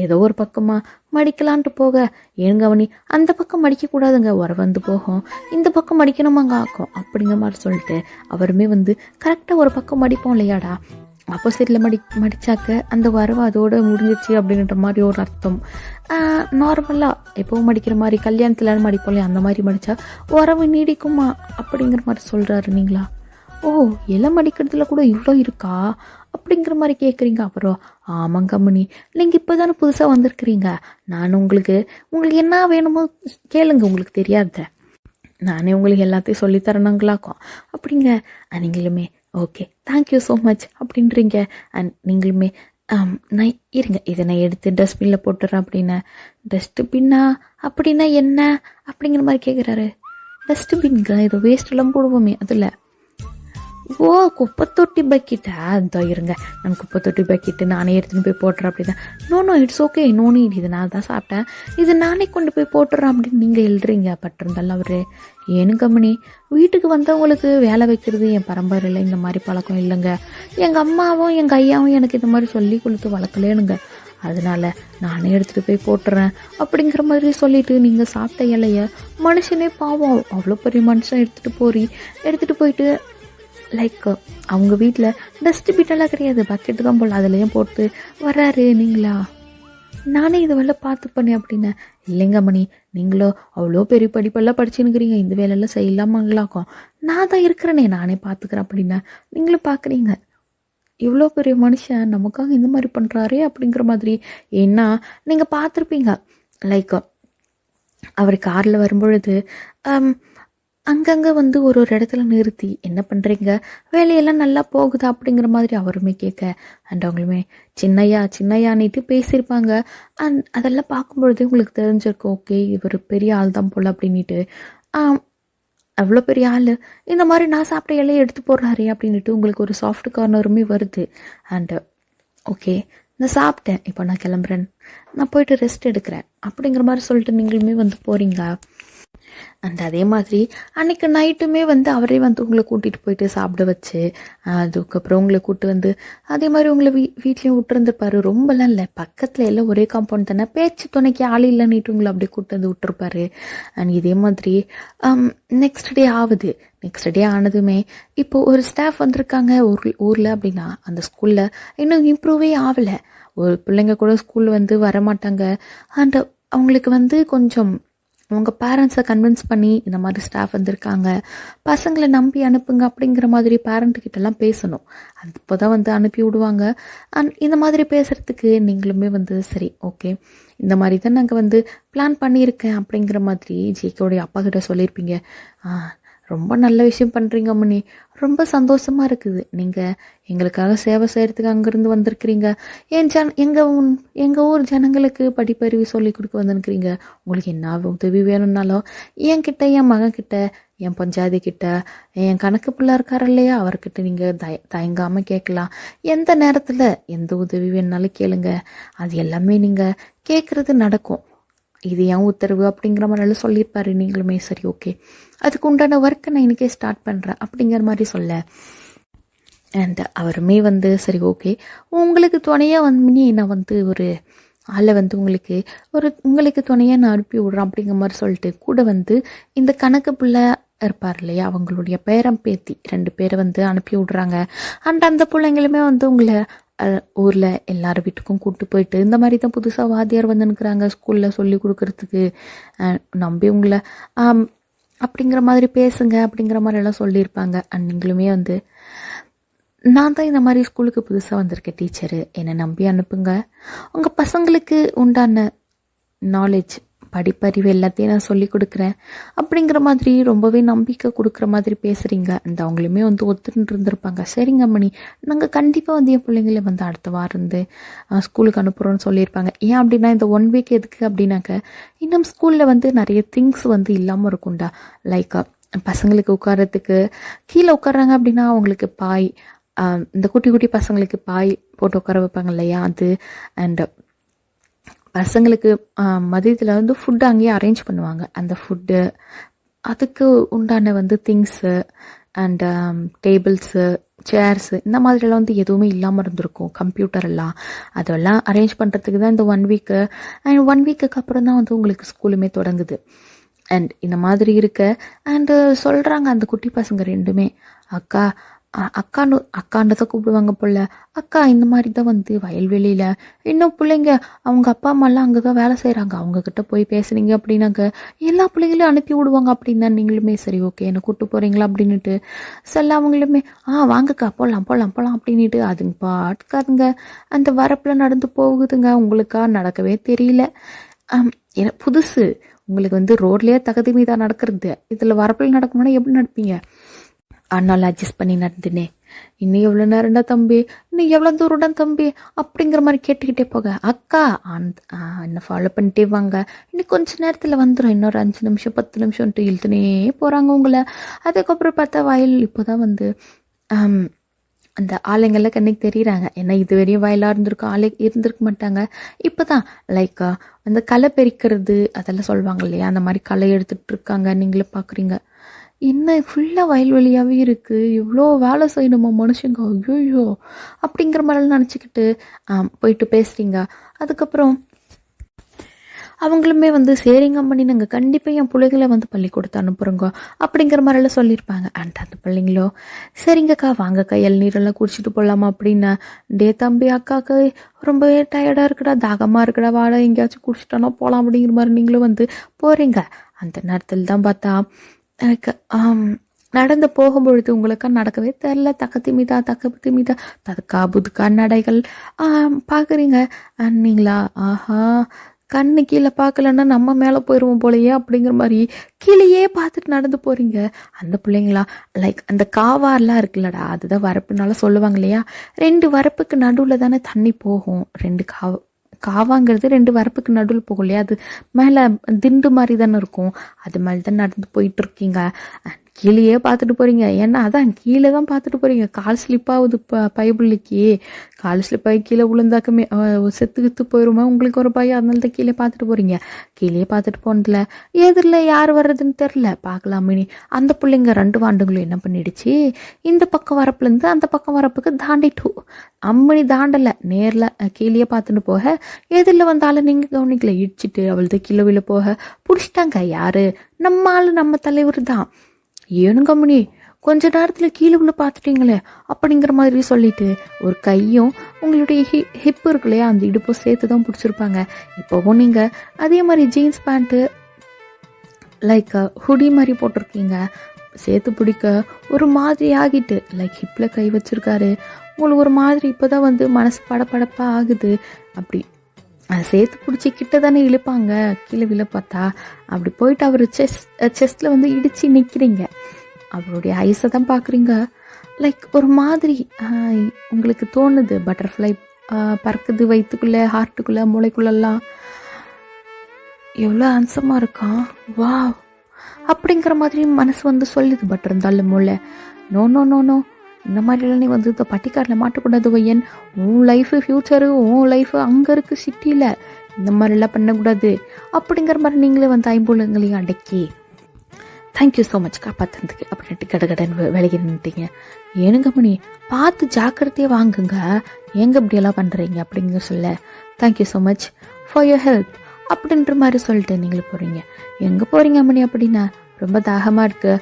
ஏதோ ஒரு பக்கமாக மடிக்கலான்ட்டு போக, ஏனுங்க அவனி அந்த பக்கம் மடிக்கக்கூடாதுங்க, உர வந்து போகும், இந்த பக்கம் மடிக்கணுமாங்க ஆக்கும் அப்படிங்கிற மாதிரி சொல்லிட்டு அவருமே வந்து கரெக்டாக ஒரு பக்கம் மடிப்போம் இல்லையாடா, ஆப்போசிட்டில் மடித்தாக்க அந்த வரவு அதோடு முடிஞ்சிச்சு அப்படின்ற மாதிரி ஒரு அர்த்தம். நார்மலாக எப்போவும் மடிக்கிற மாதிரி கல்யாணத்தில் மடிப்போம் இல்லையா, அந்த மாதிரி மடித்தா உறவு நீடிக்குமா அப்படிங்கிற மாதிரி சொல்கிறாரு. நீங்களா ஓ இலை மடிக்கிறதுல கூட இவ்வளோ இருக்கா அப்படிங்கிற மாதிரி கேட்குறீங்க. அப்புறம் ஆமாங்க மணி, நீங்கள் இப்போ தானே புதுசாக வந்திருக்கிறீங்க, நான் உங்களுக்கு என்ன வேணுமோ கேளுங்க, உங்களுக்கு தெரியாத நானே உங்களுக்கு எல்லாத்தையும் சொல்லித்தரணுங்களாக்கும் அப்படிங்க. நீங்களுமே ஓகே தேங்க்யூ ஸோ மச் அப்படின்றீங்க. அண்ட் நீங்களுமே நான் இருங்க இதை நான் எடுத்து டஸ்ட்பினில் போட்டுறேன் அப்படின்னு. டஸ்ட்பின்னா அப்படின்னா என்ன அப்படிங்கிற மாதிரி கேட்குறாரு. டஸ்ட்பின்ங்க ஏதோ வேஸ்ட்டெல்லாம் போடுவோமே அதில். ஓ குப்பை தொட்டி பக்கெட்டா, இதோ இருங்க நான் குப்பை தொட்டி பக்கெட்டு நானே எடுத்துன்னு போய் போட்டுறேன் அப்படிதான். No it's okay, no need, இது நான் தான் சாப்பிட்டேன், இது நானே கொண்டு போய் போட்டுறேன் அப்படின்னு நீங்கள் எழுதுறீங்க. பட்டிருந்தாலும் அவரு ஏனு கம்மனி, வீட்டுக்கு வந்தவங்களுக்கு வேலை வைக்கிறது என் பரம்பரையில் இந்த மாதிரி பழக்கம் இல்லைங்க, எங்கள் அம்மாவும் எங்கள் ஐயாவும் எனக்கு இந்த மாதிரி சொல்லி கொடுத்து வளர்க்கலேனுங்க, அதனால நானே எடுத்துகிட்டு போய் போட்டுறேன் அப்படிங்கிற மாதிரி சொல்லிட்டு நீங்கள் சாப்பிட்ட இலைய மனுஷனே பாவம் அவ்வளோ பெரிய மனுஷன் எடுத்துகிட்டு போயிட்டு லைக் அவங்க வீட்டில் டஸ்ட்பின்னெல்லாம் கிடையாது, பக்கெட்டு தான் போல் அதுலேயும் போட்டு வர்றாரு. நீங்களா நானே இது வேலை பார்த்து பண்ணேன் அப்படின்னு. இல்லைங்க மணி, நீங்களோ அவ்வளோ பெரிய படிப்பெல்லாம் படிச்சுன்னுக்கிறீங்க, இந்த வேலையெல்லாம் செய்யலாமாங்களாக்கும், நான் தான் இருக்கிறேனே நானே பார்த்துக்கிறேன் அப்படின்னா. நீங்களும் பார்க்குறீங்க இவ்வளோ பெரிய மனுஷன் நமக்காக இந்த மாதிரி பண்ணுறாரே அப்படிங்கிற மாதிரி. ஏன்னா நீங்கள் பார்த்துருப்பீங்க லைக் அவர் காரில் வரும்பொழுது அங்கங்கே வந்து ஒரு இடத்துல நிறுத்தி என்ன பண்ணுறீங்க, வேலையெல்லாம் நல்லா போகுதா அப்படிங்கிற மாதிரி அவருமே கேட்க. அண்ட் அவங்களுமே சின்னையான்னுட்டு பேசியிருப்பாங்க. அண்ட் அதெல்லாம் பார்க்கும்பொழுதே உங்களுக்கு தெரிஞ்சிருக்கும், ஓகே இவர் பெரிய ஆள் தான் போல் அப்படின்ட்டு. அவ்வளோ பெரிய ஆள் இந்த மாதிரி நான் சாப்பிட்ட இலையை எடுத்து போடுறாரு அப்படின்ட்டு உங்களுக்கு ஒரு சாஃப்ட் கார்னருமே வருது. அண்டு ஓகே நான் சாப்பிட்டேன், இப்போ நான் கிளம்புறேன், நான் போயிட்டு ரெஸ்ட் எடுக்கிறேன் அப்படிங்கிற மாதிரி சொல்லிட்டு நீங்களுமே வந்து போகிறீங்க. அண்ட் அதே மாதிரி அன்றைக்கி நைட்டுமே வந்து அவரே வந்து உங்களை கூட்டிகிட்டு போயிட்டு சாப்பிட வச்சு அதுக்கப்புறம் உங்களை கூப்பிட்டு வந்து அதே மாதிரி உங்களை வீட்லேயும் விட்டுருந்துருப்பாரு. ரொம்பலாம் இல்லை, பக்கத்தில் எல்லாம் ஒரே காம்பவுண்ட் தானே, பேச்சு துணைக்கு ஆள் இல்லைன்னுட்டு உங்களை அப்படியே கூப்பிட்டு வந்து விட்டுருப்பாரு. அண்ட் இதே மாதிரி நெக்ஸ்ட் டே ஆனதுமே இப்போது ஒரு ஸ்டாஃப் வந்திருக்காங்க ஊரில் அப்படின்னா அந்த ஸ்கூலில் இன்னும் இம்ப்ரூவே ஆகலை. ஒரு பிள்ளைங்க கூட ஸ்கூலில் வந்து வரமாட்டாங்க. அண்ட் அவங்களுக்கு வந்து கொஞ்சம் அவங்க பேரண்ட்ஸை கன்வின்ஸ் பண்ணி இந்த மாதிரி ஸ்டாஃப் வந்திருக்காங்க, பசங்களை நம்பி அனுப்புங்க அப்படிங்கிற மாதிரி பேரண்ட்டுக்கிட்டலாம் பேசணும். அது இப்போ தான் வந்து அனுப்பி விடுவாங்க. அண்ட் இந்த மாதிரி பேசுகிறதுக்கு நீங்களுமே வந்து சரி ஓகே இந்த மாதிரி தான் நாங்கள் வந்து பிளான் பண்ணியிருக்கேன் அப்படிங்கிற மாதிரி ஜேகேவுடைய அப்பா கிட்ட சொல்லியிருப்பீங்க. ரொம்ப நல்ல விஷயம் பண்ணுறீங்க அம்மனி. ரொம்ப சந்தோஷமாக இருக்குது. நீங்கள் எங்களுக்காக சேவை செய்கிறதுக்கு அங்கேருந்து வந்திருக்கிறீங்க. எங்கள் ஊர் ஜனங்களுக்கு படிப்பறிவு சொல்லி கொடுக்க வந்துருக்கிறீங்க. உங்களுக்கு என்ன உதவி வேணும்னாலும் என்கிட்ட, என் மகன்கிட்ட, என் பஞ்சாதி கிட்ட, என் கணக்கு பிள்ளை இருக்கார் இல்லையா, அவர்கிட்ட நீங்கள் தயங்காமல் கேட்கலாம். எந்த நேரத்தில் எந்த உதவி வேணுனாலும் கேளுங்க. அது எல்லாமே நீங்கள் கேட்குறது நடக்கும். இது ஏன் உத்தரவு அப்படிங்கிற மாதிரி சொல்லியிருப்பாரு. நீங்களுமே சரி ஓகே, அதுக்கு உண்டான ஒர்க்கை நான் இன்றைக்கே ஸ்டார்ட் பண்ணுறேன் அப்படிங்கிற மாதிரி சொல்ல, அண்ட் அவருமே வந்து சரி ஓகே, உங்களுக்கு துணையாக வந்து நான் வந்து ஒரு ஆளை வந்து உங்களுக்கு துணையாக நான் அனுப்பி விட்றேன் அப்படிங்கிற மாதிரி சொல்லிட்டு கூட வந்து இந்த கணக்கு பிள்ளை இருப்பார் இல்லையா, அவங்களுடைய பேரம் பேத்தி 2 பேரை வந்து அனுப்பி விட்றாங்க. அண்ட் அந்த பிள்ளைங்களுமே வந்து உங்களை ஊரில் எல்லார் வீட்டுக்கும் கூப்பிட்டு போயிட்டு இந்த மாதிரி தான் புதுசாக வாத்தியார் வந்து நிற்கிறாங்க ஸ்கூலில் சொல்லி கொடுக்கறதுக்கு, நம்பி உங்களை அப்படிங்கிற மாதிரி பேசுங்க அப்படிங்கிற மாதிரி எல்லாம் சொல்லியிருப்பாங்க. அண்ட் நீங்களுமே வந்து நான் தான் இந்த மாதிரி ஸ்கூலுக்கு புதுசாக வந்திருக்கேன் டீச்சரு, என்னை நம்பி அனுப்புங்க, உங்கள் பசங்களுக்கு உண்டான நாலேஜ் படிப்பறிவு எல்லாத்தையும் நான் சொல்லி கொடுக்குறேன் அப்படிங்கிற மாதிரி ரொம்பவே நம்பிக்கை கொடுக்குற மாதிரி பேசுகிறீங்க. அந்த அவங்களுமே வந்து ஒத்துட்டு இருந்திருப்பாங்க. சரிங்க மணி, நாங்கள் கண்டிப்பாக வந்து என் பிள்ளைங்கள வந்து அடுத்த வாரம் இருந்து ஸ்கூலுக்கு அனுப்புகிறோன்னு சொல்லியிருப்பாங்க. ஏன் அப்படின்னா இந்த 1 வீக் எதுக்கு அப்படின்னாக்க, இன்னும் ஸ்கூலில் வந்து நிறைய திங்ஸ் வந்து இல்லாமல் இருக்கும்டா. லைக் பசங்களுக்கு உட்காரத்துக்கு கீழே உட்காராங்க அப்படின்னா அவங்களுக்கு பாய், இந்த குட்டி குட்டி பசங்களுக்கு பாய் போட்டு உட்கார வைப்பாங்க இல்லையா அது, அண்ட் பசங்களுக்கு மதியத்தில் வந்து ஃபுட்டு அங்கேயே அரேஞ்ச் பண்ணுவாங்க. அந்த ஃபுட்டு அதுக்கு உண்டான வந்து திங்ஸு அண்ட் டேபிள்ஸு சேர்ஸு இந்த மாதிரிலாம் வந்து எதுவுமே இல்லாமல் இருந்திருக்கும். கம்ப்யூட்டர் எல்லாம் அதெல்லாம் அரேஞ்ச் பண்ணுறதுக்கு தான் இந்த 1 வீக்கு. அண்ட் 1 வீக்குக்கு அப்புறம் தான் வந்து உங்களுக்கு ஸ்கூலுமே தொடங்குது. அண்ட் இந்த மாதிரி இருக்க அண்டு சொல்கிறாங்க அந்த குட்டி பசங்க 2மே, அக்கா அக்கான்னு தான் கூப்பிடுவாங்க போல, அக்கா இந்த மாதிரி தான் வந்து வயல்வெளியில் இன்னும் பிள்ளைங்க அவங்க அப்பா அம்மாலாம் அங்கே தான் வேலை செய்கிறாங்க, அவங்கக்கிட்ட போய் பேசுனீங்க அப்படின்னாக்க எல்லா பிள்ளைங்களையும் அனுப்பி விடுவாங்க அப்படின்னா நீங்களுமே சரி ஓகே என்னை கூப்பிட்டு போகிறீங்களா அப்படின்னுட்டு சொல்ல, அவங்களுமே வாங்கக்கா போகலாம் அப்படின்ட்டு அதுங்க பாட்டுக்காதுங்க அந்த வரப்பில் நடந்து போகுதுங்க. உங்களுக்கா நடக்கவே தெரியல. ஏன்னா புதுசு, உங்களுக்கு வந்து ரோட்லேயே தகுதி மீதா நடக்கிறது, இதில் வரப்பில் நடக்கணும்னா எப்படி நடப்பீங்க? ஆனாலும் அட்ஜஸ்ட் பண்ணி நடந்துனே, இன்னும் எவ்வளோ நேரம்டா தம்பி, இன்னும் எவ்வளோ தூரம்டா தம்பி அப்படிங்கிற மாதிரி கேட்டுக்கிட்டே போக, அக்கா என்ன ஃபாலோ பண்ணிட்டே வாங்க, இன்னும் கொஞ்சம் நேரத்தில் வந்துடும், இன்னொரு 5 நிமிஷம் 10 நிமிஷம்ட்டு இழுத்துனே போகிறாங்க உங்களை. அதுக்கப்புறம் பார்த்தா வயல் இப்போ தான் வந்து அந்த ஆளுங்கெல்லாம் கண்ணுக்கு தெரியுறாங்க. ஏன்னா இது வரையும் வயலாக இருந்திருக்கும், ஆளே இருந்திருக்க மாட்டாங்க. இப்போ தான் லைக் அந்த களை பெருக்கிறது அதெல்லாம் சொல்லுவாங்க இல்லையா, அந்த மாதிரி களை எடுத்துகிட்டு இருக்காங்க. நீங்களே பார்க்குறீங்க, என்ன ஃபுல்லாக வயல்வெளியாகவே இருக்குது, இவ்வளோ வேலை செய்யணுமா மனுஷங்க, ஐயோ அப்படிங்கிற மாதிரிலாம் நினச்சிக்கிட்டு போயிட்டு பேசுகிறீங்க. அதுக்கப்புறம் அவங்களுமே வந்து சரிங்க அம்மனி, நாங்கள் கண்டிப்பாக என் பிள்ளைகளை வந்து பள்ளிக்கூடத்தை அனுப்புகிறோங்க அப்படிங்கிற மாதிரிலாம் சொல்லியிருப்பாங்க. அண்ட் அந்த பிள்ளைங்களோ சரிங்கக்கா வாங்கக்கா இளநீரெல்லாம் குடிச்சிட்டு போகலாமா அப்படின்னா, டே தம்பி அக்காவுக்கு ரொம்பவே டயர்டாக இருக்குடா, தாகமாக இருக்குடா, வாடா எங்கேயாச்சும் குடிச்சிட்டோன்னா போகலாம் அப்படிங்கிற மாதிரி நீங்களும் வந்து போகிறீங்க. அந்த நேரத்தில் தான் பார்த்தா எனக்கு நடந்து போகும்பொழுது உங்களுக்கா நடக்கவே தெரில, தக்கத்தி மீதா ததுக்கா புதுக்கா நடைகள் பார்க்குறீங்க. நீங்களா கண்ணு கீழே பார்க்கலன்னா நம்ம மேலே போயிடுவோம் போலையே அப்படிங்கிற மாதிரி கீழேயே பார்த்துட்டு நடந்து போகிறீங்க. அந்த பிள்ளைங்களா லைக் அந்த காவாரெலாம் இருக்குல்லடா, அதுதான் வரப்புனால சொல்லுவாங்க இல்லையா, 2 வரப்புக்கு நடுவில் தானே தண்ணி போகும். 2 காவாங்கிறது 2 வரப்புக்கு நடுவில் போகும் இல்லையா, அது மேலே திண்டு மாதிரி தானே இருக்கும், அது மாதிரி தான் நடந்து போயிட்டு இருக்கீங்க. கீழேயே பார்த்துட்டு போகிறீங்க. ஏன்னா அதான் கீழே தான் பார்த்துட்டு போகிறீங்க, கால் ஸ்லிப்பாகுது பைபிள்ளிக்கு, கால் ஸ்லிப்பாகி கீழே விழுந்தாக்குமே செத்து போயிடுமா உங்களுக்கு ஒரு பயம், அதனால தான் கீழே பார்த்துட்டு போகிறீங்க. கீழே பார்த்துட்டு போனதில்ல எதிரில் யார் வர்றதுன்னு தெரில, பார்க்கலாமே. அந்த பிள்ளைங்க 2 வாண்டுங்களும் என்ன பண்ணிடுச்சு, இந்த பக்கம் வரப்புலேருந்து அந்த பக்கம் வரப்புக்கு தாண்டிட்டு அம்மணி தாண்டலை, நேரில் கீழே பார்த்துட்டு போக எதிரில் வந்தாலும் நீங்கள் கவனிக்கல, இடிச்சிட்டு அவள்து கீழே விழ போக பிடிச்சிட்டாங்க. யார்? நம்ம ஆள், நம்ம தலைவர் தான். ஏனுங்க அம்மணி கொஞ்ச நேரத்தில் கீழே உள்ள பார்த்துட்டீங்களே அப்படிங்கிற மாதிரி சொல்லிட்டு ஒரு கையும் உங்களுடைய ஹிப்பு இருக்கு இல்லையா, அந்த இடுப்போ சேர்த்து தான் பிடிச்சிருப்பாங்க. இப்போவும் நீங்கள் அதே மாதிரி ஜீன்ஸ் பேண்ட்டு லைக் ஹுடி மாதிரி போட்டிருக்கீங்க, சேர்த்து பிடிக்க ஒரு மாதிரி ஆகிட்டு லைக் ஹிப்பில் கை வச்சிருக்காரு. உங்களுக்கு ஒரு மாதிரி இப்போ தான் வந்து மனசு படப்படப்பாக ஆகுது. அப்படி சேர்த்து பிடிச்சி கிட்ட தானே இழுப்பாங்க, கீழே விழ பார்த்தா அப்படி போயிட்டு அவர் செஸ்ட்டில் வந்து இடித்து நிற்கிறீங்க. அவருடைய ஐஸை தான் பார்க்குறீங்க. லைக் ஒரு மாதிரி உங்களுக்கு தோணுது பட்டர்ஃப்ளை பறக்குது வயிற்றுக்குள்ளே, ஹார்ட்டுக்குள்ளே, மூளைக்குள்ளெல்லாம். எவ்வளோ ஹேண்ட்ஸமாக இருக்கான், வா அப்படிங்கிற மாதிரி மனசு வந்து சொல்லுது. பட் இருந்தாலும் மூளை நோ நோ நோ நோ, இந்த மாதிரிலாம் நீ வந்து இந்த பட்டிக்காட்டில் மாட்டக்கூடாது வையன். உன் லைஃபு ஃப்யூச்சரு, உன் லைஃபு அங்கே இருக்குது சிட்டியில், இந்த மாதிரிலாம் பண்ணக்கூடாது அப்படிங்கிற மாதிரி நீங்களே வந்து ஐம்பூலங்களையும் அடக்கி தேங்க்யூ ஸோ மச் காப்பாற்றுறதுக்கு அப்படின்ட்டு கடகடன்னு விலகி நின்றுட்டீங்க. ஏனுங்க மணி பார்த்து ஜாக்கிரதையாக வாங்குங்க, ஏங்க இப்படியெல்லாம் பண்ணுறீங்க அப்படிங்க சொல்ல thank you so much for your help அப்படின்ற மாதிரி சொல்லிட்டு நீங்களே போகிறீங்க. எங்கே போகிறீங்க மணி அப்படின்னா, ரொம்ப தாகமாக இருக்குது.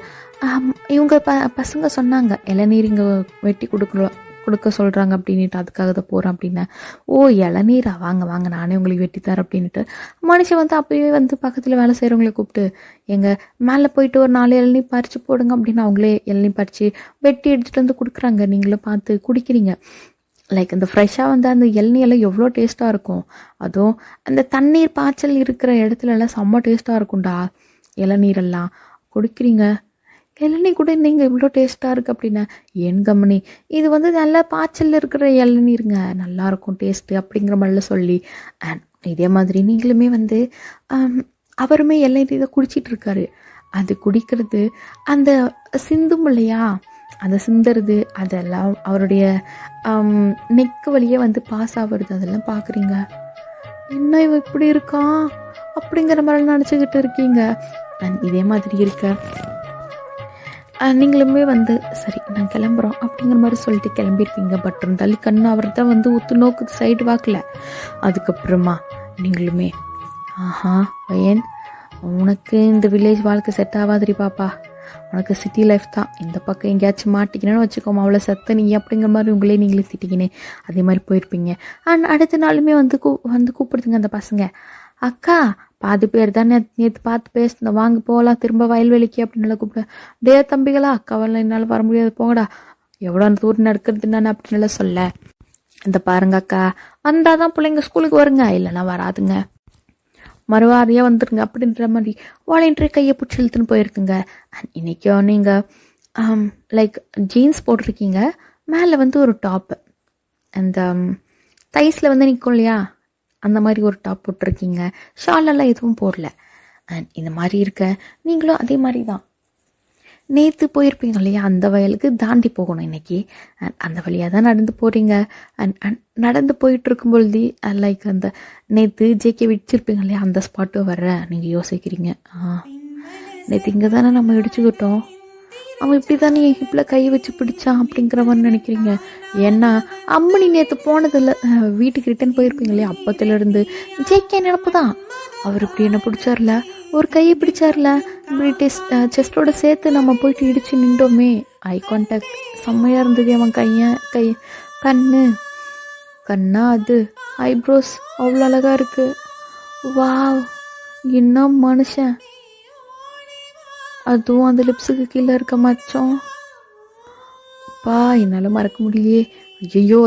இவங்க பசங்க சொன்னாங்க இளநீர் இங்கே வெட்டி கொடுக்க சொல்கிறாங்க அப்படின்ட்டு, அதுக்காக தான் போகிறேன் அப்படின்னா. ஓ இளநீரா, வாங்க வாங்க நானே உங்களுக்கு வெட்டி தரேன் அப்படின்ட்டு மனுஷன் வந்து அப்பயே வந்து பக்கத்தில் வேலை செய்கிறவங்களை கூப்பிட்டு எங்கள் மேலே போயிட்டு ஒரு 4 இளநீர் பறித்து போடுங்க அப்படின்னு அவங்களே இளநீர் பறித்து வெட்டி எடுத்துகிட்டு வந்து கொடுக்குறாங்க. நீங்களும் பார்த்து குடிக்கிறீங்க. லைக் அந்த ஃப்ரெஷ்ஷாக வந்து அந்த இளநீரெல்லாம் எவ்வளோ டேஸ்ட்டாக இருக்கும். அதுவும் அந்த தண்ணீர் பாய்ச்சல் இருக்கிற இடத்துலலாம் செம்ம டேஸ்ட்டாக இருக்கும்டா இளநீரெல்லாம். குடிக்கிறீங்க. இளநீ கூட நீங்கள் இவ்வளோ டேஸ்ட்டாக இருக்குது அப்படின்னா, ஏன் கம்மனி இது வந்து நல்லா பாய்ச்சல் இருக்கிற இளநீருங்க, நல்லாயிருக்கும் டேஸ்ட்டு அப்படிங்கிற மாதிரிலாம் சொல்லி அண்ட் இதே மாதிரி நீங்களுமே வந்து அவருமே இளநீர் இதை குடிச்சிட்டு இருக்காரு. அது குடிக்கிறது அந்த சிந்தும் இல்லையா, அந்த சிந்துறது அதெல்லாம் அவருடைய நெக்கு வழியே வந்து பாஸ் ஆகுறது, அதெல்லாம் பார்க்குறீங்க. என்ன இவ இப்படி இருக்கான் அப்படிங்கிற மாதிரி நினச்சிக்கிட்டு இருக்கீங்க. அண்ட் இதே மாதிரி இருக்க நீங்களுமே வந்து சரி நான் கிளம்புறோம் அப்படிங்கிற மாதிரி சொல்லிட்டு கிளம்பியிருப்பீங்க. பட் இருந்தாலும் கண்ணு அவர் தான் வந்து உத்து நோக்கு சைடு வாக்கல. அதுக்கப்புறமா நீங்களுமே ஆஹா பையன், உனக்கு இந்த வில்லேஜ் வாழ்க்கை செட் ஆகாதிரி பாப்பா, உனக்கு சிட்டி லைஃப் தான், இந்த பக்கம் எங்கேயாச்சும் மாட்டிக்கணும்னு வச்சுக்கோமா, அவ்வளோ சத்த நீ அப்படிங்கிற மாதிரி உங்களே நீங்களே திட்டிக்கினே அதே மாதிரி போயிருப்பீங்க. அண்ட் அடுத்த நாளுமே வந்து கூப்பிடுதுங்க அந்த பசங்க. அக்கா பாதி பேர் தான் நேற்று பார்த்து பேசுனேன், வாங்க போகலாம் திரும்ப வயல்வெளிக்கு அப்படின்னு கூப்பிட்டேன். டே தம்பிகளா, அக்காவெல்லாம் என்னால் வர முடியாது போங்கடா, எவ்வளோ தூரம் நடக்கிறது நான் அப்படின்னு சொல்ல, இந்த பாருங்க அக்கா வந்தாதான் பிள்ளைங்க ஸ்கூலுக்கு வருங்க, இல்லைன்னா வராதுங்க, மறுவாரியாக வந்துருங்க அப்படின்ற மாதிரி வாலண்டரி கையை பிடிச்சி இழுத்துன்னு போயிருக்குங்க. அண்ட் இன்றைக்கும் நீங்கள் லைக் ஜீன்ஸ் போட்டிருக்கீங்க, மேலே வந்து ஒரு டாப்பு அந்த தைஸில் வந்து நிற்கும் இல்லையா, அந்த மாதிரி ஒரு டாப் போட்டிருக்கீங்க, ஷாலெல்லாம் எதுவும் போடல. அண்ட் இந்த மாதிரி இருக்க நீங்களும் அதே மாதிரி தான் நேற்று போயிருப்பீங்க இல்லையா, அந்த வயலுக்கு தாண்டி போகணும் இன்றைக்கி. அண்ட் அந்த வழியாக தான் நடந்து போகிறீங்க. அண்ட் நடந்து போயிட்டு இருக்கும்பொழுது லைக் அந்த நேற்று ஜேகே விடிச்சிருப்பீங்க இல்லையா, அந்த ஸ்பாட்டும் வர்ற நீங்கள் யோசிக்கிறீங்க. நேற்று இங்கே தானே நம்ம இடிச்சுக்கிட்டோம், அவன் இப்படி தானே என் ஹிப்பில் கை வச்சு பிடிச்சான் அப்படிங்கிற மாதிரி நினைக்கிறீங்க. ஏன்னா அம்மனி நேற்று போனதில்லை, வீட்டுக்கு ரிட்டன் போயிருப்பீங்க இல்லையா, அப்பத்துலேருந்து ஜேகே நினப்பு தான். அவர் இப்படி என்ன பிடிச்சார்ல, ஒரு கையை பிடிச்சார்ல, இப்படி செஸ்டோட சேர்த்து நம்ம போயிட்டு இடிச்சு நின்றோமே, ஐ கான்டாக்ட் செம்மையாக இருந்தது. அவன் கண்ணா அது ஐப்ரோஸ் அவ்வளோ அழகாக இருக்கு, வாவ் இன்னும் மனுஷன், அதுவும் அந்த லிப்ஸுக்கு கீழே இருக்க மச்சம் பா, என்னால் மறக்க முடியலையே. ஐயோ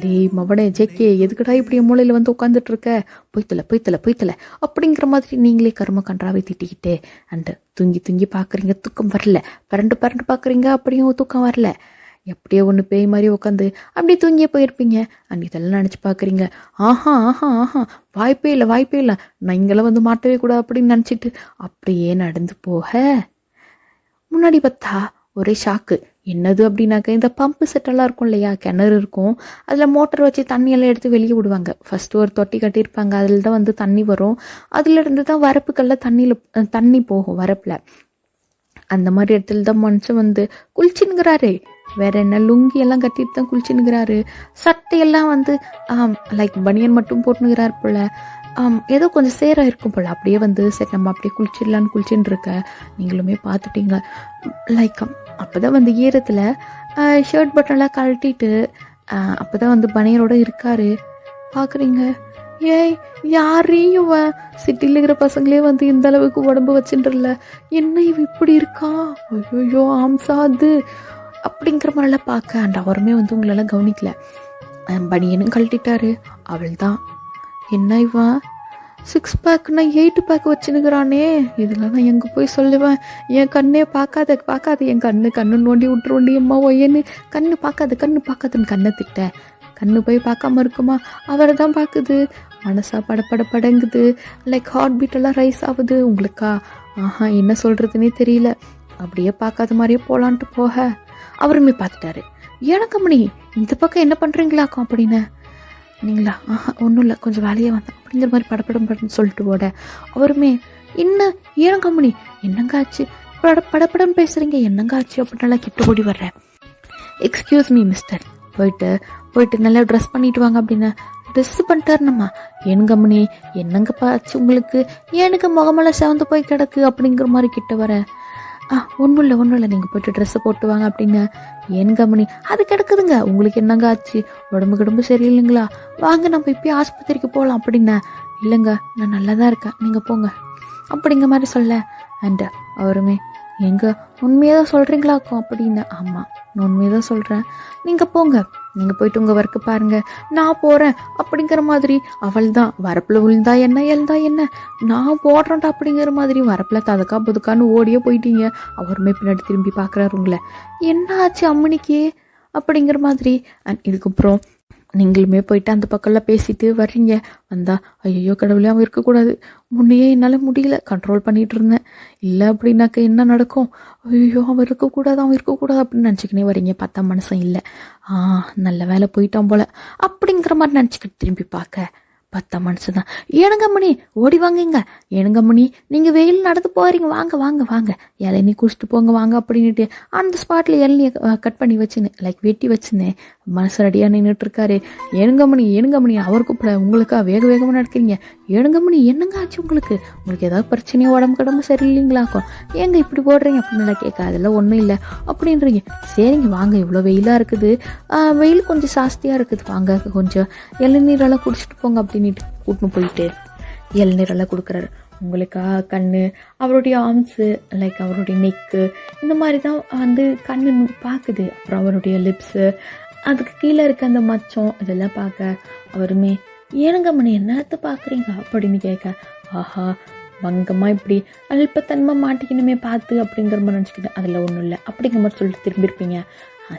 டேய் மவனே ஜேகே, எதுக்கடா இப்படி என் மூலையில் வந்து உட்காந்துட்டு இருக்க, பொய்த்தலை அப்படிங்கிற மாதிரி நீங்களே கரும கன்றாவே திட்டிக்கிட்டு அண்ட் தூங்கி பார்க்குறீங்க, தூக்கம் வரல, பரண்டு பார்க்குறீங்க, அப்படியும் தூக்கம் வரல, எப்படியோ ஒன்று பேய் மாதிரி உட்காந்து அப்படியே தூங்கியே போயிருப்பீங்க. அண்ட் இதெல்லாம் நினச்சி பார்க்குறீங்க, ஆஹா வாய்ப்பே இல்லை, நான் இங்கெல்லாம் வந்து மாட்டவே கூடாது அப்படின்னு நினச்சிட்டு அப்படியே நடந்து போக முன்னாடி பார்த்தா ஒரே ஷாக்கு. என்னது அப்படின்னாக்க, இந்த பம்பு செட்டெல்லாம் இருக்கும் இல்லையா, கிணறு இருக்கும், அதில் மோட்டர் வச்சு தண்ணியெல்லாம் எடுத்து வெளியே விடுவாங்க. ஃபஸ்ட்டு ஒரு தொட்டி கட்டியிருப்பாங்க, அதில் தான் வந்து தண்ணி வரும், அதுலேருந்து தான் வரப்புக்கெல்லாம் தண்ணி போகும் வரப்பில். அந்த மாதிரி இடத்துல தான் மனுஷன் வந்து குளிச்சுன்னுங்கிறாரு. வேற என்ன, லுங்கி எல்லாம் கட்டிட்டு தான் குளிச்சுன்னுங்கிறாரு, சட்டையெல்லாம் வந்து லைக் பனியன் மட்டும் போட்டுனுங்கிறாரு போல. ஏதோ கொஞ்சம் சேராக இருக்கும் போல். அப்படியே வந்து சரி நம்ம அப்படியே குளிச்சுன்னு இருக்க நீங்களுமே பார்த்துட்டீங்க. லைக் அப்போ தான் வந்து ஈரத்தில் ஷர்ட் பட்டன்லாம் கழட்டிட்டு அப்போ தான் வந்து பனியனோட இருக்காரு. பார்க்குறீங்க, ஏய் யாரையும் சிட்டியில் இருக்கிற பசங்களே வந்து இந்த அளவுக்கு உடம்பு வச்சுட்டுல, என்ன இவ இப்படி இருக்கா, ஐயோ ஆம்சாது அப்படிங்கிற மாதிரிலாம் பார்க்க. அண்ட் அவருமே வந்து உங்களெல்லாம் கவனிக்கல, பனியனும் கழட்டிட்டாரு. அவள் தான் என்ன இவன் 6 பேக்குன்னா 8 பேக் வச்சுன்னுக்குறானே, இதெல்லாம் நான் எங்கே போய் சொல்லுவேன்? என் கண்ணே பார்க்காத என் கண்ணு நோண்டி விட்டுருவோண்டி அம்மா ஒய்யன்னு, கண்ணு பார்க்காதுன்னு கண்ணை திட்ட. கண்ணு போய் பார்க்காம இருக்குமா? அவரை தான் பார்க்குது. மனசா படங்குது. லைக் ஹார்ட் பீட்டெல்லாம் ரைஸ் ஆகுது. உங்களுக்கா என்ன சொல்கிறதுனே தெரியல. அப்படியே பார்க்காத மாதிரியே போகலான்ட்டு போக அவருமே பார்த்துட்டாரு. ஏனக்கம்மணி இந்த பக்கம் என்ன பண்ணுறீங்களாக்கும் அப்படின்னு. நீங்களா? ஒன்றும் இல்லை, கொஞ்சம் வேலையே வந்தேன் அப்படிங்கிற மாதிரி படப்படன்னு சொல்லிட்டு போட அவருமே என்ன ஏனக்கம்மணி என்னங்க ஆச்சு? படப்படன்னு பேசுகிறீங்க, என்னங்க ஆச்சு அப்படின்னால கிட்ட ஓடி வர்றேன். எக்ஸ்கியூஸ் மீ மிஸ்டர், போயிட்டு நல்லா ட்ரெஸ் பண்ணிட்டு வாங்க அப்படின்னு. ட்ரெஸ் பண்ணிட்டாருனம்மா. ஏனுங்கம்மணி என்னங்கப்பா ஆச்சு உங்களுக்கு? எனக்கு முகமெல்லாம் செவந்து போய் கிடக்கு அப்படிங்கிற மாதிரி கிட்ட வர. ஒன்றும் இல்லை நீங்கள் போய்ட்டு ட்ரெஸ்ஸை போட்டு வாங்க அப்படின்னு. ஏனுங்கம்மணி அது கிடக்குதுங்க, உங்களுக்கு என்னங்க ஆச்சு? உடம்பு சரியில்லைங்களா? வாங்க நம்ம இப்போயே ஆஸ்பத்திரிக்கு போகலாம் அப்படின்னா. இல்லைங்க நான் நல்லா தான் இருக்கேன், நீங்கள் போங்க அப்படிங்கிற மாதிரி சொல்ல. அண்ட் அவருமே எங்க உண்மையாக தான் சொல்கிறீங்களாக்கும் அப்படின்னு. ஆமாம் நான் உண்மையாக தான் சொல்கிறேன், நீங்கள் போங்க, நீங்கள் போயிட்டு உங்கள் ஒர்க்கு பாருங்கள், நான் போகிறேன் அப்படிங்கிற மாதிரி. அவள் தான் வரப்பில் விழுந்தா என்ன எழுந்தா என்ன, நான் போடுறேன்டா அப்படிங்கிற மாதிரி வரப்பில் ததக்கா புதுக்கான்னு ஓடியே போயிட்டீங்க. அவருமே பின்னாடி திரும்பி பார்க்குறாரு உங்களை. என்ன ஆச்சு அம்மனிக்கு அப்படிங்கிற மாதிரி. அண்ட் இதுக்கப்புறம் நீங்களுமே போயிட்டு அந்த பக்கம்லாம் பேசிட்டு வர்றீங்க. வந்தா ஐயோ கடவுளே அவன் இருக்கக்கூடாது, முன்னையே என்னால் முடியல, கண்ட்ரோல் பண்ணிகிட்டு இருந்தேன், இல்லை அப்படின்னாக்க என்ன நடக்கும், ஐயோ அவன் இருக்கக்கூடாது அப்படின்னு நினச்சிக்கினே வரீங்க. பார்த்தா மனசன் இல்லை, நல்ல வேலை போயிட்டான் போல அப்படிங்கிற மாதிரி நினச்சிக்கிட்டு திரும்பி பார்க்க பார்த்தா மனசு தான். ஏனுங்கம்மணி ஓடி வாங்கிங்க, ஏனுங்கம்மணி நீங்கள் வெயில் நடந்து போகிறீங்க, வாங்க இளநீ குடிச்சிட்டு போங்க வாங்க அப்படின்ட்டு அந்த ஸ்பாட்டில் இளநியை கட் பண்ணி வச்சுன்னு லைக் வெட்டி வச்சுருந்தேன். மனசு ரெடியாக நின்றுட்டு இருக்காரு. ஏனுங்கம்மணி அவர் கூப்பிட. உங்களுக்கா வேகமாக நடக்கிறீங்க? ஏனுங்கம்மணி என்னங்க ஆச்சு உங்களுக்கு ஏதாவது பிரச்சனையோ உடம்பு சரியில்லைங்களாக்கும், ஏங்க இப்படி போடுறீங்க அப்படின்னு கேட்க. அதெல்லாம் ஒன்றும் இல்லை அப்படின்றீங்க. சரிங்க வாங்க, இவ்வளோ வெயிலாக இருக்குது, வெயில் கொஞ்சம் ஜாஸ்தியாக இருக்குது, வாங்க கொஞ்சம் இளநீரெல்லாம் குடிச்சிட்டு போங்க அப்படின்னு கூட்டின்னு போயிட்டு இளநீரெல்லாம் கொடுக்குறாரு. உங்களுக்கா கண்ணு, அவருடைய ஆர்ம்ஸு, லைக் அவருடைய நெக்கு, இந்த மாதிரி தான் வந்து கண்ணு பார்க்குது. அப்புறம் அவருடைய லிப்ஸு, அதுக்கு கீழே இருக்க அந்த மச்சம், இதெல்லாம் பார்க்க அவருமே ஏனுங்கம்மணி என்னத்தை பார்க்குறீங்க அப்படின்னு கேட்க. ஆஹா வங்கமாக இப்படி அல்பத்தன்மை மாட்டிக்கணுமே பார்த்து அப்படிங்கிற மாதிரி நினச்சிக்கிட்டேன். அதில் ஒன்றும் இல்லை அப்படிங்கிற மாதிரி சொல்லிட்டு திரும்பியிருப்பீங்க.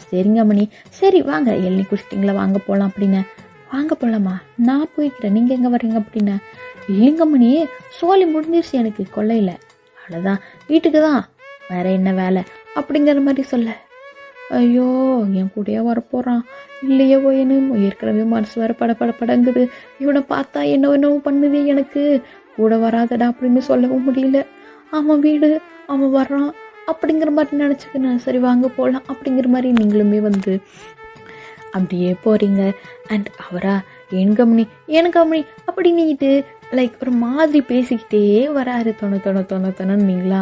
சரிங்க அம்மணி, சரி வாங்க இளநீ குடிச்சிட்டிங்களா, வாங்க போகலாம் அப்படின்னு. வாங்க போகலாமா, நான் போய்க்கிறேன், நீங்கள் எங்கே வர்றீங்க அப்படின்னு. இல்லைங்கம்மணி சோழி முடிஞ்சிருச்சு எனக்கு கொல்லையில், அவ்வளோதான் வீட்டுக்கு தான், வேற என்ன வேலை அப்படிங்கிற மாதிரி சொல்ல. ஐயோ என் கூடயே வரப்போகிறான் இல்லையோ போயின்னு ஏற்கனவே மனசு வேற படங்குது. இவனை பார்த்தா என்னவோ பண்ணுது, எனக்கு கூட வராதடா அப்படின்னு சொல்லவும் முடியல. அவன் வீடு அவன் வர்றான் அப்படிங்கிற மாதிரி நினச்சிக்கினேன். சரி வாங்க போகலாம் அப்படிங்கிற மாதிரி நீங்களுமே வந்து அப்படியே போகிறீங்க. அண்ட் அவரா ஏனுங்கம்மணி அப்படி நீட்டு லைக் ஒரு மாதிரி பேசிக்கிட்டே வராரு. தொண நீங்களா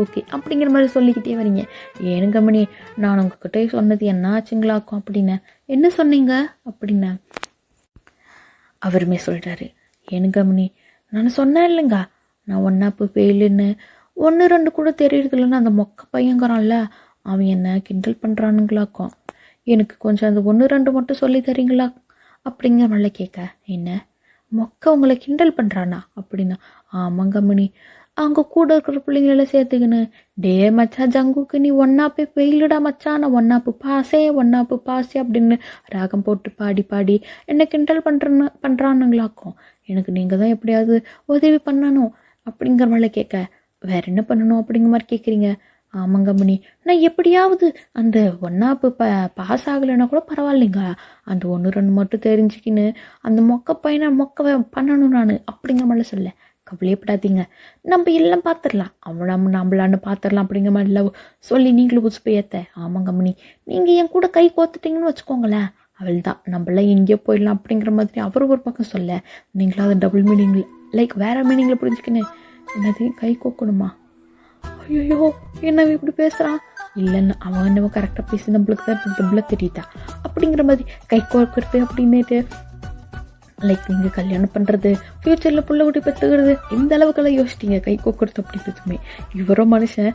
ஓகே அப்படிங்கிற மாதிரி சொல்லிக்கிட்டே வரீங்க. ஏனுங்கம்மணி நான் உங்ககிட்ட சொன்னது என்ன ஆச்சுங்களாக்கும் அப்படின்னு. என்ன சொன்னீங்க அப்படின்னு அவருமே சொல்கிறாரு. ஏனுங்கம்மணி நான் சொன்னேன் இல்லைங்க, நான் ஒன்னாப்பு ஃபெயிலுன்னு, 1-2 கூட தெரியறதில்லன்னு அந்த மொக்க பையங்கிறான்ல, அவன் என்ன கிண்டல் பண்ணுறானுங்களாக்கும். எனக்கு கொஞ்சம் அந்த 1-2 மட்டும் சொல்லி தரீங்களா அப்படிங்கிற மாதிரி கேட்க. என்ன மொக்க உங்களை கிண்டல் பண்ணுறானா அப்படின்னா. ஆமாங்கம்மணி, அவங்க கூட இருக்கிற பிள்ளைங்களெல்லாம் சேர்த்துக்கின்னு, டே மச்சா ஜங்குக்கு நீ ஒன்னாப்பே ஃபெயிலுடா மச்சா, நான் ஒன்னாப்பு பாசே அப்படின்னு ராகம் போட்டு பாடி என்ன கிண்டல் பண்ணுறானுங்களாக்கும். எனக்கு நீங்கள் தான் எப்படியாவது உதவி பண்ணணும் அப்படிங்கிற மாதிரி கேட்க. வேற என்ன பண்ணணும் அப்படிங்கிற மாதிரி கேட்குறீங்க. ஆமாங்கம்மணி, நான் எப்படியாவது அந்த ஒன்னாப்பு பாஸ் ஆகலைன்னா கூட பரவாயில்லைங்க, அந்த 1-2 மட்டும் தெரிஞ்சுக்கின்னு அந்த மொக்க பையனை மொக்க பண்ணணும் நான் அப்படிங்கிற மாதிரி சொல்ல. கவலையப்படாதீங்க, நம்ம எல்லாம் பார்த்துடலாம், நம்மளான்னு பார்த்துடலாம் அப்படிங்கிற மாதிரிலாம் சொல்லி நீங்களும் புதுசு போய் ஏற்ற. ஆமாங்கம்மணி, நீங்கள் என் கூட கை கோத்துட்டீங்கன்னு வச்சுக்கோங்களேன், அவள் தான் நம்மளாம் எங்கேயோ போயிடலாம் அப்படிங்கிற மாதிரி அவர் ஒரு பக்கம் சொல்ல. நீங்களும் அதை டபுள் மீனிங்கில் லைக் வேறு மீனிங்கில் புரிஞ்சுக்கின்னு, என்னது கை கோக்கணுமா, ஐயோ என்ன இப்படி பேசுகிறான், இல்லைன்னு அவன் என்னவோ கரெக்டாக பேசி நம்மளுக்கு தான் டபுளாக தெரியுதா அப்படிங்கிற மாதிரி கை கோர்க்கிறது அப்படின்னுட்டு லைக் நீங்கள் கல்யாணம் பண்ணுறது, ஃப்யூச்சரில் புள்ள குட்டி பெற்றுக்கிறது, இந்த அளவுக்கெல்லாம் யோசிச்சிட்டீங்க கை கோக்குறது அப்படின்றதுமே. இவரோ மனுஷன்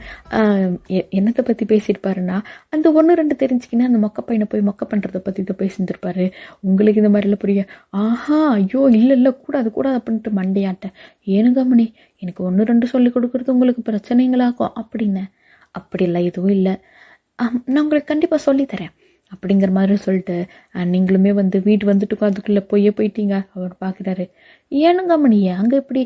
என்னத்தை பற்றி பேசியிருப்பாருன்னா, அந்த 1-2 தெரிஞ்சுக்கின்னா அந்த மொக்க பையனை போய் மொக்க பண்ணுறதை பற்றி தான் பேசியிருப்பாரு. உங்களுக்கு இந்த மாதிரிலாம் புரிய, ஆஹா ஐயோ இல்லை கூடாது அப்படின்ட்டு மண்டையாட்டேன். ஏனுங்க மணி, எனக்கு 1-2 சொல்லி கொடுக்குறது உங்களுக்கு பிரச்சனைங்களாகும் அப்படின்னு. அப்படிலாம் எதுவும் இல்லை, நான் உங்களுக்கு கண்டிப்பாக சொல்லித்தரேன் அப்படிங்கிற மாதிரி சொல்லிட்டு நீங்களுமே வந்து வீட்டு வந்துட்டு அதுக்குள்ளே போயிட்டீங்க. அவர் பார்க்குறாரு, ஏனுங்க மணியே அங்கே இப்படி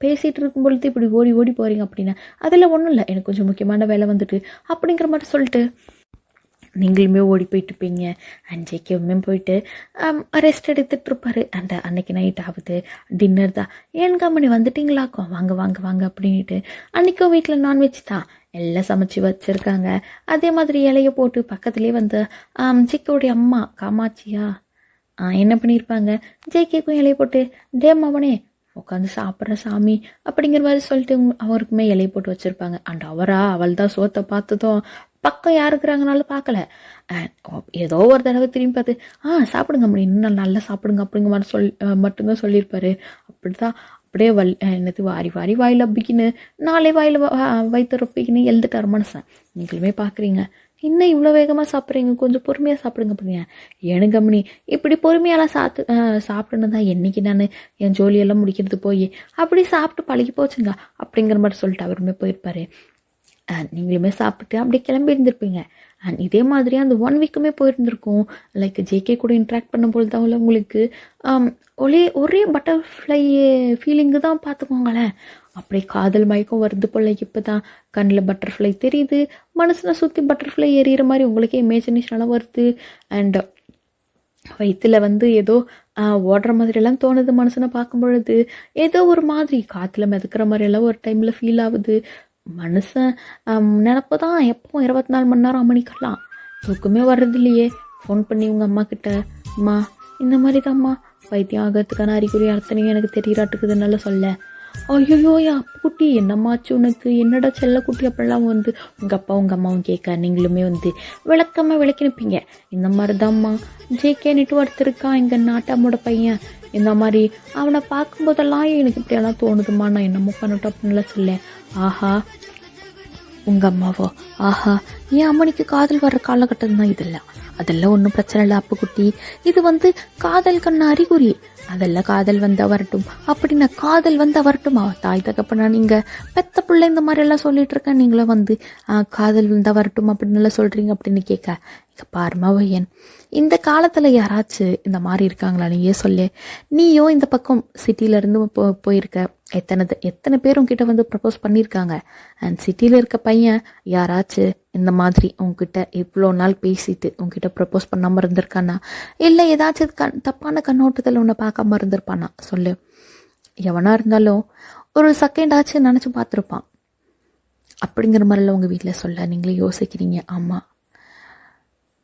பேசிகிட்டு இருக்கும் பொழுது இப்படி ஓடி போகிறீங்க அப்படின்னா, அதில் ஒன்றும் இல்லை, எனக்கு கொஞ்சம் முக்கியமான வேலை வந்துட்டு அப்படிங்கிற மாதிரி சொல்லிட்டு நீங்களுமே ஓடி போயிட்டுப்பீங்க. அண்ட் ஜேகேவுமே போயிட்டு ரெஸ்ட் எடுத்துகிட்டு இருப்பாரு. அண்ட் அன்னைக்கு நைட் ஆகுது, டின்னர் தான். ஏனுங்க மணி வந்துட்டிங்களாக்கும், வாங்க அப்படின்ட்டு. அன்றைக்கும் வீட்டில் நான்வெஜ் தான், எல்லாம் சமைச்சு வச்சுருக்காங்க. அதே மாதிரி இலைய போட்டு பக்கத்துலேயே வந்து ஜேகேவுடைய அம்மா காமாட்சியா என்ன பண்ணியிருப்பாங்க, ஜேகேக்கும் இலைய போட்டு, டே மவனே உட்காந்து சாப்பிட்ற சாமி அப்படிங்கிற மாதிரி சொல்லிட்டு அவருக்குமே இலைய போட்டு வச்சுருப்பாங்க. அண்ட் அவள் தான் சோத்தை பார்த்ததும் பக்கம் யார் இருக்கிறாங்கனாலும் பார்க்கல, ஏதோ ஒரு தடவை திரும்பி பார்த்து சாப்பிடுங்க அப்படி, இன்னும் நல்லா சாப்பிடுங்க அப்படிங்கிற மாதிரி மட்டும்தான் சொல்லியிருப்பாரு. அப்படிதான் அப்படியே என்னது வாரி வாயில் அப்பிக்கின்னு 4 வாயில் வயிற்று ரொப்பிக்கின்னு எழுந்துட்டார் மனுஷன். நீங்களுமே பார்க்குறீங்க, இன்னும் இவ்வளோ வேகமாக சாப்பிட்றீங்க, கொஞ்சம் பொறுமையாக சாப்பிடுங்க அப்படிங்க. ஏனுங்க மணி இப்படி பொறுமையெல்லாம் சாப்பிடணும் தான் என்னைக்கு நான் என் ஜோலியெல்லாம் முடிக்கிறது போய் அப்படி சாப்பிட்டு பழகி போச்சுங்க அப்படிங்கிற மாதிரி சொல்லிட்டு அவருமே போயிருப்பாரு. நீங்களுமே சாப்பிட்டு அப்படியே கிளம்பி இருந்திருப்பீங்க. அண்ட் இதே மாதிரி அந்த 1 வீக்குமே போயிருந்திருக்கும். லைக் ஜேகே கூட இன்ட்ராக்ட் பண்ணும்போது தான் உங்களுக்கு ஒரே பட்டர்ஃப்ளை ஃபீலிங்கு தான் பார்த்துக்கோங்களேன். அப்படியே காதல் மயக்கம் வருது போல. இப்போ தான் கண்ணில் பட்டர்ஃப்ளை தெரியுது, மனசில் சுற்றி பட்டர்ஃப்ளை எறிகிற மாதிரி உங்களுக்கே இமேஜினேஷனெல்லாம் வருது. அண்ட் வயிற்றுல வந்து ஏதோ ஓடுற மாதிரியெல்லாம் தோணுது. மனுஷனை பார்க்கும் பொழுது ஏதோ ஒரு மாதிரி காற்றுல மிதக்கிற மாதிரியெல்லாம் ஒரு டைமில் ஃபீல் ஆகுது. மனுஷன் நினப்பு தான் எப்பவும் 24 மணி நேரம் மணிக்கெல்லாம் தூக்கமே வர்றது இல்லையே. ஃபோன் பண்ணி உங்கள் அம்மா கிட்ட, அம்மா இந்த மாதிரி தான்ம்மா வைத்தியம் ஆகிறதுக்கான அறிகுறி அர்த்தனையும் எனக்கு தெரியறாட்டுக்குதுன்னால சொல்ல. ஐயோயோ என் அப்பு குட்டி என்னம்மாச்சு உனக்கு, என்னடா செல்ல குட்டி அப்படிலாம் வந்து உங்கள் அப்பா உங்கள் அம்மாவும் கேட்க நீங்களுமே வந்து விளக்கமாக விளக்கி நிற்பீங்க. இந்த மாதிரி தான்ம்மா ஜேகே நெட்வொர்க் இருக்கான் எங்கள் நாட்டாமோட பையன், இந்த மாதிரி அவனை பார்க்கும்போதெல்லாம் எனக்கு இப்படியெல்லாம் தோணுதுமா, நான் என்னமோ பண்ணட்டும் அப்படின்லாம் சொல்ல. ஆஹா உங்கள் அம்மாவோ, ஆஹா என் அம்மனிக்கு காதல் வர்ற காலகட்டம் தான் இதெல்லாம், அதெல்லாம் ஒன்றும் பிரச்சனை இல்லை அப்புக்குட்டி, இது வந்து காதல் கண்ண அறிகுறி, அதெல்லாம் காதல் வந்தால் வரட்டும் அப்படின்னா காதல் வந்தால் வரட்டுமா, தாய் தகப்பனா நீங்கள் பெத்த பிள்ளை இந்த மாதிரியெல்லாம் சொல்லிட்டு இருக்கேன், நீங்களும் வந்து காதல் வந்தால் வரட்டும் அப்படின்னு எல்லாம் சொல்கிறீங்க அப்படின்னு கேட்க, இங்கே பாருமா வையன், இந்த காலத்தில் யாராச்சும் இந்த மாதிரி இருக்காங்களா நீயே சொல்லு. நீயும் இந்த பக்கம் சிட்டியிலேருந்து போயிருக்க, எத்தனை பேர் உங்ககிட்ட வந்து ப்ரப்போஸ் பண்ணியிருக்காங்க. அண்ட் சிட்டியில் இருக்க பையன் யாராச்சும் இந்த மாதிரி உங்ககிட்ட இவ்வளோ நாள் பேசிட்டு உங்ககிட்ட ப்ரப்போஸ் பண்ணாமல் இருந்திருக்கானா, இல்லை ஏதாச்சும் தப்பான கண்ணோட்டத்தில் உன்னை பார்க்காம இருந்திருப்பானா சொல்லு. எவனா இருந்தாலும் ஒரு செகண்ட் ஆச்சு நினச்சி பார்த்துருப்பான். அப்படிங்கிற மாதிரிலாம் உங்கள் வீட்டில் சொல்ல நீங்களே யோசிக்கிறீங்க. ஆமாம்,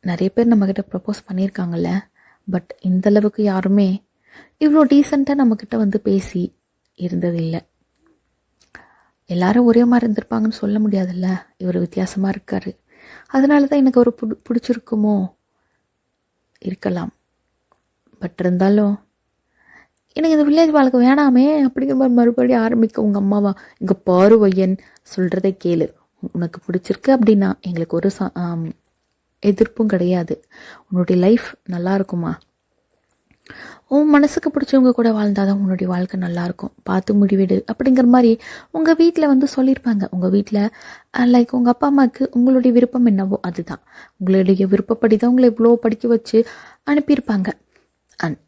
நிறைய பேர் நம்மக்கிட்ட ப்ரப்போஸ் பண்ணியிருக்காங்கல்ல, பட் இந்தளவுக்கு யாருமே இவ்வளோ டீசெண்டாக நம்மக்கிட்ட வந்து பேசி இருந்ததில்லை. எல்லாரும் ஒரே மாதிரி இருந்திருப்பாங்கன்னு சொல்ல முடியாதுல்ல, இவர் வித்தியாசமாக இருக்கார், அதனால தான் எனக்கு ஒரு பிடிச்சிருக்குமோ இருக்கலாம். பட் இருந்தாலும் எனக்கு இந்த வில்லேஜ் வாழ்க்கை வேணாமே அப்படிங்கிற மாதிரி மறுபடியும் ஆரம்பிக்க உங்கள் அம்மாவா, இங்கே பாரு வையன் சொல்கிறத கேளு, உனக்கு பிடிச்சிருக்கு அப்படின்னா எங்களுக்கு ஒரு எதிர்ப்பும் கிடையாது, உன்னுடைய லைஃப் நல்லா இருக்குமா, உன் மனசுக்கு பிடிச்சவங்க கூட வாழ்ந்தாதான் உன்னுடைய வாழ்க்கை நல்லாயிருக்கும், பார்த்து முடிவிடு அப்படிங்கிற மாதிரி உங்கள் வீட்டில் வந்து சொல்லியிருப்பாங்க. உங்கள் வீட்டில் லைக் உங்கள் அப்பா அம்மாவுக்கு உங்களுடைய விருப்பம் என்னவோ அதுதான், உங்களுடைய விருப்பப்படி தான் உங்களை இவ்வளோ படிக்க வச்சு அனுப்பியிருப்பாங்க.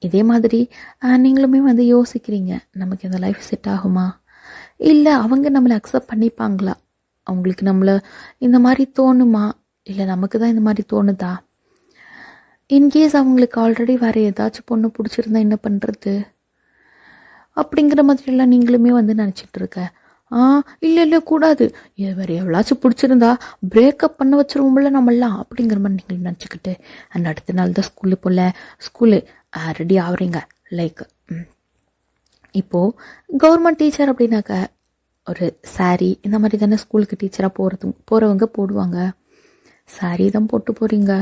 இதே மாதிரி நீங்களுமே வந்து யோசிக்கிறீங்க, நமக்கு இந்த லைஃப் செட் ஆகுமா, இல்லை அவங்க நம்மளை அக்செப்ட் பண்ணிப்பாங்களா, அவங்களுக்கு நம்மளை இந்த மாதிரி தோணுமா, இல்லை நமக்கு தான் இந்த மாதிரி தோணுதா, இன்கேஸ் அவங்களுக்கு ஆல்ரெடி வேறு ஏதாச்சும் பொண்ணு பிடிச்சிருந்தா என்ன பண்ணுறது அப்படிங்கிற மாதிரிலாம் நீங்களுமே வந்து நினச்சிட்டு இருக்க. இல்லை கூடாது, வேறு எவ்வளாச்சும் பிடிச்சிருந்தா பிரேக்கப் பண்ண வச்சுருவோம்ல நம்மளாம் அப்படிங்கிற மாதிரி நீங்கள் நினச்சிக்கிட்டு அண்ட் அடுத்த நாள் தான் ஸ்கூலு ரெடி ஆகுறீங்க. லைக் இப்போது கவர்மெண்ட் டீச்சர் அப்படின்னாக்க ஒரு சாரீ இந்த மாதிரி தானே ஸ்கூலுக்கு டீச்சராக போகிறவங்க போடுவாங்க, சாரீ தான் போட்டு போகிறீங்க,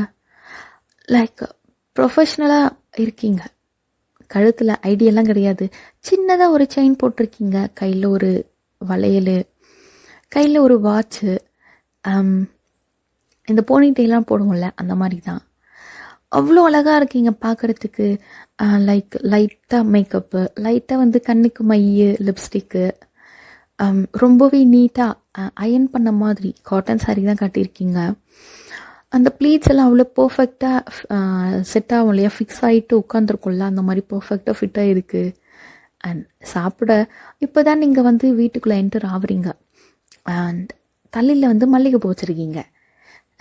லைக் ப்ரொஃபஷ்னலாக இருக்கீங்க, கழுத்தில் ஐடியெல்லாம் கிடையாது, சின்னதாக ஒரு செயின் போட்டிருக்கீங்க, கையில் ஒரு வளையல், கையில் ஒரு வாட்சு, இந்த போனிட்டெல்லாம் போடுவோம்ல அந்த மாதிரி தான். அவ்வளோ அழகாக இருக்கீங்க பார்க்குறதுக்கு. லைட்டாக மேக்கப்பு, லைட்டாக வந்து கண்ணுக்கு மை, லிப்ஸ்டிக்கு, ரொம்பவே நீட்டாக அயன் பண்ண மாதிரி காட்டன் சாரீ தான் காட்டியிருக்கீங்க. அந்த ப்ளீட்ஸ் எல்லாம் அவ்வளோ பர்ஃபெக்டாக செட் ஆகும் இல்லையா, ஃபிக்ஸ் ஆகிட்டு உட்காந்துருக்கும்ல, அந்த மாதிரி பர்ஃபெக்டாக ஃபிட்டாக இருக்குது. அண்ட் சாப்பிட இப்போ தான் நீங்கள் வந்து வீட்டுக்குள்ளே என்டர் ஆகுறீங்க. அண்ட் தலையில் வந்து மல்லிகைப்பூ வச்சுருக்கீங்க.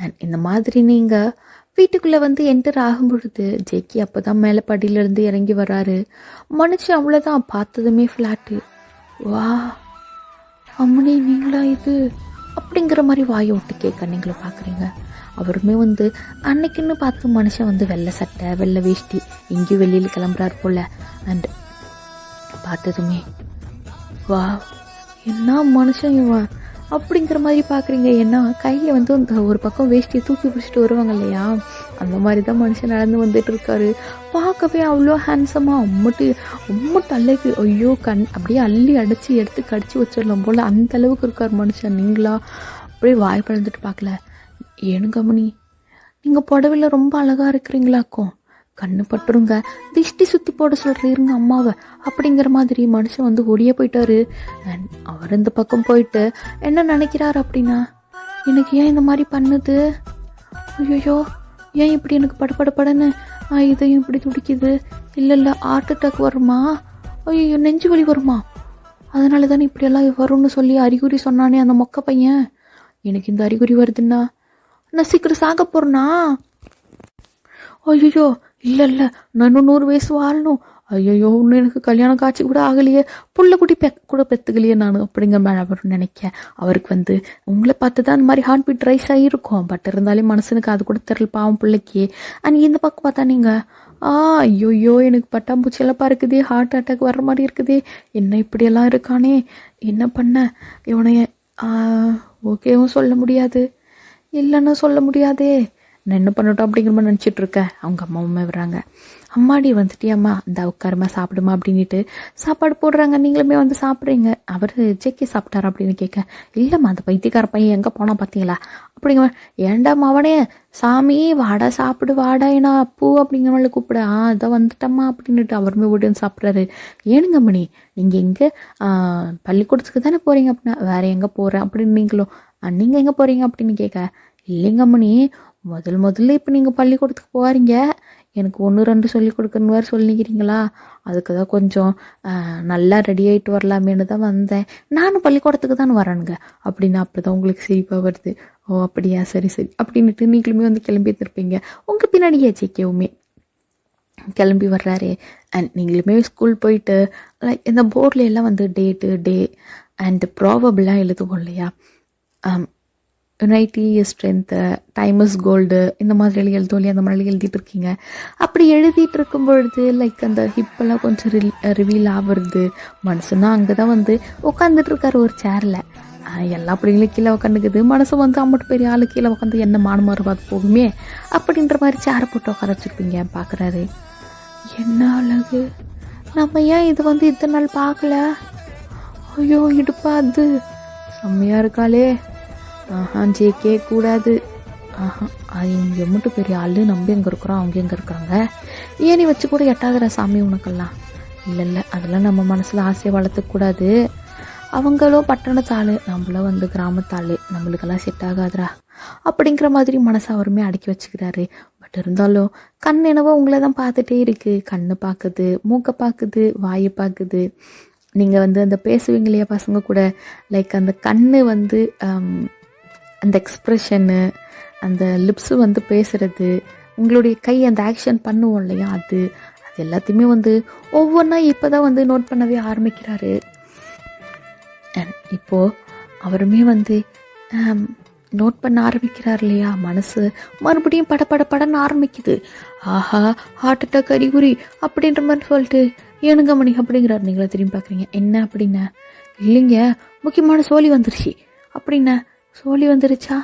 அண்ட் இந்த மாதிரி நீங்கள் வீட்டுக்குள்ளே வந்து என்டர் ஆகும் பொழுது ஜேகே அப்போ தான் மேலே படியிலேருந்து இறங்கி வராரு. மனுஷன் அவ்வளோதான், பார்த்ததுமே ஃப்ளாட்டு. வா அம்மனி நீங்களா இது அப்படிங்கிற மாதிரி வாயை விட்டு கேட்க நீங்களும் பார்க்குறீங்க. அவருமே வந்து அன்னைக்குன்னு பார்த்து மனுஷன் வந்து வெள்ளை சட்டை வெள்ளை வேஷ்டி எங்கேயும் வெளியில் கிளம்புறாரு போல். அண்ட் பார்த்ததுமே வா என்ன மனுஷன் இவன் அப்படிங்கிற மாதிரி பார்க்குறீங்க. ஏன்னா கையில் வந்து அந்த ஒரு பக்கம் வேஷ்டியை தூக்கி பிடிச்சிட்டு வருவாங்க இல்லையா, அந்த மாதிரி தான் மனுஷன் நடந்து வந்துட்டு இருக்காரு. பார்க்கவே அவ்வளோ ஹேண்ட்ஸமாக அம்மட்டு அல்லைக்கு ஐயோ அப்படியே அள்ளி அடித்து எடுத்து கடிச்சு வச்சிடலாம் போல் அந்த அளவுக்கு இருக்கார் மனுஷன். நீங்களா அப்படியே வாய் பழந்துட்டு பார்க்கல. ஏனுங்கம்மணி நீங்கள் புடவையில் ரொம்ப அழகாக இருக்கிறீங்களாக்கும், கண்ணு பட்டுருங்க, திஷ்டி சுற்றி போட சொல்கிறீருங்க அம்மாவை அப்படிங்கிற மாதிரி மனுஷன் வந்து ஒடியே போயிட்டாரு. அண்ட் அவர் இந்த பக்கம் போயிட்டு என்ன நினைக்கிறாரு அப்படின்னா, எனக்கு ஏன் இந்த மாதிரி பண்ணுது, ஐயோ ஏன் இப்படி எனக்கு படன்னு இதையும் இப்படி துடிக்குது, இல்லை ஹார்ட் அட்டாக் வருமா, ஐயோ நெஞ்சு வலி வருமா, அதனால தானே இப்படியெல்லாம் வரும்னு சொல்லி அறிகுறி சொன்னானே அந்த மொக்க பையன், எனக்கு இந்த அறிகுறி வருதுன்னா நான் சீக்கிரம் சாக போகிறேன்னா, ஐயோ இல்லை நான் இன்னும் 100 வயசு வாழணும், ஐயோ இன்னும் எனக்கு கல்யாணம் காட்சி கூட ஆகலையே, புள்ள குட்டி கூட பெற்றுக்கலையே நான் அப்படிங்கிற மாதிரி அவர் நினைக்க. அவருக்கு வந்து உங்களை பார்த்து தான் அந்த மாதிரி ஹார்ட் பீட் ரைஸ் ஆகிருக்கும், பட் இருந்தாலே மனசனுக்கு அது கூட தெரியல பாவம் பிள்ளைக்கு. அண்ட் இந்த பக்கம் பார்த்தா நீங்கள் ஐயோ எனக்கு பட்டாம்பூச்சியெல்லாம் பறக்குதே, ஹார்ட் அட்டாக் வர்ற மாதிரி இருக்குதே, என்ன இப்படியெல்லாம் இருக்கானே, என்ன பண்ண இவனைய ஓகேவும் சொல்ல முடியாது இல்லைன்னு சொல்ல முடியாதே, நான் என்ன பண்ணட்டும் அப்படிங்கிற மாதிரி நினச்சிட்டு இருக்கேன். அவங்க அம்மாவுமே வர்றாங்க. அம்மாடி வந்துட்டியாம்மா, இந்த உட்காரமா சாப்பிடுமா அப்படின்ட்டு சாப்பாடு போடுறாங்க. நீங்களுமே வந்து சாப்பிட்றீங்க. அவர் ஜேகே சாப்பிட்டாரா அப்படின்னு கேட்க, இல்லைம்மா அந்த பைத்தியக்கார பையன் எங்கே போனா பார்த்தீங்களா அப்படிங்கிற, ஏண்டாம்மா அவனே சாமி வாடா சாப்பிடு வாடா ஏன்னா பூ அப்படிங்கிற மாதிரி கூப்பிட, அதான் வந்துட்டம்மா அப்படின்ட்டு அவருமே ஓடின்னு சாப்பிட்றாரு. ஏனுங்க மணி நீங்கள் எங்கே பள்ளிக்கூடத்துக்கு தானே போகிறீங்க அப்படின்னா, வேற எங்கே போகிறேன் அப்படின்னு நீங்களும், நீங்கள் எங்கே போகிறீங்க அப்படின்னு கேட்க, இல்லைங்க மணி முதல்ல இப்போ நீங்கள் பள்ளிக்கூடத்துக்கு போகிறீங்க, எனக்கு 1 2 சொல்லி கொடுக்குறன்னு வேறு சொல்லிக்கிறீங்களா, அதுக்கு தான் கொஞ்சம் நல்லா ரெடி ஆகிட்டு வரலாமேன்னு தான் வந்தேன், நானும் பள்ளிக்கூடத்துக்கு தான் வரேனுங்க அப்படின்னு. அப்படி தான் உங்களுக்கு சிரிப்பாக வருது. ஓ அப்படியா சரி அப்படின்ட்டு நீங்களுமே வந்து கிளம்பி இருப்பீங்க. உங்கள் பின்னாடியே ஜேகேவுமே கிளம்பி வர்றாரு. அண்ட் நீங்களுமே ஸ்கூல் போயிட்டு இந்த போர்டில் எல்லாம் வந்து டே அண்ட் ப்ராபபிளாக எழுதுவோம் இல்லையா, unity strength, time is gold, இந்த மாதிரி எழுதும் இல்லையா, அந்த மாதிரி எழுதிட்டு இருக்கீங்க. அப்படி எழுதிட்டு இருக்கும் பொழுது அந்த ஹிப்பெல்லாம் கொஞ்சம் ரிவீல் ஆகுறது. மனுஷனா அங்கே தான் வந்து உட்காந்துட்டு இருக்காரு ஒரு சேரில். எல்லா பிள்ளைங்களும் கீழே உட்காந்துக்குது, மனசு வந்து அம்மட்டு பெரிய ஆளு கீழே உட்காந்து என்ன மானமாறு பார்த்து போகுமே அப்படின்ற மாதிரி சேரை போட்டு உட்கார வச்சுருப்பீங்க. பார்க்குறாரு, என்ன அழகு, நம்ம ஏன் இது வந்து இத்தனை நாள் பார்க்கல, ஐயோ இடுப்பா அது செம்மையாக இருக்காளே, ஜேகே கூடாது, அது இங்கே மட்டும் பெரிய ஆளு, நம்ம எங்கே இருக்கிறோம் அவங்க எங்கே இருக்கிறாங்க, ஏனி வச்சு கூட எட்டாகிற சாமி உனக்கெல்லாம், இல்லை அதெல்லாம் நம்ம மனசில் ஆசையை வளர்த்துக்கூடாது, அவங்களும் பட்டணத்தாள் நம்மளும் வந்து கிராமத்தாள், நம்மளுக்கெல்லாம் செட் ஆகாதுரா அப்படிங்கிற மாதிரி மனசை அவருமே அடக்கி வச்சுக்கிறாரு. பட் இருந்தாலும் கண் என்னவோ உங்களை தான் பார்த்துட்டே இருக்குது, கண்ணு பார்க்குது, மூக்கை பார்க்குது, வாயை பார்க்குது. நீங்கள் வந்து அந்த பேசுவீங்க இல்லையா பசங்க கூட, அந்த கண்ணு வந்து அந்த எக்ஸ்ப்ரெஷனு, அந்த லிப்ஸு வந்து பேசுகிறது, உங்களுடைய கை அந்த ஆக்ஷன் பண்ணுவோம் இல்லையா, அது எல்லாத்தையுமே வந்து ஒவ்வொன்றா இப்போ தான் வந்து நோட் பண்ணவே ஆரம்பிக்கிறாரு. அண்ட் இப்போது அவருமே வந்து நோட் பண்ண ஆரம்பிக்கிறார் இல்லையா, மனசு மறுபடியும் படன்னு ஆரம்பிக்குது. ஆஹா ஹார்ட் அட்டாக் அறிகுறி அப்படின்ற மாதிரி சொல்லிட்டு ஏனுங்க மணி அப்படிங்கிறார். நீங்களே திரும்பி பார்க்குறீங்க. என்ன அப்படின்னா, இல்லைங்க முக்கியமான சோழி வந்துருச்சு அப்படின்னா, சோழி வந்துருச்சா,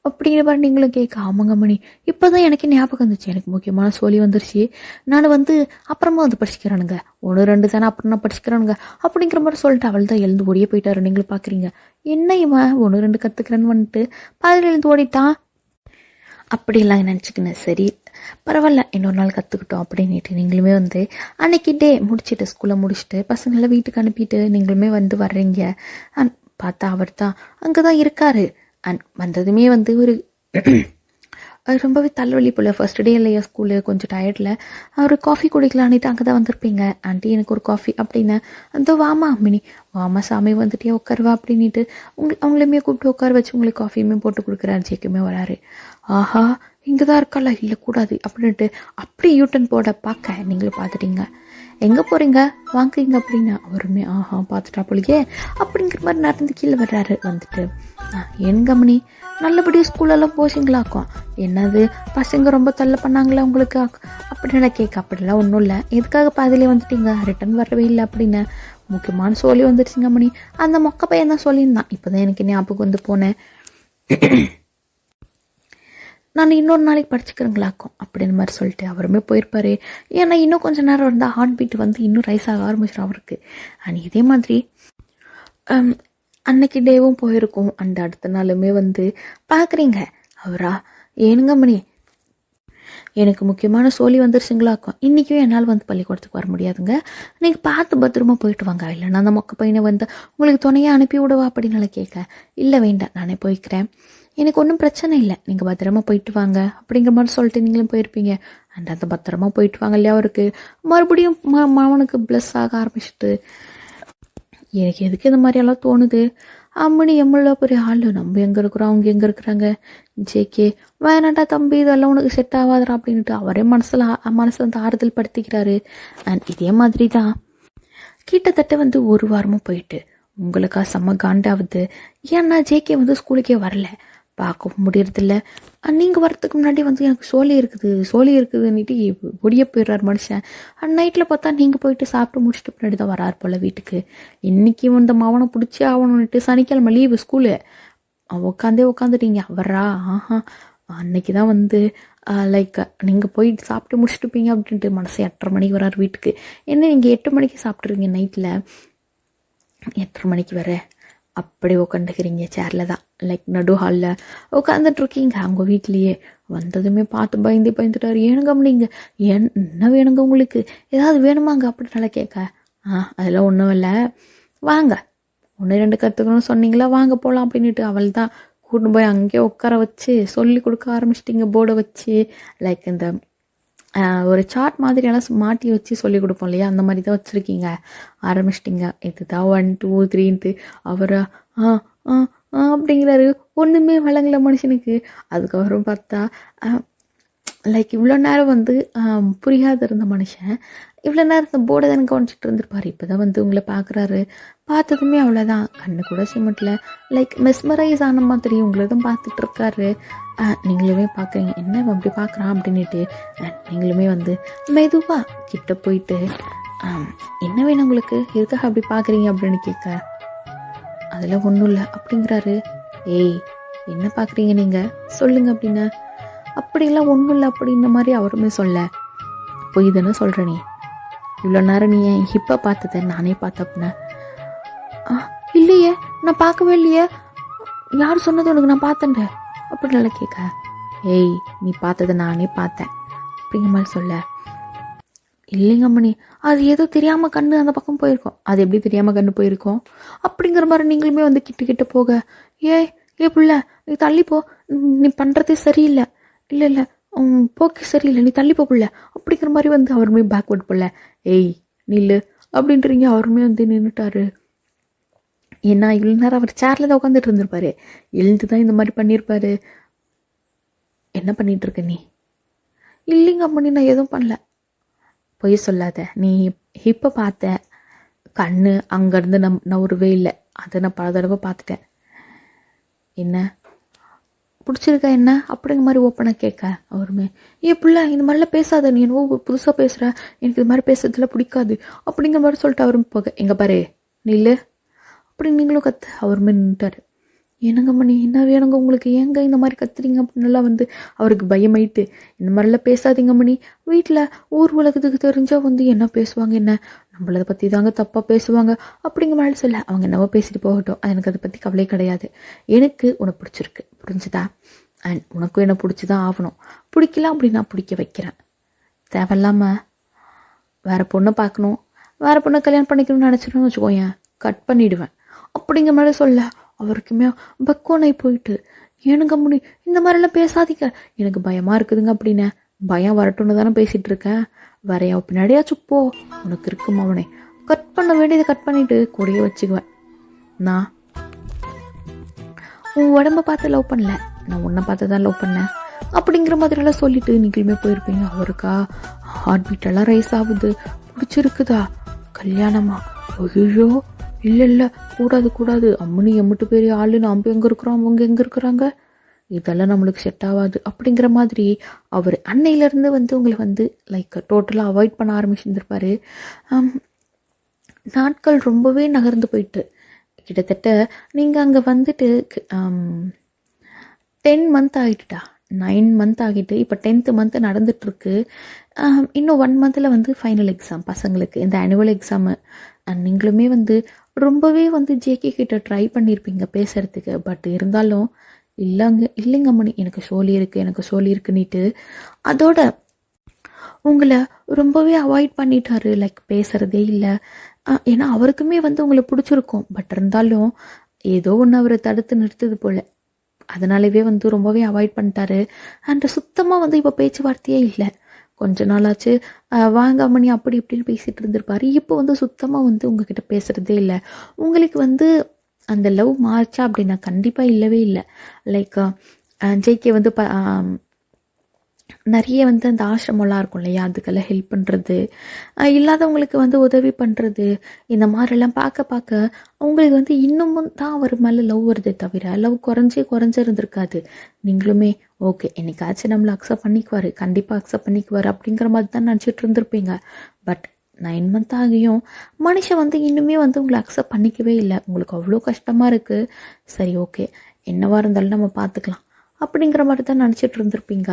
அப்படிங்கிற மாதிரி நீங்களும் கேட்க. ஆமாங்க மணி, இப்போதான் எனக்கு ஞாபகம் வந்துச்சு, எனக்கு முக்கியமான சோலி வந்துருச்சு, நான் வந்து அப்புறமா வந்து படிச்சுக்கிறானுங்க, 1 2 தானே அப்புறம் நான் படிச்சுக்கிறானுங்க அப்படிங்கிற மாதிரி சொல்லிட்டு அவள் தான் எழுந்து ஓடியே போயிட்டாரு. நீங்களும் பார்க்குறீங்க, என்ன இவன் 1 2 கற்றுக்கிறேன்னு வந்துட்டு பாதியில் எழுந்து ஓடிட்டான். அப்படிலாம் நினச்சிக்கினேன். சரி பரவாயில்ல, இன்னொரு நாள் கற்றுக்கிட்டோம் அப்படின்ட்டு நீங்களுமே வந்து அன்னைக்கு டே முடிச்சுட்டு ஸ்கூலை முடிச்சுட்டு பசங்களை வீட்டுக்கு அனுப்பிட்டு நீங்களுமே வந்து வர்றீங்க. அண்ட் பார்த்தா அவர் தான் அங்கே தான் இருக்காரு. அண்ட் வந்ததுமே வந்து ஒரு அது ரொம்பவே தலைவலி போல், ஃபர்ஸ்ட் டே இல்லையா ஸ்கூலு, கொஞ்சம் டயர்டில் ஒரு காஃபி குடிக்கலான்ட்டு அங்கே தான் வந்திருப்பீங்க. ஆண்டி எனக்கு ஒரு காஃபி அப்படின்னு, அந்த வாமா மினி வாமா சாமி வந்துட்டே உட்காருவா அப்படின்ட்டு அவங்களையுமே கூப்பிட்டு உட்கார வச்சு உங்களுக்கு காஃபியுமே போட்டு கொடுக்குறாரு. ஜேக்குமே வராரு. ஆஹா இங்கே தான் இருக்கால, இல்லை கூடாது அப்படின்ட்டு அப்படி யூட்டன் போட பார்க்க நீங்களும் பார்த்துட்டீங்க. எங்கே போகிறீங்க வாங்குறீங்க அப்படின்னா அவருமே ஆஹா பார்த்துட்டா போலியே அப்படிங்கிற மாதிரி நடந்து கீழே வர்றாரு. வந்துட்டு என் கமனி நல்லபடியாக ஸ்கூலெல்லாம் போச்சிங்களாக்கும், என்னது பசங்க ரொம்ப தள்ள பண்ணாங்களா உங்களுக்கு அப்படின்னு கேட்க. அப்படிலாம் ஒன்றும் இல்லை, எதுக்காக பாதிலே வந்துட்டீங்க, ரிட்டன் வரவே இல்லை அப்படின்னு. முக்கியமான சொல்லி வந்துருச்சுங்க மணி, அந்த மொக்க பையன் தான் சொல்லியிருந்தான், இப்போ தான் எனக்கு ஞாபகம் வந்து போனேன், நான் இன்னொரு நாளைக்கு படிச்சுக்கிறேங்களாக்கும் அப்படின்னு மாதிரி சொல்லிட்டு அவருமே போயிருப்பாரு. ஏன்னா இன்னும் கொஞ்சம் நேரம் இருந்தால் ஹார்ட் பீட் வந்து இன்னும் ரைஸ் ஆக ஆரம்பிச்சிடும் அவருக்கு. அண்ட் இதே மாதிரி அன்னைக்கு டேவும் போயிருக்கும். அந்த அடுத்த நாளுமே வந்து பார்க்குறீங்க அவரா, ஏனுங்க மணி எனக்கு முக்கியமான சோலி வந்துருச்சுங்களாக்கும், இன்றைக்கும் என்னால் வந்து பள்ளிக்கூடத்துக்கு வர முடியாதுங்க, நீங்கள் பார்த்து பத்திரமா போயிட்டு வாங்க, இல்லைன்னா அந்த மொக்க பையனை வந்து உங்களுக்கு துணையாக அனுப்பி விடுவா அப்படின்னு கேட்க. இல்லை வேண்டாம் நானே போய்க்கிறேன், எனக்கு ஒன்றும் பிரச்சனை இல்லை, நீங்கள் பத்திரமா போயிட்டு வாங்க அப்படிங்கிற மாதிரி சொல்லிட்டு நீங்களும் போயிருப்பீங்க. அண்ட் அந்த பத்திரமா போயிட்டு வாங்க இல்லையா அவருக்கு மறுபடியும் மாவனுக்கு ப்ளஸ் ஆக ஆரம்பிச்சுட்டு, எனக்கு எதுக்கு இந்த மாதிரியெல்லாம் தோணுது, அம்மனி எம்மளோ பெரிய ஆள், நம்ம எங்கே இருக்கிறோம் அவங்க எங்கே இருக்கிறாங்க, ஜேகே வேணாண்டா தம்பி இதெல்லாம் உனக்கு செட் ஆகாதரா அப்படின்ட்டு அவரே மனசில் வந்து ஆறுதல் படுத்திக்கிறாரு. அண்ட் இதே மாதிரி தான் கிட்டத்தட்ட வந்து 1 வாரமும் போயிட்டு உங்களுக்கா செம்ம காண்டாவது. ஏன்னா ஜேகே வந்து ஸ்கூலுக்கே வரல, பார்க்க முடியறதில்ல. நீங்கள் வரத்துக்கு முன்னாடி வந்து எனக்கு சோலி இருக்குதுன்னுட்டு ஒடிய போயிடுறாரு மனுஷன். நைட்டில் பார்த்தா நீங்கள் போயிட்டு சாப்பிட்டு முடிச்சுட்டு பின்னாடி தான் வராரு போல் வீட்டுக்கு. இன்றைக்கி இந்த மாவனை பிடிச்சி ஆகணுன்னுட்டு சனிக்கிழமை லீவு ஸ்கூலு உட்காந்துட்டீங்க அவரா. ஆஹா அன்னைக்கு தான் வந்து லைக் நீங்கள் போயிட்டு சாப்பிட்டு முடிச்சுட்டுப்பீங்க அப்படின்ட்டு மனசு 8:30 மணிக்கு வராரு வீட்டுக்கு. என்ன நீங்கள் 8 மணிக்கு சாப்பிட்ருவீங்க நைட்டில், 8:30 மணிக்கு வர அப்படி உட்காந்துக்கிறீங்க சேரில் தான், லைக் நடு ஹாலில் உட்காந்துட்ருக்கீங்க அவங்க வீட்லேயே. வந்ததுமே பார்த்து பயந்துட்டாரு. ஏனுங்க அப்படிங்க, என்ன வேணுங்க உங்களுக்கு, ஏதாவது வேணுமாங்க அப்படின்னு கேட்க. அதெல்லாம் ஒன்றும் இல்லை, வாங்க 1 2 கற்றுக்கணும்னு சொன்னீங்களா வாங்க போகலாம் அப்படின்ட்டு அவள் தான் கூட்டின்னு போய் அங்கேயே உட்கார வச்சு சொல்லி கொடுக்க ஆரம்பிச்சிட்டிங்க. போர்டை வச்சு லைக் இந்த ஒரு சார்ட் மாதிரியெல்லாம் மாட்டி வச்சு சொல்லி கொடுப்போம் இல்லையா, அந்த மாதிரி தான் வச்சுருக்கீங்க ஆரம்பிச்சிட்டிங்க. இதுதான் 1 2 3ன்ட்டு அவரா அப்படிங்கிறாரு. ஒன்றுமே வழங்கல மனுஷனுக்கு. அதுக்கப்புறம் பார்த்தா லைக் இவ்வளோ நேரம் வந்து புரியாத இருந்த மனுஷன் இவ்வளோ நேரம் இந்த போர்டை தானே கவனிச்சிட்டு இருந்திருப்பார். இப்போ தான் வந்து உங்களை பார்க்குறாரு. பார்த்ததுமே அவ்வளோதான், கண்ணு கூட சிமெண்ட்டில் லைக் மெஸ்மரைஸ் ஆன மாதிரி உங்களை தான் பார்த்துட்டு இருக்காரு. நீங்களுமே பார்க்குறீங்க, என்ன அப்படி பார்க்குறான் அப்படின்ட்டு. நீங்களுமே வந்து மெதுவாக கிட்ட போயிட்டு என்ன வேணும் உங்களுக்கு, எதுக்காக அப்படி பார்க்குறீங்க அப்படின்னு கேட்க. அதெல்லாம் ஒன்றும் இல்லை அப்படிங்கிறாரு. ஏய் என்ன பார்க்குறீங்க நீங்கள் சொல்லுங்க அப்படின்னு. அப்படிலாம் ஒன்றும் இல்லை அப்படின்ற மாதிரி அவருமே சொல்ல. போய் தானே சொல்கிற நீ, இவ்வளோ நேரம் நீ என் ஹிப்பை பார்த்தத நானே பார்த்தேன் அப்படின்னா. இல்லையே நான் பார்க்கவே இல்லையே, யார் சொன்னது உனக்கு நான் பார்த்தேன்ட அப்படி நல்லா கேட்க. ஏய் நீ பார்த்ததை நானே பார்த்தேன் அப்படிங்கிற மாதிரி சொல்ல. இல்லைங்க அம்மணி, அது ஏதோ தெரியாமல் கண்ணு அந்த பக்கம் போயிருக்கோம். அது எப்படி தெரியாமல் கண்ணு போயிருக்கோம் அப்படிங்கிற மாதிரி நீங்களுமே வந்து கிட்ட போக. ஏ புள்ள நீ தள்ளிப்போ, நீ பண்ணுறதே சரியில்லை, இல்லை போக்கே சரியில்லை, நீ தள்ளிப்போ புள்ள அப்படிங்கிற மாதிரி வந்து அவருமே பேக்வர்ட் போல. ஏய் நில்லு அப்படின்றீங்க. அவருமே வந்து நின்றுட்டாரு. ஏன்னா இவ்வளோ நேரம் அவர் சேரில் தான் உட்காந்துட்டு இருந்திருப்பாரு, எழுந்து தான் இந்த மாதிரி பண்ணியிருப்பாரு. என்ன பண்ணிட்டு இருக்க நீ? இல்லைங்க அம்மணி நான் எதுவும் பண்ணல. பொய் சொல்லாத, நீ ஹிப்பை பார்த்த, கண்ணு அங்கேருந்து நவுறவே இல்லை, அதை நான் பல தடவை பார்த்துட்டேன். என்ன பிடிச்சிருக்கா என்ன அப்படிங்கிற மாதிரி ஓப்பனாக கேட்க. அவருமே பிள்ளை இந்த மாதிரிலாம் பேசாத, நீ என்னவோ புதுசாக பேசுகிற, எனக்கு இது மாதிரி பேசுறதுல பிடிக்காது அப்படிங்கிற மாதிரி சொல்லிட்டு அவரும் போக. எங்கே பாரு நில்லு அப்படின்னு நீங்களும் கற்று அவருமே நின்றுட்டாரு. என்னங்க மணி என்ன வேணுங்க உங்களுக்கு, ஏங்க இந்த மாதிரி கத்துறீங்க அப்படின்னுலாம் வந்து அவருக்கு பயமாயிட்டு, இந்த மாதிரிலாம் பேசாதீங்க மணி, வீட்டில் ஊர் உலகத்துக்கு தெரிஞ்சால் வந்து என்ன பேசுவாங்க, என்ன நம்மளை பற்றி தாங்க தப்பாக பேசுவாங்க அப்படிங்கிற மாதிரி சொல்ல, அவங்க என்னவோ பேசிட்டு போகட்டும், எனக்கு அதை பற்றி கவலையே கிடையாது. எனக்கு உனக்கு பிடிச்சிருக்கு, புரிஞ்சுதா? அண்ட் உனக்கும் என்ன பிடிச்சி தான் ஆகணும். பிடிக்கலாம் அப்படின்னா பிடிக்க வைக்கிறேன். தேவையில்லாமல் வேறு பொண்ணை பார்க்கணும், வேறு பொண்ணை கல்யாணம் பண்ணிக்கணும்னு நினச்சிடணும்னு வச்சுக்கோயேன், கட் பண்ணிவிடுவேன் அப்படிங்கிற மாதிரி சொல்ல அவருக்குமே பக்குவனாய் போயிட்டு, ஏனுங்க முடி இந்த மாதிரிலாம் பேசாதீங்க, எனக்கு பயமாக இருக்குதுங்க அப்படின்னு. பயம் வரட்டும்னு தானே பேசிகிட்டு இருக்கேன், வரையா பின்னாடியாச்சும் போ, உனக்கு இருக்குமா அவனே, கட் பண்ண வேண்டியதை கட் பண்ணிவிட்டு கூடயே வச்சுக்குவேன். நான் உன் உடம்ப பார்த்து லவ் பண்ணல, நான் உன்னை பார்த்து தான் லவ் பண்ணேன் அப்படிங்கிற மாதிரிலாம் சொல்லிட்டு நீங்களுமே போயிருப்பீங்க. அவருக்கா ஹார்ட் பீட்டெல்லாம் ரைஸ் ஆகுது. பிடிச்சிருக்குதா? கல்யாணமா? ஐயோ இல்லை இல்லை, கூடாது கூடாது, அம்மனி எம்பிட்டு பெரிய ஆளு, நாம் எங்கே இருக்கிறோம், அவங்க எங்கே இருக்கிறாங்க, இதெல்லாம் நம்மளுக்கு செட் ஆகாது அப்படிங்கிற மாதிரி அவர் அன்னையிலேருந்து வந்து உங்களை வந்து லைக் டோட்டலாக அவாய்ட் பண்ண ஆரம்பிச்சிருந்துருப்பாரு. நாட்கள் ரொம்பவே நகர்ந்து போயிட்டு கிட்டத்தட்ட நீங்கள் அங்கே வந்துட்டு 10 மந்த் ஆகிட்டுட்டா, 9 மந்த் ஆகிட்டு இப்போ 10th மந்த் நடந்துட்டுருக்கு. இன்னும் 1 மந்தில் வந்து ஃபைனல் எக்ஸாம் பசங்களுக்கு, இந்த ஆனுவல் எக்ஸாமு. அண்ட் நீங்களுமே வந்து ரொம்பவே வந்து ஜேகே கிட்ட ட்ரை பண்ணியிருப்பீங்க பேசுகிறதுக்கு, பட் இருந்தாலும் இல்லைங்க மணி, எனக்கு சோலி இருக்குன்னிட்டு அதோட உங்களை ரொம்பவே அவாய்ட் பண்ணிட்டாரு. லைக் பேசுகிறதே இல்லை. ஏன்னா அவருக்குமே வந்து உங்களை பிடிச்சிருக்கும், பட் இருந்தாலும் ஏதோ ஒன்று அவரை தடுத்து நிறுத்துது போல், அதனாலவே வந்து ரொம்பவே அவாய்ட் பண்ணிட்டாரு. அண்ட் சுத்தமாக வந்து இப்போ பேச்சுவார்த்தையே இல்லை. கொஞ்ச நாளாச்சு வாங்க மணி அப்படி இப்படின்னு பேசிகிட்டு இருந்திருப்பாரு. இப்போ வந்து சுத்தமாக வந்து உங்ககிட்ட பேசுகிறதே இல்லை. உங்களுக்கு வந்து அந்த லவ் மாறுச்சா அப்படின்னா கண்டிப்பாக இல்லவே இல்லை. லைக் ஜேகே வந்து நிறைய வந்து அந்த ஆசிரமெல்லாம் இருக்கும் இல்லையா, அதுக்கெல்லாம் ஹெல்ப் பண்ணுறது, இல்லாதவங்களுக்கு வந்து உதவி பண்ணுறது, இந்த மாதிரிலாம் பார்க்க அவங்களுக்கு வந்து இன்னமும் தான் அவர் மேலே லவ் வருதே தவிர லவ் குறைஞ்சிருந்துருக்காது. நீங்களுமே ஓகே என்னைக்காச்சும் நம்மளை அக்செப்ட் பண்ணிக்குவார், கண்டிப்பாக அக்செப்ட் பண்ணிக்குவார் அப்படிங்கிற மாதிரி தான் நினச்சிட்டு இருந்திருப்பீங்க. பட் 9 மந்த் ஆகியும் மனுஷன் வந்து இன்னுமே வந்து உங்களை அக்செப்ட் பண்ணிக்கவே இல்லை. உங்களுக்கு அவ்வளோ கஷ்டமாக இருக்குது. சரி ஓகே என்னவா இருந்தாலும் நம்ம பார்த்துக்கலாம் அப்படிங்கிற மாதிரி தான் நினச்சிட்டு இருந்திருப்பீங்க.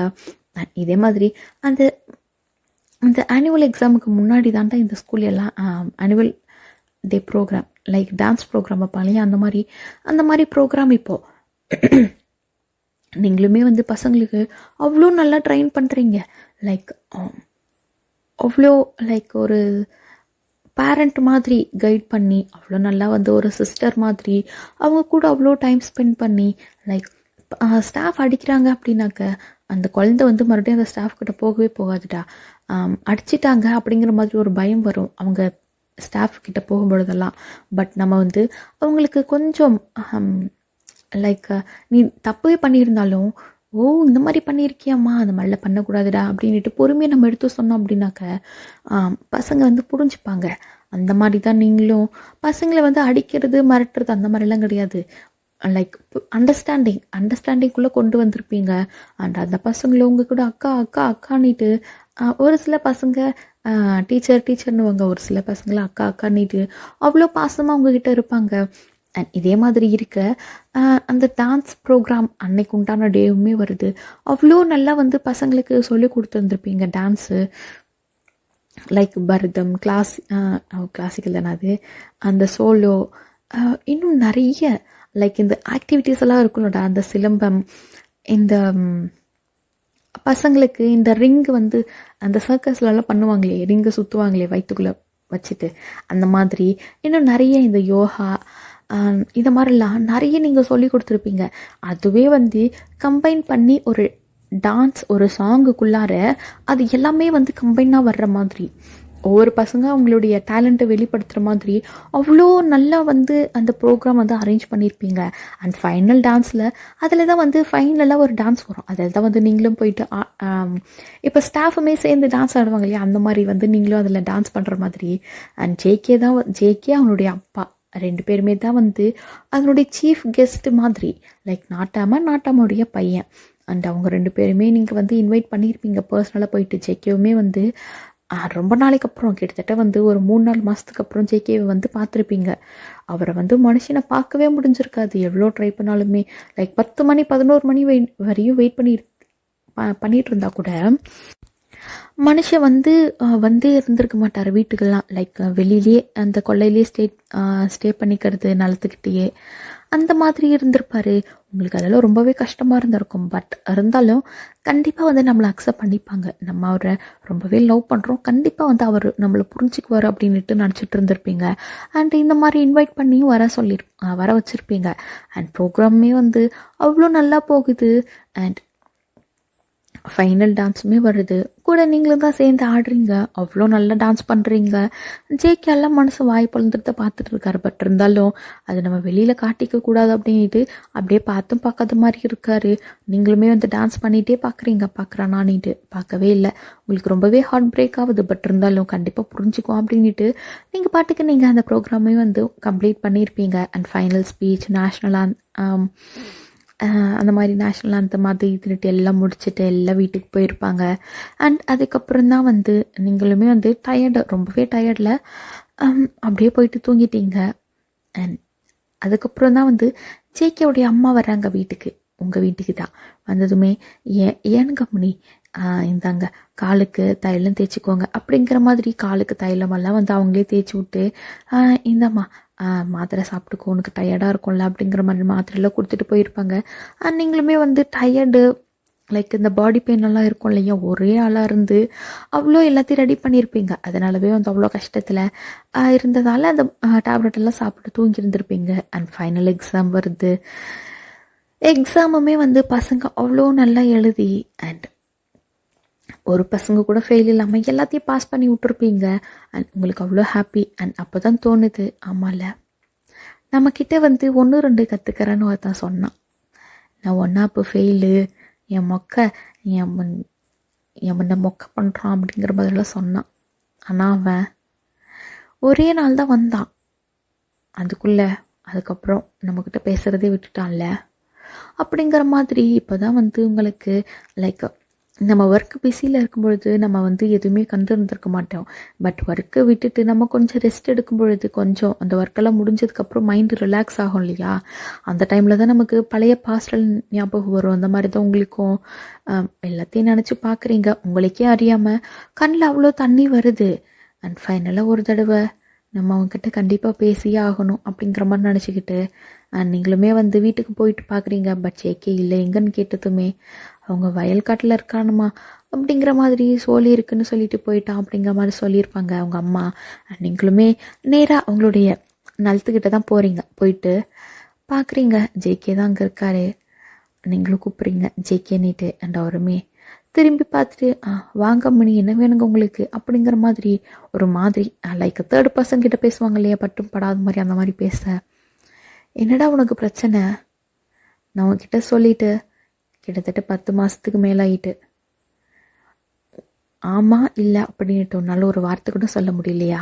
இதே மாதிரி அந்த ஆனுவல் எக்ஸாமுக்கு முன்னாடி தாண்டா இந்த ஸ்கூல் எல்லாம் annual day programme like dance programme வைப்பாங்க, அந்த மாதிரி ப்ரோக்ராம் இப்போது நீங்களுமே வந்து பசங்களுக்கு அவ்வளோ நல்லா ட்ரெயின் பண்ணுறீங்க. லைக் அவ்வளோ லைக் ஒரு பேரண்ட் மாதிரி கைட் பண்ணி, அவ்வளோ நல்லா வந்து ஒரு சிஸ்டர் மாதிரி அவங்க கூட அவ்வளோ டைம் ஸ்பெண்ட் பண்ணி, லைக் ஸ்டாஃப் அடிக்கிறாங்க அப்படின்னாக்க அந்த குழந்தை வந்து மறுபடியும் அந்த ஸ்டாஃப் கிட்ட போகவே போகாதுடா, அடிச்சிட்டாங்க அப்படிங்கிற மாதிரி ஒரு பயம் வரும் அவங்க ஸ்டாஃப் கிட்ட போகும்பொழுதெல்லாம். பட் நம்ம வந்து அவங்களுக்கு கொஞ்சம் லைக் நீ தப்பே பண்ணியிருந்தாலும், ஓ இந்த மாதிரி பண்ணியிருக்கியாம்மா, அந்த மாதிரிலாம் பண்ணக்கூடாதுடா அப்படின்ட்டு பொறுமையாக நம்ம எடுத்து சொன்னோம் அப்படின்னாக்க பசங்க வந்து புரிஞ்சுப்பாங்க. அந்த மாதிரி தான் நீங்களும் பசங்களை வந்து அடிக்கிறது மிரட்டுறது அந்த மாதிரிலாம் கிடையாது. லைக் அண்டர்ஸ்டாண்டிங்குள்ளே கொண்டு வந்திருப்பீங்க. அண்ட் அந்த பசங்களும் உங்கள் கூட அக்கான்னிட்டு ஒரு சில பசங்க டீச்சர்னுவாங்க, ஒரு சில பசங்களை அக்கான்னிட்டு அவ்வளோ பாசமாக உங்ககிட்ட இருப்பாங்க. அண்ட் இதே மாதிரி இருக்க அந்த டான்ஸ் ப்ரோக்ராம் அன்னைக்கு உண்டான டேவுமே வருது. அவ்வளோ நல்லா வந்து பசங்களுக்கு சொல்லி கொடுத்துருந்துருப்பீங்க டான்ஸு, லைக் பரதம், கிளாசிக்கல் தானே அது, அந்த சோலோ, இன்னும் நிறைய லைக் இந்த ஆக்டிவிட்டீஸ் எல்லாம் இருக்கும்லடா, அந்த சிலம்பம், இந்த பசங்களுக்கு இந்த ரிங் வந்து அந்த சர்க்கஸ்லலாம் பண்ணுவாங்களே, ரிங்கு சுற்றுவாங்களே வயிற்றுக்குள்ளே வச்சுட்டு, அந்த மாதிரி இன்னும் நிறைய இந்த யோகா இந்த மாதிரிலாம் நிறைய நீங்கள் சொல்லி கொடுத்துருப்பீங்க. அதுவே வந்து கம்பைன் பண்ணி ஒரு டான்ஸ், ஒரு சாங்குக்குள்ளார அது எல்லாமே வந்து கம்பைனாக வர்ற மாதிரி, ஒவ்வொரு பசங்க அவங்களுடைய டேலண்ட்டை வெளிப்படுத்துகிற மாதிரி அவ்வளோ நல்லா வந்து அந்த ப்ரோக்ராம் வந்து அரேஞ்ச் பண்ணியிருப்பீங்க. அண்ட் ஃபைனல் டான்ஸில் அதில் தான் வந்து ஃபைனலாக ஒரு டான்ஸ் வரும், அதில் தான் வந்து நீங்களும் போயிட்டு இப்போ ஸ்டாஃபுமே சேர்ந்து டான்ஸ் ஆடுவாங்க இல்லையா, அந்த மாதிரி வந்து நீங்களும் அதில் டான்ஸ் பண்ணுற மாதிரி. அண்ட் ஜேகே அவனுடைய அப்பா 2 பேருமே தான் வந்து அதனுடைய சீஃப் கெஸ்ட் மாதிரி, லைக் நாட்டாமோடைய பையன். அண்ட் அவங்க 2 பேருமே நீங்கள் வந்து இன்வைட் பண்ணியிருப்பீங்க பர்சனலாக போயிட்டு. ஜேகேவுமே வந்து ரொம்ப நாளைக்கு அப்புறம் கிட்டத்தட்ட வந்து ஒரு 3-4 மாதத்துக்கு அப்புறம் ஜேகேவை வந்து பார்த்துருப்பீங்க. அவரை வந்து மனுஷனை பார்க்கவே முடிஞ்சிருக்காது. எவ்வளோ ட்ரை பண்ணாலுமே லைக் 10 மணி 11 மணி வரையும் வெயிட் பண்ணிட்டு இருந்தா கூட மனுஷன் வந்து வந்தே இருந்திருக்க மாட்டார் வீட்டுக்கெல்லாம். லைக் வெளியிலேயே அந்த கொல்லையிலேயே ஸ்டே பண்ணிக்கிறது நிலத்துக்கிட்டேயே அந்த மாதிரி இருந்திருப்பாரு. உங்களுக்கு அதெல்லாம் ரொம்பவே கஷ்டமாக இருந்திருக்கும். பட் இருந்தாலும் கண்டிப்பாக வந்து நம்மளை அக்செப்ட் பண்ணிப்பாங்க. நம்ம அவரை ரொம்பவே லவ் பண்ணுறோம், கண்டிப்பாக வந்து அவர் நம்மளை புரிஞ்சுக்குவார் அப்படின்ட்டு நினச்சிட்டு இருந்திருப்பீங்க. அண்ட் இந்த மாதிரி இன்வைட் பண்ணியும் வர வச்சுருப்பீங்க. அண்ட் ப்ரோக்ராமே வந்து அவ்வளோ நல்லா போகுது. அண்ட் ஃபைனல் டான்ஸுமே வருது, கூட நீங்களும் தான் சேர்ந்து ஆடுறீங்க, அவ்வளோ நல்லா டான்ஸ் பண்ணுறீங்க. ஜேகே எல்லாம் மனசு வாய் பொழுந்துட்டு பார்த்துட்டு இருக்காரு. பட் இருந்தாலும் அது நம்ம வெளியில் காட்டிக்க கூடாது அப்படின்ட்டு அப்படியே பார்க்காத மாதிரி இருக்காரு. நீங்களுமே வந்து டான்ஸ் பண்ணிகிட்டே பார்க்குறானான்ட்டு பார்க்கவே இல்லை. உங்களுக்கு ரொம்பவே ஹார்ட் பிரேக் ஆகுது. பட் இருந்தாலும் கண்டிப்பாக புரிஞ்சுக்குவோம் அப்படின்ட்டு நீங்கள் பாட்டுக்கு நீங்கள் அந்த ப்ரோக்ராமே வந்து கம்ப்ளீட் பண்ணியிருப்பீங்க. அண்ட் ஃபைனல் ஸ்பீச், அந்த மாதிரி நேஷ்னல் அந்த மாதிரி இதுன்ட்டு எல்லாம் முடிச்சுட்டு எல்லாம் வீட்டுக்கு போயிருப்பாங்க. அண்ட் அதுக்கப்புறம் தான் வந்து நீங்களுமே வந்து ரொம்பவே டயர்டில் அப்படியே போயிட்டு தூங்கிட்டீங்க. அண்ட் அதுக்கப்புறம் தான் வந்து ஜேகேவுடைய அம்மா வர்றாங்க வீட்டுக்கு, உங்கள் வீட்டுக்கு தான். வந்ததுமே ஏனுங்க முனி இந்தாங்க காலுக்கு தைலம் தேய்ச்சிக்கோங்க அப்படிங்கிற மாதிரி காலுக்கு தைலமெல்லாம் வந்து அவங்களே தேய்ச்சி விட்டு இந்தாம்மா மாத்திரை சாப்பிட்டுக்கோ, உனக்கு டயர்டாக இருக்கும்ல அப்படிங்கிற மாதிரி மாத்திரைலாம் கொடுத்துட்டு போயிருப்பாங்க. நீங்களுமே வந்து டயர்டு லைக் இந்த பாடி பெயின் எல்லாம் இருக்கும் இல்லையா, ஒரே ஆளாக இருந்து அவ்வளோ எல்லாத்தையும் ரெடி பண்ணியிருப்பீங்க. அதனாலவே வந்து அவ்வளோ கஷ்டத்தில் இருந்ததால் அந்த டேப்லெட் எல்லாம் சாப்பிட்டு தூங்கி இருந்திருப்பீங்க. அண்ட் ஃபைனல் எக்ஸாம் வருது. எக்ஸாமுமே வந்து பசங்க அவ்வளோ நல்லா எழுதி அண்ட் ஒரு பசங்க கூட ஃபெயில் இல்லாமல் எல்லாத்தையும் பாஸ் பண்ணி விட்டுருப்பீங்க. அண்ட் உங்களுக்கு அவ்வளோ ஹாப்பி. அண்ட் அப்போ தான் தோணுது, ஆமாம்ல நம்மக்கிட்ட வந்து 1-2 கற்றுக்கிறேன்னு ஒருத்தன் சொன்னான். நான் ஒன்றா இப்போ ஃபெயிலு, என் முன்ன மொக்க பண்ணுறான் அப்படிங்கிற மாதிரிலாம் சொன்னான். ஆனால் அவன் ஒரே நாள் தான் வந்தான். அதுக்கப்புறம் நம்மக்கிட்ட பேசுகிறதே விட்டுட்டான்ல அப்படிங்கிற மாதிரி. இப்போ தான் வந்து உங்களுக்கு லைக் நம்ம ஒர்க்கு பிஸியில் இருக்கும்பொழுது நம்ம வந்து எதுவுமே கண்டு இருந்திருக்க மாட்டோம். பட் ஒர்க்கை விட்டுட்டு நம்ம கொஞ்சம் ரெஸ்ட் எடுக்கும் பொழுது கொஞ்சம் அந்த ஒர்க்கெல்லாம் முடிஞ்சதுக்கப்புறம் மைண்டு ரிலாக்ஸ் ஆகும் இல்லையா, அந்த டைமில் தான் நமக்கு பழைய பாஸ்டல் ஞாபகம் வரும். அந்த மாதிரி தான் உங்களுக்கும் எல்லாத்தையும் நினச்சி பார்க்குறீங்க. உங்களுக்கே அறியாமல் கண்ணில் அவ்வளோ தண்ணி வருது. அண்ட் ஃபைனலாக ஒரு தடவை நம்ம அவங்கக்கிட்ட கண்டிப்பாக பேசியே ஆகணும் அப்படிங்கிற மாதிரி நினச்சிக்கிட்டு நீங்களுமே வந்து வீட்டுக்கு போயிட்டு பார்க்குறீங்க. பட் ஜேகே இல்லை, எங்கன்னு கேட்டதுமே அவங்க வயல்காட்டில் இருக்கானுமா அப்படிங்கிற மாதிரி சோழி இருக்குன்னு சொல்லிட்டு போயிட்டான் அப்படிங்கிற மாதிரி சொல்லியிருப்பாங்க அவங்க அம்மா. நீங்களுமே நேராக அவங்களுடைய நிலத்துக்கிட்ட தான் போயிட்டு பார்க்குறீங்க ஜேகே தான் அங்கே இருக்காரு. நீங்களும் கூப்பிட்றீங்க ஜேகேன்னுட்டு. அண்ட் அவருமே திரும்பி பார்த்துட்டு வாங்க மணி என்ன வேணுங்க உங்களுக்கு அப்படிங்கிற மாதிரி ஒரு மாதிரி லைக் தேர்ட் பர்சன் கிட்ட பேசுவாங்க இல்லையா, பட்டும் படாத மாதிரி அந்த மாதிரி பேச, என்னடா உனக்கு பிரச்சனை, நான் உன்கிட்ட சொல்லிட்டு கிட்டத்தட்ட 10 மாதத்துக்கு மேலாயிட்டு, ஆமாம் இல்லை அப்படின்ட்டு நல்ல ஒரு வார்த்தை கூட சொல்ல முடியலையா,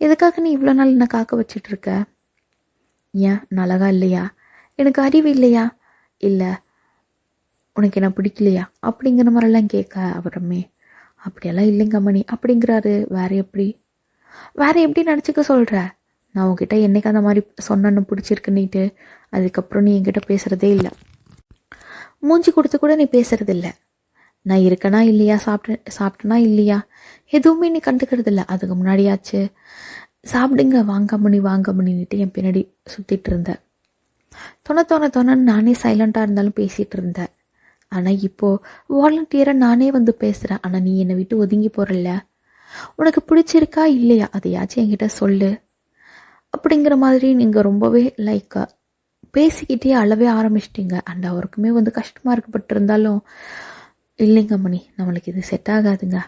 எதுக்காக நீ இவ்வளோ நாள் என்ன காக்க வச்சிட்டு இருக்க, ஏன் நான் அழகா இல்லையா, எனக்கு அறிவு இல்லையா, இல்லை உனக்கு என்ன பிடிக்கலையா அப்படிங்கிற மாதிரிலாம் கேட்க அவருமே அப்படியெல்லாம் இல்லைங்க மணி அப்படிங்கிறாரு. வேற எப்படி நினச்சிக்க சொல்கிற, நான் உங்ககிட்ட என்னைக்கு அந்த மாதிரி சொன்னேன்னு பிடிச்சிருக்குன்னுட்டு அதுக்கப்புறம் நீ என்கிட்ட பேசுகிறதே இல்லை, மூஞ்சி கொடுத்து கூட நீ பேசுறதில்ல, நான் இருக்கனா இல்லையா, சாப்பிட்டனா இல்லையா எதுவுமே நீ கண்டுக்கிறது இல்லை. அதுக்கு முன்னாடியாச்சு சாப்பிடுங்க வாங்க மணின்னுட்டு என் பின்னாடி சுற்றிட்டு இருந்தேன். தோண நானே சைலண்ட்டாக இருந்தாலும் பேசிகிட்டு இருந்தேன். ஆனால் இப்போது வாலண்டியராக நானே வந்து பேசுகிறேன். ஆனால் நீ என்னை விட்டு ஒதுங்கி போகிறல்ல, உனக்கு பிடிச்சிருக்கா இல்லையா அதையாச்சும் என்கிட்ட சொல்லு அப்படிங்கிற மாதிரி நீங்கள் ரொம்பவே லைக் பேசிக்கிட்டே அழவே ஆரம்பிச்சிட்டிங்க. அண்ட் அவருக்குமே வந்து கஷ்டமாக இருக்கப்பட்டிருந்தாலும், இல்லைங்க மணி நம்மளுக்கு இது செட் ஆகாதுங்க,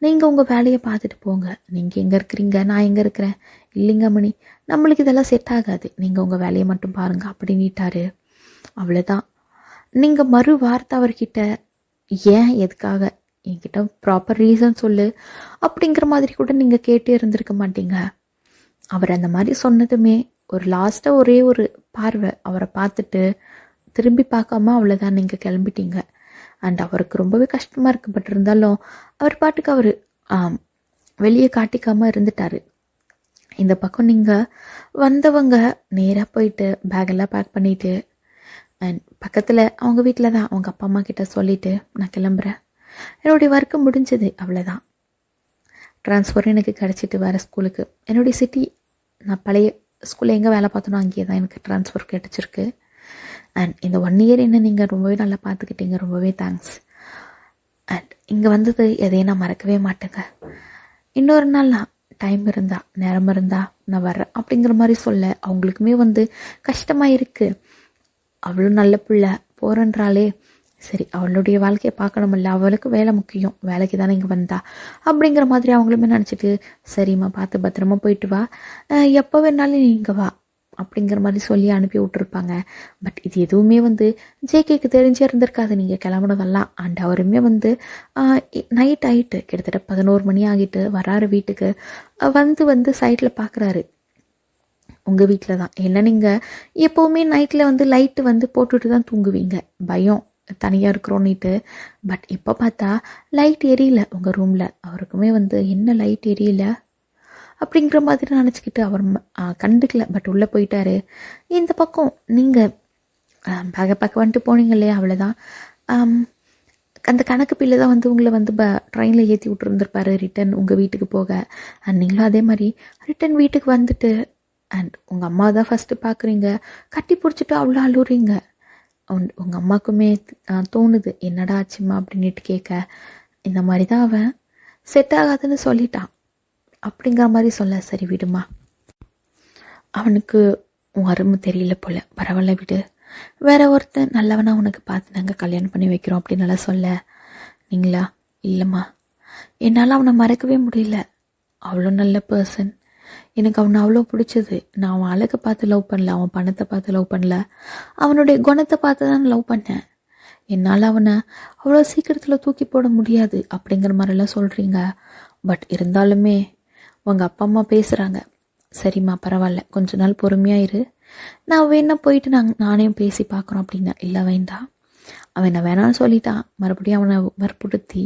நீங்கள் உங்கள் வேலையை பார்த்துட்டு போங்க, நீங்கள் எங்கே இருக்கிறீங்க நான் எங்கே இருக்கிறேன், இல்லைங்க மணி நம்மளுக்கு இதெல்லாம் செட் ஆகாது, நீங்கள் உங்கள் வேலையை மட்டும் பாருங்கள் அப்படின்ட்டாரு. அவ்வளோதான். நீங்கள் மறு வார்த்தை அவர்கிட்ட ஏன் எதுக்காக என்கிட்ட ப்ராப்பர் ரீசன் சொல்லு அப்படிங்கிற மாதிரி கூட நீங்கள் கேட்டே இருந்திருக்க மாட்டீங்க. அவர் அந்த மாதிரி சொன்னதுமே ஒரு லாஸ்ட்டாக ஒரே ஒரு பார்வை அவரை பார்த்துட்டு திரும்பி பார்க்காம அவ்வளோதான் நீங்கள் கிளம்பிட்டீங்க. அண்ட் அவருக்கு ரொம்பவே கஷ்டமாக இருக்கப்பட்டிருந்தாலும் அவர் பாட்டுக்கு அவர் வெளியே காட்டிக்காமல் இருந்துட்டார். இந்த பக்கம் நீங்கள் வந்தவங்க நேராக போயிட்டு பேக்கெல்லாம் பேக் பண்ணிவிட்டு அண்ட் பக்கத்தில் அவங்க வீட்டில் தான் அவங்க அப்பா அம்மா கிட்ட சொல்லிவிட்டு நான் கிளம்புறேன், என்னுடைய ஒர்க்கு முடிஞ்சது, அவ்வளோதான். ட்ரான்ஸ்ஃபர் எனக்கு கிடச்சிட்டு வேறு ஸ்கூலுக்கு, என்னுடைய சிட்டி, நான் பழைய ஸ்கூலில் எங்கே வேலை பார்த்தனோ அங்கேயே தான் எனக்கு ட்ரான்ஸ்ஃபர் கிடச்சிருக்கு. அண்ட் இந்த 1 இயர் என்ன நீங்கள் ரொம்பவே நல்லா பார்த்துக்கிட்டீங்க, ரொம்பவே தேங்க்ஸ். அண்ட் இங்கே வந்தது எதையும் நான் மறக்கவே மாட்டேங்க. இன்னொரு நாள் நான் டைம் இருந்தா நேரம் இருந்தா நான் வர்றேன் அப்படிங்கிற மாதிரி சொல்ல அவங்களுக்குமே கஷ்டமாக இருக்குது. அவளும் நல்ல பிள்ளை போகிறன்றாலே, சரி அவளுடைய வாழ்க்கையை பார்க்கணுமில்ல, அவளுக்கு வேலை முக்கியம், வேலைக்கு தானே இங்கே வந்தா அப்படிங்கிற மாதிரி அவங்களுமே நினச்சிட்டு சரிம்மா பார்த்து பத்திரமா போயிட்டு வா, எப்போ வேணாலும் நீ இங்கே வா அப்படிங்கிற மாதிரி சொல்லி அனுப்பி விட்டுருப்பாங்க. பட் இது எதுவுமே ஜேகேக்கு தெரிஞ்சே இருந்திருக்காது நீங்கள் கிளம்புனதெல்லாம். அண்ட் அவருமே நைட் ஆகிட்டு கிட்டத்தட்ட 11 மணி ஆகிட்டு வராரு வீட்டுக்கு. சைட்டில் பார்க்குறாரு, உங்கள் வீட்டில் தான். ஏன்னா நீங்கள் எப்போவுமே நைட்டில் லைட்டு போட்டுட்டு தான் தூங்குவீங்க, பயம் தனியாக இருக்கிறோன்னிட்டு. பட் இப்போ பார்த்தா லைட் எரியல உங்கள் ரூமில். அவருக்குமே என்ன லைட் எரியல அப்படிங்கிற மாதிரி நினச்சிக்கிட்டு அவர் கண்டுக்கல. பட் உள்ளே போயிட்டாரு. இந்த பக்கம் நீங்கள் பேக்கை பார்க்க வந்துட்டு போனீங்க இல்லையா, அவ்வளோதான். அந்த கணக்கு பிள்ளை தான் உங்களை ட்ரெயினில் ஏற்றி விட்டுருந்துருப்பாரு ரிட்டன் உங்கள் வீட்டுக்கு போக. அண்ட் நீங்களும் அதே மாதிரி ரிட்டன் வீட்டுக்கு வந்துட்டு அண்ட் உங்கள் அம்மா தான் ஃபஸ்ட்டு பார்க்குறீங்க, கட்டி பிடிச்சிட்டு அவ்வளோ அழுறீங்க. உங்கள் அம்மாவுக்குமே தோணுது என்னடா ஆச்சுமா அப்படின்ட்டு கேட்க, இந்த மாதிரி தான் அவன் செட் ஆகாதுன்னு சொல்லிட்டான் அப்படிங்கிற மாதிரி சொல்ல, சரி விடுமா, அவனுக்கு உன் அருமை தெரியல போல, பரவாயில்ல விடு, வேற ஒருத்தன் நல்லவனா உனக்கு பார்த்து நாங்கள் கல்யாணம் பண்ணி வைக்கிறோம் அப்படின்னு நல்லா சொல்ல, நீங்களா இல்லைம்மா என்னால் அவனை மறக்கவே முடியல, அவ்வளோ நல்ல பர்சன், எனக்கு அவனை அவ்வளோ பிடிச்சது. நான் அவன் அழகை பார்த்து லவ் பண்ணல, அவன் பணத்தை பார்த்து லவ் பண்ணல, அவனுடைய குணத்தை பார்த்து தான் லவ் பண்ணேன். என்னால் அவனை அவ்வளோ சீக்கிரத்தில் தூக்கி போட முடியாது அப்படிங்கிற மாதிரிலாம் சொல்கிறீங்க. பட் இருந்தாலுமே உங்கள் அப்பா அம்மா பேசுகிறாங்க, சரிம்மா பரவாயில்ல கொஞ்ச நாள் பொறுமையாக இரு, நான் வேணா போயிட்டு நானே பேசி பார்க்குறோம் அப்படின்னா, இல்லை வேண்டாம், அவன் என்ன வேணான்னு சொல்லிட்டான், மறுபடியும் அவனை வற்புறுத்தி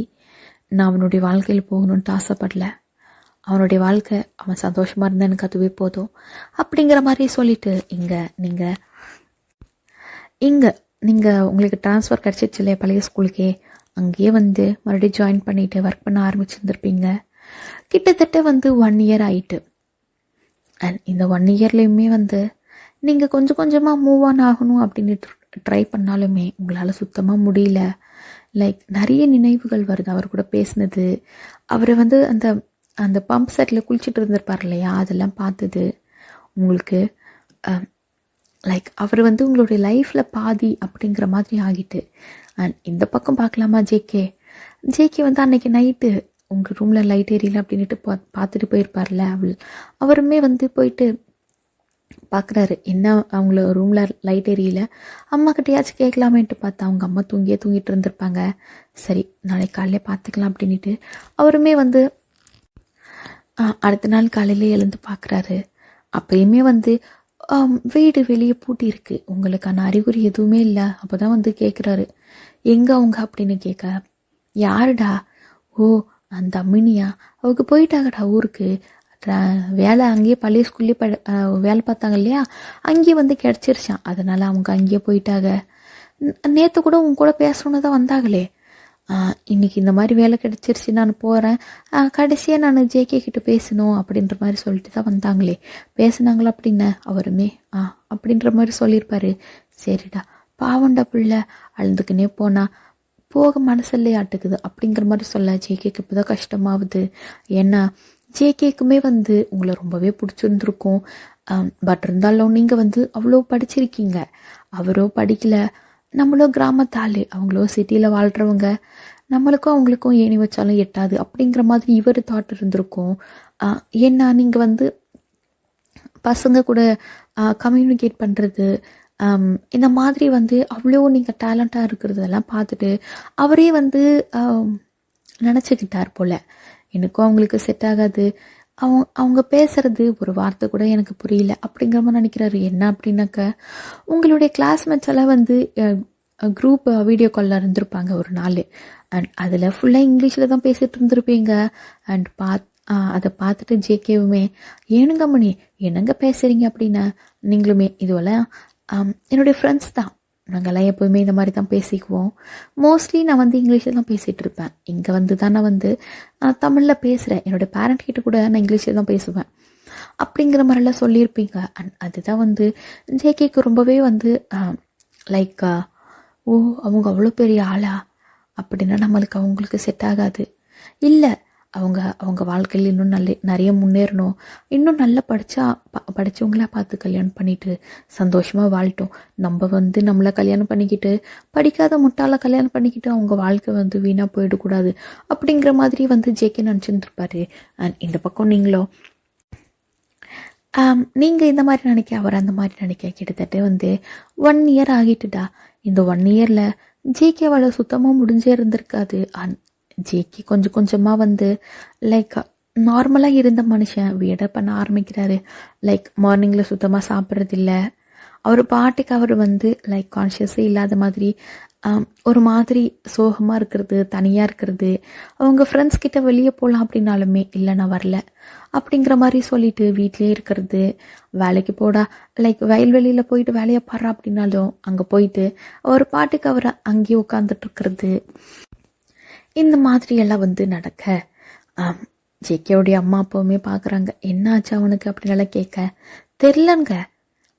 நான் அவனுடைய வாழ்க்கையில் போகணுன்ட்டு ஆசைப்படல, அவனுடைய வாழ்க்கை அவன் சந்தோஷமாக இருந்தால் எனக்கு அதுவே போதும் அப்படிங்கிற மாதிரி சொல்லிட்டு இங்கே நீங்கள் உங்களுக்கு ட்ரான்ஸ்ஃபர் கிடச்சிச்சு இல்லையா பழைய ஸ்கூலுக்கே, அங்கேயே மறுபடியும் ஜாயின் பண்ணிவிட்டு ஒர்க் பண்ண ஆரம்பிச்சுருந்துருப்பீங்க. கிட்டத்தட்ட 1 இயர் ஆயிட்டு. அண்ட் இந்த 1 இயர்லேயுமே நீங்கள் கொஞ்சம் கொஞ்சமாக மூவ் ஆன் ஆகணும் அப்படின்னு ட்ரை பண்ணாலுமே உங்களால் சுத்தமாக முடியல. லைக் நிறைய நினைவுகள் வருது, அவர் கூட பேசினது, அவரை அந்த அந்த பம்ப் செட்டில் குளிச்சுட்டு இருந்திருப்பார் இல்லையா, அதெல்லாம் பார்த்தது உங்களுக்கு லைக் அவர் உங்களுடைய லைஃப்பில் பாதி அப்படிங்கிற மாதிரி ஆகிட்டு. அண்ட் இந்த பக்கம் பார்க்கலாமா ஜேகே அன்னைக்கு நைட்டு உங்கள் ரூமில் லைட் எரியல அப்படின்ட்டு பார்த்துட்டு போயிருப்பார்ல, அவருமே போயிட்டு பார்க்குறாரு, என்ன அவங்கள ரூமில் லைட் எரியல, அம்மா கிட்டையாச்சும் கேட்கலாமேன்ட்டு பார்த்தா அவங்க அம்மா தூங்கிட்டு இருந்திருப்பாங்க. சரி நாளைக்கு காலையில் பார்த்துக்கலாம் அப்படின்ட்டு அவருமே அடுத்த நாள் காலையில் எழுந்து பார்க்குறாரு. அப்பயுமே வீடு வெளியே பூட்டி இருக்கு, உங்களுக்கான அறிகுறி எதுவுமே இல்லை. அப்போ தான் கேட்குறாரு, எங்கே அவங்க அப்படின்னு கேட்க, யாருடா, ஓ அந்த அம்மினியா, அவங்க போயிட்டாங்கடா ஊருக்கு, வேலை அங்கேயே பழைய ஸ்கூல்லேயே வேலை பார்த்தாங்க இல்லையா, அங்கேயே கிடச்சிருச்சான், அதனால் அவங்க அங்கேயே போயிட்டாங்க. நேற்று கூட உங்க கூட பேசணுன்னு தான் வந்தாங்களே, இன்னைக்கு இந்த மாதிரி வேலை கிடச்சிருச்சு நான் போகிறேன், கடைசியாக நான் ஜேகே கிட்ட பேசணும் அப்படின்ற மாதிரி சொல்லிட்டு தான் வந்தாங்களே, பேசுனாங்களா அப்படின்னு அவருமே அப்படின்ற மாதிரி சொல்லியிருப்பாரு. சரிடா பாவண்டா பிள்ளை, அழுதுக்குன்னே போனா போக மனசில்லையே ஆட்டுக்குது அப்படிங்கிற மாதிரி சொல்ல ஜேகேக்கு இப்போ தான் கஷ்டமாகுது. ஏன்னா ஜேகேக்குமே உங்களை ரொம்பவே பிடிச்சிருந்துருக்கும். பட் இருந்தாலும் நீங்கள் அவ்வளோ படிச்சிருக்கீங்க, அவரோ படிக்கலை, நம்மளோ கிராமத்தாள், அவங்களோ சிட்டியில் வாழ்கிறவங்க, நம்மளுக்கும் அவங்களுக்கும் ஏணி வச்சாலும் எட்டாது அப்படிங்கிற மாதிரி இவர் தாட் இருந்திருக்கும். ஏன்னா நீங்கள் பசங்க கூட கம்யூனிகேட் பண்ணுறது இந்த மாதிரி அவ்வளோ நீங்கள் டேலண்ட்டாக இருக்கிறதெல்லாம் பார்த்துட்டு அவரே நினச்சிக்கிட்டார் போல், எனக்கும் அவங்களுக்கு செட் ஆகாது, அவங்க பேசுறது ஒரு வார்த்தை கூட எனக்கு புரியல அப்படிங்கிற மாதிரி நினைக்கிறாரு. என்ன அப்படின்னாக்க, உங்களுடைய கிளாஸ்மேட்ஸ் எல்லாம் குரூப் வீடியோ காலில் இருந்திருப்பாங்க ஒரு நாள். அண்ட் அதில் ஃபுல்லாக இங்கிலீஷில் தான் பேசிகிட்டு இருந்திருப்பீங்க. அண்ட் அதை பார்த்துட்டு ஜேகேவுமே ஏனுங்க மணி என்னங்க பேசுகிறீங்க அப்படின்னா, நீங்களுமே இதுவெல்லாம் என்னுடைய ஃப்ரெண்ட்ஸ் தான், நாங்கள்லாம் எப்போவுமே இந்த மாதிரி தான் பேசிக்குவோம். மோஸ்ட்லி நான் வந்து இங்கிலீஷில் தான் பேசிகிட்டு இருப்பேன். இங்கே வந்து தான் நான் வந்து தமிழில் பேசுகிறேன். என்னுடைய பேரண்ட் கிட்ட கூட நான் இங்கிலீஷில் தான் பேசுவேன் அப்படிங்கிற மாதிரிலாம் சொல்லியிருப்பீங்க. அண்ட் அதுதான் வந்து ஜேகேக்கு ரொம்பவே வந்து லைக் ஓ அவங்க அவ்வளோ பெரிய ஆளா அப்படின்னா நம்மளுக்கு அவங்களுக்கு செட் ஆகாது. இல்லை அவங்க வாழ்க்கையில் இன்னும் நிறைய முன்னேறணும், இன்னும் நல்லா படித்தவங்களா பார்த்து கல்யாணம் பண்ணிட்டு சந்தோஷமாக வாழட்டும். நம்ம வந்து நம்மளை கல்யாணம் பண்ணிக்கிட்டு படிக்காத முட்டாள கல்யாணம் பண்ணிக்கிட்டு அவங்க வாழ்க்கை வந்து வீணாக போயிடக்கூடாது அப்படிங்கிற மாதிரி வந்து ஜேகே நினச்சிட்டு இருப்பாரு. அண்ட் இந்த பக்கம் நீங்கள் இந்த மாதிரி நினைக்க, அவர் அந்த மாதிரி நினைக்க கிட்டத்தட்ட வந்து 1 இயர் ஆகிட்டுடா. இந்த 1 இயரில் ஜேகேவால் சுத்தமாக முடிஞ்சே இருந்திருக்காது. ஜேகே கொஞ்சம் கொஞ்சமாக வந்து லைக் நார்மலாக இருந்த மனுஷன் வீடை பண்ண ஆரம்பிக்கிறாரு. லைக் மார்னிங்கில் சுத்தமாக சாப்பிட்றதில்ல, அவர் பாட்டுக்கு அவர் வந்து லைக் கான்ஷியஸே இல்லாத மாதிரி ஒரு மாதிரி சோகமாக இருக்கிறது, தனியாக இருக்கிறது. அவங்க ஃப்ரெண்ட்ஸ் கிட்ட வெளியே போகலாம் அப்படின்னாலுமே இல்லை நான் வரல அப்படிங்கிற மாதிரி சொல்லிட்டு வீட்டிலே இருக்கிறது. வேலைக்கு போடா லைக் வயல்வெளியில் போயிட்டு வேலையை பாடுறா அப்படின்னாலும் அங்கே போயிட்டு ஒரு பாட்டுக்கு அவர் அங்கேயே உட்காந்துட்டு இருக்கிறது. இந்த மாதிரியெல்லாம் வந்து நடக்க ஜேகேவுடைய அம்மா அப்பாவுமே பார்க்குறாங்க. என்ன ஆச்சு அவனுக்கு அப்படின்னெல்லாம் கேட்க, தெரிலங்க,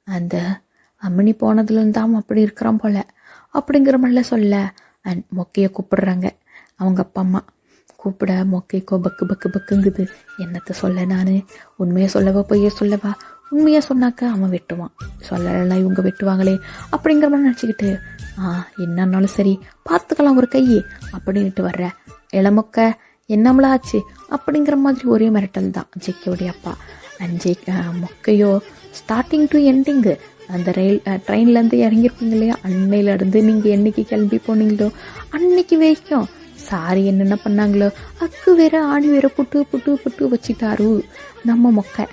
அந்த அம்மனி போனதுலேருந்து தான் அப்படி இருக்கிறான் போல அப்படிங்கிற மாதிரிலாம் சொல்ல. அண்ட் மொக்கையை கூப்பிடுறாங்க அவங்க அப்பா அம்மா. கூப்பிட மொக்கைக்கோ பக்கு பக்கு பக்குங்குது. என்னத்தை சொல்ல, நான் உண்மையை சொல்லவா பொய்ய சொல்லவா? உண்மையாக சொன்னாக்க அவன் வெட்டுவான், சொல்லலாம் இவங்க வெட்டுவாங்களே அப்படிங்கிற மாதிரி நினச்சிக்கிட்டு என்னன்னாலும் சரி பார்த்துக்கலாம் ஒரு கையே அப்படின்ட்டு வர்ற இளமொக்க என்னம்லாம் ஆச்சு அப்படிங்கிற மாதிரி ஒரே மிரட்டல் தான் ஜேகேவுடைய அப்பா. அண்ட் மொக்கையோ ஸ்டார்டிங் டு எண்டிங்கு அந்த ட்ரெயின்லேருந்து இறங்கியிருப்பீங்க இல்லையா, அன்னையிலேருந்து நீங்கள் என்னைக்கு கிளம்பி போனீங்களோ அன்னைக்கு வரைக்கும் சாரி என்னென்ன பண்ணாங்களோ அக்கு வேற ஆணி வேற புட்டு புட்டு புட்டு வச்சுட்டாரு நம்ம மொக்கை.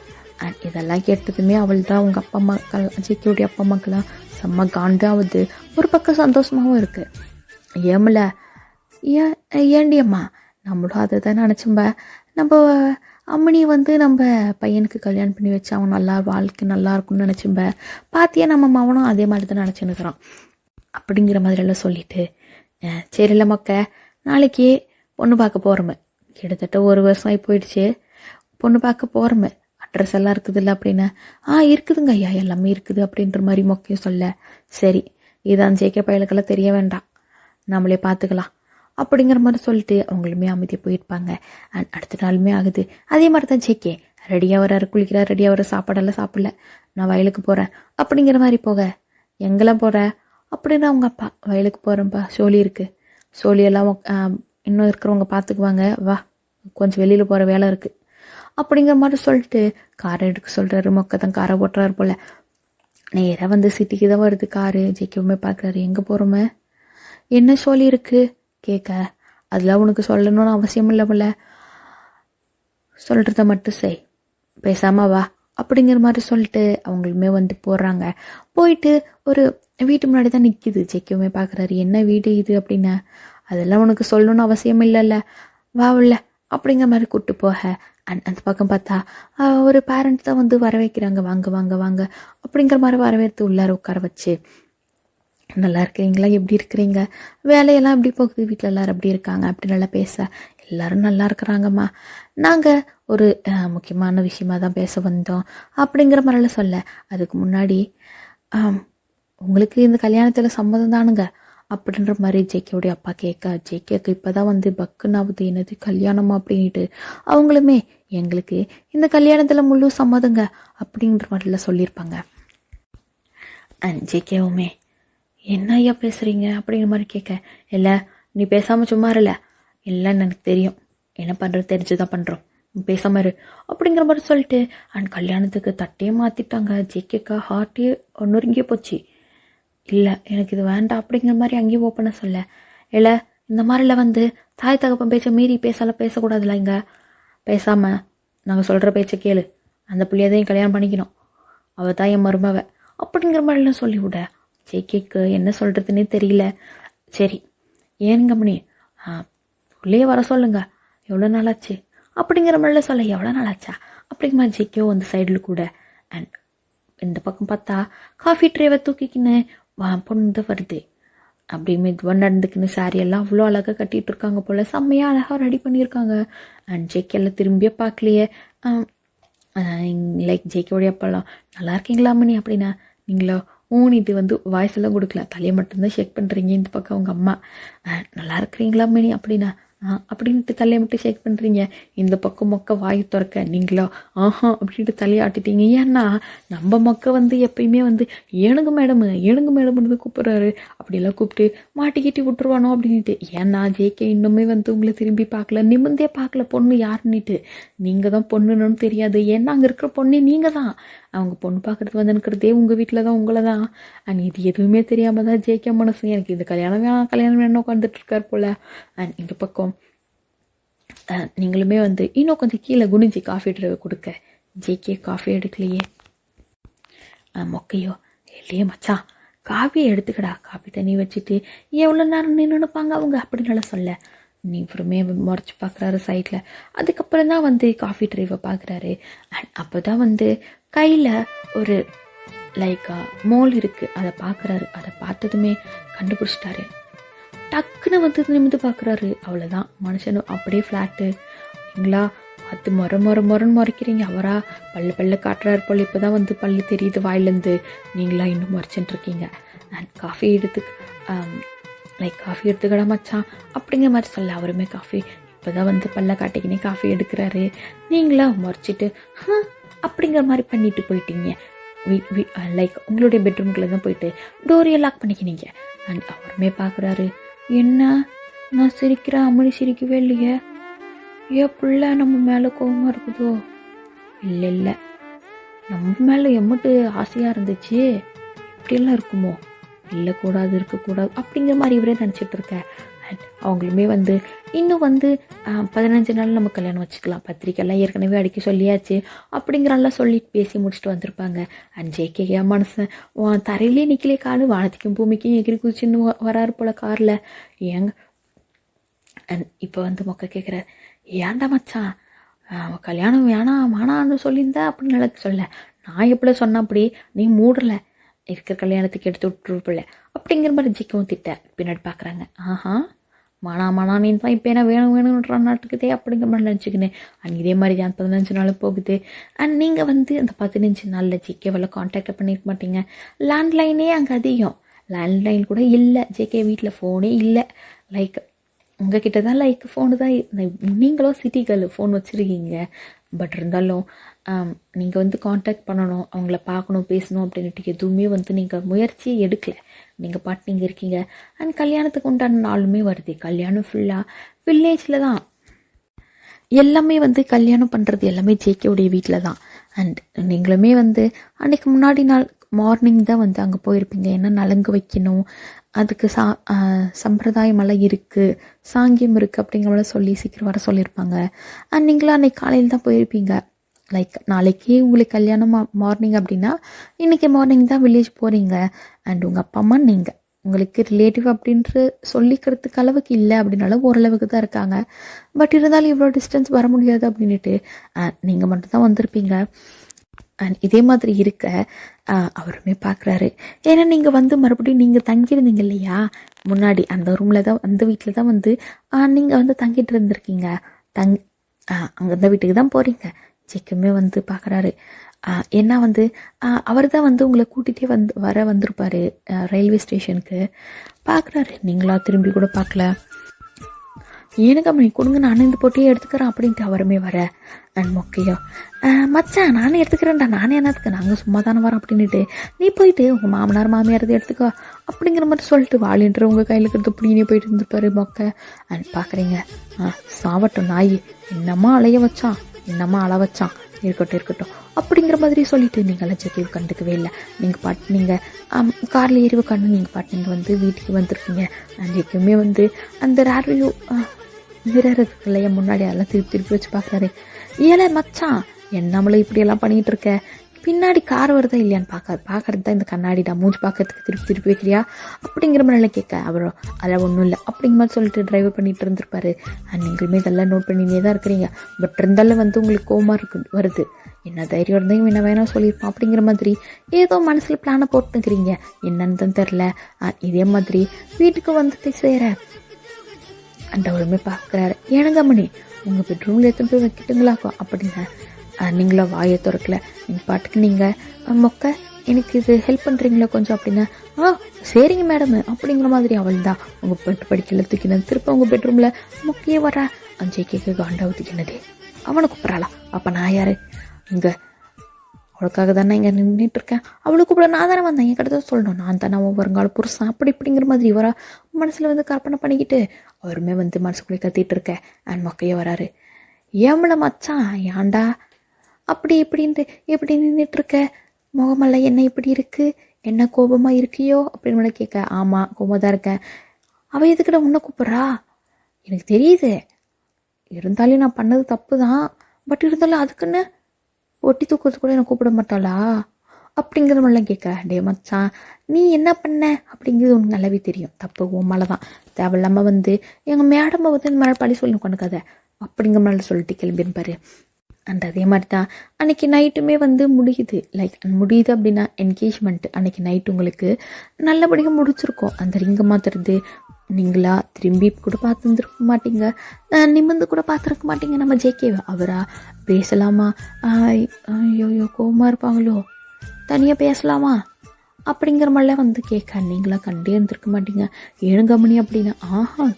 அண்ட் இதெல்லாம் கேட்டதுமே அவள் தான் அவங்க அப்பா அம்மாக்கள், ஜேகேவுடைய அப்பா அம்மாக்கெல்லாம் செம்ம காண்டாவது. ஒரு பக்கம் சந்தோஷமாகவும் இருக்குது. ஏமல ஏண்டி அம்மா, நம்மளும் அதை தான் நினச்சோம்ப, நம்ம அம்மனி வந்து நம்ம பையனுக்கு கல்யாணம் பண்ணி வச்சு அவன் நல்லா வாழ்க்கை நல்லா இருக்கும்னு நினச்சோம்ப, பாத்தியா நம்ம மவனும் அதே மாதிரி தான் நினச்சின்னுக்குறான் அப்படிங்கிற மாதிரியெல்லாம் சொல்லிட்டு சரியில்ல மொக்க நாளைக்கு பொண்ணு பார்க்க போகிறோமே, கிட்டத்தட்ட 1 வருஷம் ஆகி போயிடுச்சு, பொண்ணு பார்க்க போகிறோமே, அட்ரஸ் எல்லாம் இருக்குதுல்ல அப்படின்னு. இருக்குதுங்க ஐயா எல்லாமே இருக்குது அப்படின்ற மாதிரி மொக்கையும் சொல்ல. சரி இதான் ஜேகே பயலுக்கெல்லாம் தெரிய வேண்டாம், நம்மளே பார்த்துக்கலாம் அப்படிங்கிற மாதிரி சொல்லிட்டு அவங்களுமே அமைதியாக போயிருப்பாங்க. அண்ட் அடுத்த நாளுமே ஆகுது. அதே மாதிரி தான் ஜேகே ரெடியாக வர குளிக்கிறார், ரெடியாக வர சாப்பாடெல்லாம் சாப்பிடல, நான் வயலுக்கு போகிறேன் அப்படிங்கிற மாதிரி போக, எங்கெல்லாம் போகிற அப்படின்னா அவங்க அப்பா வயலுக்கு போகிறேன்ப்பா, சோழி இருக்குது, சோழியெல்லாம் இன்னும் இருக்கிறவங்க பார்த்துக்குவாங்க, வா கொஞ்சம் வெளியில் போகிற வேலை இருக்குது அப்படிங்கிற மாதிரி சொல்லிட்டு காரை எடுக்க சொல்கிறாரு. மொக்க தான் காரை ஓட்டுறாரு போல். நேராக வந்து சிட்டிக்கு தான் வருது காரு. ஜேகேவுமே பார்க்குறாரு, எங்கே போகிறோமே, என்ன சோழி இருக்குது கேட்க, அதெல்லாம் உனக்கு சொல்லணும்னு அவசியம் இல்லை போல, சொல்கிறத மட்டும் செய், பேசாமல் வா அப்படிங்கிற மாதிரி சொல்லிட்டு அவங்களுமே வந்து போடுறாங்க. போயிட்டு ஒரு வீட்டு முன்னாடி தான் நிற்கிது. ஜேகேவுமே பார்க்குறாரு, என்ன வீடு இது அப்படின்னா, அதெல்லாம் உனக்கு சொல்லணும்னு அவசியம் இல்லைல்ல, வா உள்ள அப்படிங்கிற மாதிரி கூப்பிட்டு போக. அந்த பக்கம் பார்த்தா ஒரு பேரண்ட் தான் வந்து வர வைக்கிறாங்க, வாங்க வாங்க வாங்க அப்படிங்கிற மாதிரி வரவேற்று உள்ளார உட்கார வச்சு, நல்லா இருக்கிறீங்களா, எப்படி இருக்கிறீங்க, வேலையெல்லாம் எப்படி போகுது, வீட்டில் எல்லோரும் எப்படி இருக்காங்க அப்படி நல்லா பேச, எல்லோரும் நல்லா இருக்கிறாங்கம்மா, நாங்கள் ஒரு முக்கியமான விஷயமா தான் பேச வந்தோம் அப்படிங்கிற மாதிரிலாம் சொல்ல. அதுக்கு முன்னாடி உங்களுக்கு இந்த கல்யாணத்தில் சம்மதம் தானுங்க அப்படின்ற மாதிரி ஜேகேவுடைய அப்பா கேட்க, ஜேகேக்கு இப்போ தான் வந்து பக்குனாவது என்னது கல்யாணமா அப்படின்ட்டு, அவங்களுமே எங்களுக்கு இந்த கல்யாணத்தில் முழு சம்மதங்க அப்படின்ற மாதிரிலாம் சொல்லியிருப்பாங்க. அண்ட் ஜேகேவுமே என்ன ஐயா பேசுகிறீங்க அப்படிங்கிற மாதிரி கேட்க, இல்லை நீ பேசாமல் சும்மா இல்லை, இல்லைன்னு எனக்கு தெரியும், என்ன பண்ணுறது தெரிஞ்சுதான் பண்ணுறோம், பேசாமல் இரு அப்படிங்கிற மாதிரி சொல்லிட்டு. அண்ட் கல்யாணத்துக்கு தட்டையே மாற்றிட்டாங்க. ஜேகேக்கா ஹார்ட்டே நொறுங்கியே போச்சு. இல்லை எனக்கு இது வேண்டாம் அப்படிங்கிற மாதிரி அங்கேயும் ஓப்பனாக சொல்ல. இல்லை இந்த மாதிரிலாம் வந்து தாய் தகப்பன் பேச்சை மீறி பேசக்கூடாதுல்ல, இங்கே பேசாமல் நாங்கள் சொல்கிற பேச்சை கேளு, அந்த பிள்ளையதையும் கல்யாணம் பண்ணிக்கணும், அவள் தான் என் மருமவ அப்படிங்கிற மாதிரிலாம் சொல்லிவிட. ஜேகேக்கு என்ன சொல்கிறதுனே தெரியல. சரி ஏனுங்க மணி உள்ளே வர சொல்லுங்க, எவ்வளோ நாளாச்சு அப்படிங்கிற மாதிரிலாம் சொல்ல. எவ்வளோ நாளாச்சா அப்படிங்கிற மாதிரி ஜேகேயோ வந்து சைடில் கூட. அண்ட் இந்த பக்கம் பார்த்தா காஃபி ட்ரேவை தூக்கிக்கின்னு பொண்ணு வருது. அப்படி மெதுவாக நடந்துக்குன்னு சாரி எல்லாம் அவ்வளோ அழகாக கட்டிகிட்டு இருக்காங்க போல், செம்மையாக அழகாக ரெடி பண்ணியிருக்காங்க. அண்ட் ஜேகே எல்லாம் திரும்பியே பார்க்கலையே. லைக் ஜேகேவுடைய அப்பெல்லாம் நல்லா இருக்கீங்களா மணி அப்படின்னா, நீங்களா இது வந்து வாய்ஸ் எல்லாம் கொடுக்கல, தலையை மட்டும்தான் ஷேக் பண்ணுறீங்க. இந்த பக்கம் அவங்க அம்மா நல்லா இருக்கிறீங்களா மணி அப்படின்னா அப்படின்ட்டு தலையை மட்டும் ஷேக் பண்ணுறீங்க. இந்த பக்கம் மொக்க வாய் திறக்க நீங்களா ஆஹா அப்படின்ட்டு தலையாட்டிட்டீங்க. ஏன்னா நம்ம மொக்க வந்து எப்பயுமே வந்து ஏனுங்க மேடம்னு கூப்பிட்றாரு. அப்படியெல்லாம் கூப்பிட்டு மாட்டிக்கிட்டி விட்டுருவானோ அப்படின்ட்டு. ஏன்னா ஜேகே இன்னுமே வந்து உங்களை திரும்பி பார்க்கல, நிமிந்தே பார்க்கல பொண்ணு யாருன்னுட்டு. நீங்கள் தான் பொண்ணுன்னு தெரியாது. ஏன்னா அங்கே இருக்கிற பொண்ணே நீங்கள் தான். அவங்க பொண்ணு பார்க்குறது வந்து இருக்கிறதே உங்கள் வீட்டில் தான், உங்களை தான். அண்ட் இது எதுவுமே தெரியாமல் தான் ஜேகே மனசு எனக்கு இது கல்யாணம் வேணும் உட்காந்துட்டு இருக்கார் போல். அண்ட் இந்த பக்கம் நீங்களுமே வந்து இன்னும் கொஞ்சம் கீழே குனிஞ்சி காஃபி ட்ரைவை கொடுக்க. JK coffee எடுக்கலையே. மொக்கையோ இல்லையே மச்சான், காஃபியை எடுத்துக்கடா, காஃபி தண்ணி வச்சுட்டு எவ்வளோ நேரம் நின்றுப்பாங்க அவங்க அப்படின்னு சொல்ல. நீ அப்புறமே முறைச்சி பார்க்குறாரு சைடில். அதுக்கப்புறம் தான் வந்து காஃபி ட்ரைவை பார்க்குறாரு. அண்ட் அப்போ தான் வந்து கையில் ஒரு லைக் மோல் இருக்குது, அதை பார்க்குறாரு. அதை பார்த்ததுமே கண்டுபிடிச்சிட்டாரு. டக்குன்னு வந்து நிமிந்து பார்க்குறாரு. அவ்வளோதான், மனுஷனும் அப்படியே ஃப்ளாட்டு. நீங்களா பார்த்து முறைன்னு முறைக்கிறீங்க. அவரா பல்லு காட்டுறாரு போல். இப்போ தான் வந்து பல்லு தெரியுது வாயிலேருந்து. நீங்களா இன்னும் முறைச்சின்னு இருக்கீங்க. அண்ட் காஃபி எடுத்துக்கடா மச்சான் அப்படிங்கிற மாதிரி சொல்ல. அவருமே காஃபி இப்போ தான் வந்து பல்ல காட்டிக்கினே காஃபி எடுக்கிறாரு. நீங்களா முறைச்சிட்டு அப்படிங்கிற மாதிரி பண்ணிட்டு போயிட்டீங்க. லைக் உங்களுடைய பெட்ரூம்குள்ளே தான் போயிட்டு டோரியை லாக் பண்ணிக்கினீங்க. அண்ட் அவருமே பார்க்குறாரு. என்ன நான் சிரிக்கிறேன், அம்மனி சிரிக்கவே இல்லையே, ஏன் பிள்ளை நம்ம மேலே கோபமாக இருக்குதோ? இல்லை நம்ம மேலே எம்மட்டு ஆசையாக இருந்துச்சு, இப்படியெல்லாம் இருக்குமோ? இல்லைக்கூடாது, இருக்கக்கூடாது அப்படிங்கிற மாதிரி இவரே நினச்சிட்டு இருக்க. அண்ட் அவங்களுமே வந்து இன்னும் வந்து 15 நாள் நம்ம கல்யாணம் வச்சுக்கலாம், பத்திரிக்கைலாம் ஏற்கனவே அடிக்க சொல்லியாச்சு அப்படிங்கிறலாம் சொல்லி பேசி முடிச்சுட்டு வந்திருப்பாங்க. அண்ட் ஜேகே மனுஷன் தரையிலே நிற்கலே, காலு வானத்துக்கும் பூமிக்கும் எகிரி குதிச்சுன்னு வராரு போல காரில். ஏங்க அண்ட் இப்போ வந்து மொக்க கேட்குற, ஏன்டா மச்சான் கல்யாணம் வேணான்னு சொல்லியிருந்தேன் அப்படின்னு சொல்ல. நான் எப்படி சொன்னேன் அப்படி, நீ மூடலை, இருக்கிற கல்யாணத்துக்கு எடுத்து விட்டுருப்பில்ல அப்படிங்கிற மாதிரி ஜிக்கவும் திட்ட. பின்னாடி பார்க்குறாங்க. மானா தான் இப்போ என்ன வேணுன்ற நாட்டுக்குதே அப்படிங்கிற மாதிரி நினச்சிக்கினேன். அண்ட் இதே மாதிரி தான் 15 நாள் போகுது. அண்ட் நீங்கள் வந்து அந்த 15 நாளில் ஜேகேவால் கான்டாக்ட் பண்ணியிருக்க மாட்டீங்க. லேண்ட்லைனே அங்கே அதிகம், லேண்ட்லைன் கூட இல்லை ஜேகே வீட்டில், ஃபோனே இல்லை. லைக் உங்ககிட்ட தான் லைக் ஃபோனு தான். நீங்களும் சிட்டிகள் ஃபோன் வச்சுருக்கீங்க. பட் இருந்தாலும் நீங்கள் வந்து காண்டாக்ட் பண்ணணும், அவங்கள பார்க்கணும், பேசணும் அப்படின்ட்டு எதுவுமே வந்து நீங்கள் முயற்சியே எடுக்கலை. நீங்கள் பாட்டு நீங்கள் இருக்கீங்க. அண்ட் கல்யாணத்துக்கு உண்டான நாளுமே வருது. கல்யாணம் ஃபுல்லாக வில்லேஜில் தான். எல்லாமே வந்து கல்யாணம் பண்ணுறது எல்லாமே ஜேகேவுடைய வீட்டில் தான். அண்ட் நீங்களுமே வந்து அன்றைக்கு முன்னாடி நாள் மார்னிங் தான் வந்து அங்கே போயிருப்பீங்க. ஏன்னா நலங்கு வைக்கணும், அதுக்கு சம்பிரதாயமெல்லாம் இருக்குது, சாங்கியம் இருக்குது அப்படிங்கிற சொல்லி சீக்கிரம் வர சொல்லியிருப்பாங்க. அண்ட் நீங்களும் அன்றைக்கி காலையில் தான் போயிருப்பீங்க. லைக் நாளைக்கு உங்களுக்கு கல்யாணம் மார்னிங் அப்படின்னா இன்றைக்கி மார்னிங் தான் வில்லேஜ் போகிறீங்க. அண்ட் உங்கள் அப்பா அம்மா நீங்கள் உங்களுக்கு ரிலேட்டிவ் அப்படின்ட்டு சொல்லிக்கிறதுக்கு அளவுக்கு இல்லை அப்படின்னாலும் ஓரளவுக்கு தான் இருக்காங்க. பட் இருந்தாலும் இவ்வளோ டிஸ்டன்ஸ் வர முடியாது அப்படின்ட்டு நீங்கள் மட்டும்தான் வந்திருப்பீங்க. அண்ட் இதே மாதிரி இருக்க அவருமே பார்க்குறாரு. ஏன்னா நீங்கள் வந்து மறுபடியும் நீங்கள் தங்கியிருந்தீங்க இல்லையா முன்னாடி, அந்த ரூமில் தான், அந்த வீட்டில் தான் வந்து நீங்கள் வந்து தங்கிட்டு இருந்திருக்கீங்க. அங்கே அந்த வீட்டுக்கு தான் போகிறீங்க. ஜேகேமே வந்து பார்க்குறாரு. ஏன்னா வந்து அவர் தான் வந்து உங்களை கூட்டிகிட்டே வந்திருப்பார் ரயில்வே ஸ்டேஷனுக்கு. பார்க்குறாரு. நீங்களா திரும்பி கூட பார்க்கல. எனக்கு அப்படி கொடுங்க, நானும் இந்த போட்டியே எடுத்துக்கிறேன் அப்படின்ட்டு அவருமே வர. அண்ட் மொக்கையோ மச்சான் நானே எடுத்துக்கிறேன்டா, நானே என்னத்துக்கு, நாங்கள் சும்மா தானே வரோம் அப்படின்ட்டு, நீ போயிட்டு உங்கள் மாமனார் மாமியார் எதை எடுத்துக்கோ அப்படிங்கிற மாதிரி சொல்லிட்டு வாலின்ற உங்கள் கையில் இருக்கிறது இப்படினே போயிட்டு இருந்துப்பாரு மொக்க. அண்ட் பார்க்குறீங்க. சாவட்டும் நாய், என்னம்மா அலைய வச்சான், என்னம்மா அள வச்சான், இருக்கட்டும் அப்படிங்கிற மாதிரி சொல்லிட்டு நீங்களாம் ஜேகேவை கண்டுக்கவே இல்லை. நீங்கள் காரில் ஏறி உட்காந்து நீங்கள் பாட்டு நீங்கள் வந்து வீட்டுக்கு வந்திருக்கீங்க. அண்ட் ஜேகேவுமே வந்து அந்த ரேடியோ மிரர் இருக்கு இல்லையா முன்னாடி, அதெல்லாம் திருப்பி வச்சு பார்க்குறாரு. ஏழை மச்சான், நம்மளை இப்படியெல்லாம் பண்ணிகிட்டு இருக்க, பின்னாடி கார் வருதா இல்லையான்னு பார்க்கறது தான் இந்த கண்ணாடிடா, மூஞ்சி பார்க்கறதுக்கு திருப்பி திருப்பி வைக்கிறியா அப்படிங்கிற மாதிரிலாம் கேட்க அவரும் அதெல்லாம் ஒன்றும் இல்லை அப்படிங்கிற மாதிரி சொல்லிட்டு டிரைவர் பண்ணிட்டு இருந்திருப்பாரு. நீங்களுமே இதெல்லாம் நோட் பண்ணினே தான் இருக்கிறீங்க. பட் இருந்தாலும் உங்களுக்கு கோவமாக வருது. என்ன தைரியம் இருந்தையும் என்ன வேணாம் சொல்லியிருப்பான் அப்படிங்கிற மாதிரி ஏதோ மனசில் பிளானை போட்டுக்கிறீங்க, என்னன்னு தான் தெரில. இதே மாதிரி வீட்டுக்கு வந்துட்டு சேர அவளுமே பார்க்குறாரு. ஏனுங்க மணி உங்கள் பெட்ரூமில் எடுத்துன்னு போய் வைக்கிட்டுங்களாக்கும் அப்படிங்க. நீங்களா வாயை திறக்கல, நீங்கள் பாட்டுக்கு நீங்கள் மொக்க எனக்கு இது ஹெல்ப் பண்ணுறீங்களா கொஞ்சம் அப்படின்னா, சரிங்க மேடம் அப்படிங்கிற மாதிரி அவள் தான் உங்கள் பெட்டு படிக்கல தூக்கினது திருப்ப உங்கள் பெட்ரூமில் மொக்கையே வரா. ஜேகேக்கு காண்டா ஊற்றிக்கினதே அவனை கூப்பிட்றாளா, அப்போ நான் யார் இங்கே அவளுக்காக தானே இங்கே நின்றுட்டு இருக்கேன், அவளுக்கு கூப்பிட நான் தானே வந்தேன், என் கிட்ட சொல்லணும், நான் தானே அவன் வருங்கால புருஷன் அப்படி இப்படிங்கிற மாதிரி வரா மனசில் கற்பனை பண்ணிக்கிட்டு அவருமே மனசுக்குள்ளே கத்திட்டு இருக்கேன். மொக்கையே வராரு. ஏமல மச்சான் ஏன்டா அப்படி இப்படின்ட்டு எப்படி நின்றுட்டு இருக்க, முகமெல்லாம் என்ன இப்படி இருக்கு, என்ன கோபமா இருக்கியோ அப்படின்னு கேட்க. ஆமாம் கோபமாக தான் இருக்கேன். அவள் எதுக்கிட்ட உன்னை கூப்பிட்றா, எனக்கு தெரியுது, இருந்தாலும் நான் பண்ணது தப்பு தான், பட் இருந்தாலும் அதுக்குன்னு ஒட்டி தூக்கிறது கூட என்னை கூப்பிட மாட்டாளா அப்படிங்கிற மாதிரிலாம் கேட்க. டே மச்சான் நீ என்ன பண்ண அப்படிங்கிறது உனக்கு நல்லாவே தெரியும், தப்பு உன் மேலே தான், தேவையில்லாமல் எங்கள் மேடமை இந்த மேலே பழி சொல்லி கொண்டுக்காத அப்படிங்கிற மாதிரி சொல்லிட்டு கிளம்பிருப்பாரு. அண்ட் அதே மாதிரி தான் அன்றைக்கி நைட்டுமே முடியுது. முடியுது அப்படின்னா என்கேஜ்மெண்ட்டு அன்றைக்கி நைட்டு உங்களுக்கு நல்லபடியாக முடிச்சிருக்கோம். அந்த ரிங்கை மாற்றுறது நீங்களா திரும்பி கூட பார்த்துருக்க மாட்டீங்க, நிமிர்ந்து கூட பார்த்துருக்க மாட்டீங்க. நம்ம ஜேகேவா அவரா பேசலாமா, ஐயோ கோவமாக இருப்பாங்களோ, தனியாக பேசலாமா அப்படிங்கிற மாதிரிலாம் கேட்க நீங்களா கண்டே இருந்திருக்க மாட்டீங்க. ஏனுங்கம்மணி அப்படின்னா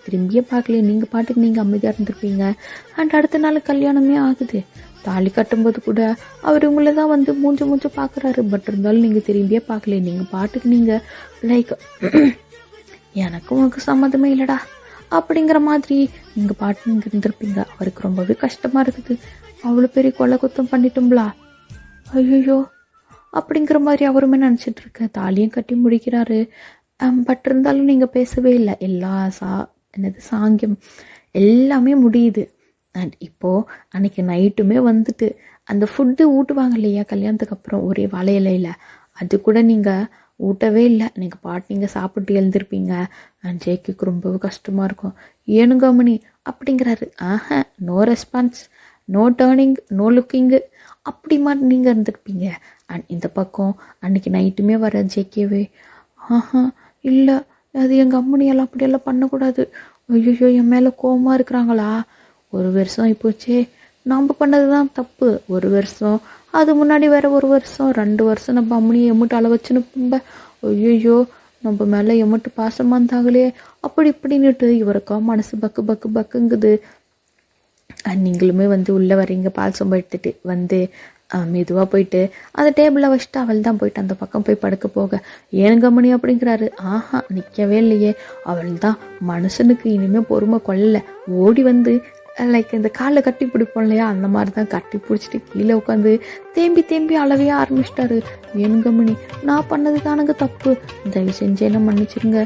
திரும்பியே பார்க்கல, நீங்கள் பாட்டுக்கு நீங்கள் அமைதியாக இருந்திருப்பீங்க. அண்ட் அடுத்த நாள் கல்யாணமே ஆகுது. தாலி கட்டும்போது கூட அவர் உங்களை தான் மூஞ்சு பார்க்குறாரு. பட் இருந்தாலும் நீங்கள் திரும்பியே பார்க்கல, நீங்கள் பாட்டுக்கு நீங்கள் எனக்கு உனக்கு சம்மதமே இல்லைடா அப்படிங்கிற மாதிரி நீங்கள் பாட்டு நீங்கள் இருந்திருப்பீங்க. அவருக்கு ரொம்பவே கஷ்டமாக இருக்குது. அவ்வளோ பெரிய கொலை குத்தம் பண்ணிட்டோம்களா, ஐயோ அப்படிங்கிற மாதிரி அவருமே நினச்சிட்டு இருக்க. தாலியும் கட்டி முடிக்கிறாரு. பட் இருந்தாலும் நீங்கள் பேசவே இல்லை. எல்லா சாங்கியம் எல்லாமே முடியுது. அண்ட் இப்போது அன்றைக்கி நைட்டுமே அந்த ஃபுட்டு ஊட்டுவாங்க இல்லையா கல்யாணத்துக்கு அப்புறம் ஒரே வாழை இலையில், அது கூட நீங்கள் ஊட்டவே இல்லை. நீங்கள் பாட்டு நீங்கள் சாப்பிட்டு எழுந்திருப்பீங்க. அண்ட் ஜேக்கு ரொம்பவே கஷ்டமாக இருக்கும். ஏனுங்கம்மணி அப்படிங்கிறாரு. No response, no turning, no looking அப்படி மாதிரி நீங்கள் இருந்திருப்பீங்க. அண்ட் இந்த பக்கம் அன்றைக்கி நைட்டுமே வர ஜேகேவே இல்லை அது எங்கள் அம்மனியெல்லாம் அப்படியெல்லாம் பண்ணக்கூடாது, ஐயோ என் மேலே கோவமாக இருக்கிறாங்களா, ஒரு வருஷம் இப்போச்சே நம்ம பண்ணது தான் தப்பு, ஒரு வருஷம் அது முன்னாடி வேற ஒரு வருஷம் 2 வருஷம் நம்ம அம்மனியை எம்மிட்டு அள வச்சுன்னு ஐயோ நம்ம மேலே எம்மிட்டு பாசமாக இருந்தாங்களே அப்படி இப்படின்னுட்டு இவருக்கா மனசு பக்கு பக்கு பக்குங்குது. நீங்களுமே உள்ளே வரீங்க பால் சொம்ப எடுத்துட்டு மெதுவாக போயிட்டு அந்த டேபிளில் வச்சுட்டு அவள் தான் போயிட்டு அந்த பக்கம் போய் படுக்க போக. ஏனுங்கம்மணி அப்படிங்கிறாரு. நிற்கவே இல்லையே. அவள் தான் மனுஷனுக்கு இனிமேல் பொறுமை கொள்ளலை, ஓடி இந்த காலில் கட்டி பிடிப்போம் இல்லையா, அந்த மாதிரி தான் கட்டி பிடிச்சிட்டு கீழே உட்காந்து தேம்பி அளவே ஆரம்பிச்சிட்டாரு. ஏனுங்கம்மணி நான் பண்ணது தானுங்க தப்பு, தயவு செஞ்சு என்ன மன்னிச்சிருங்க,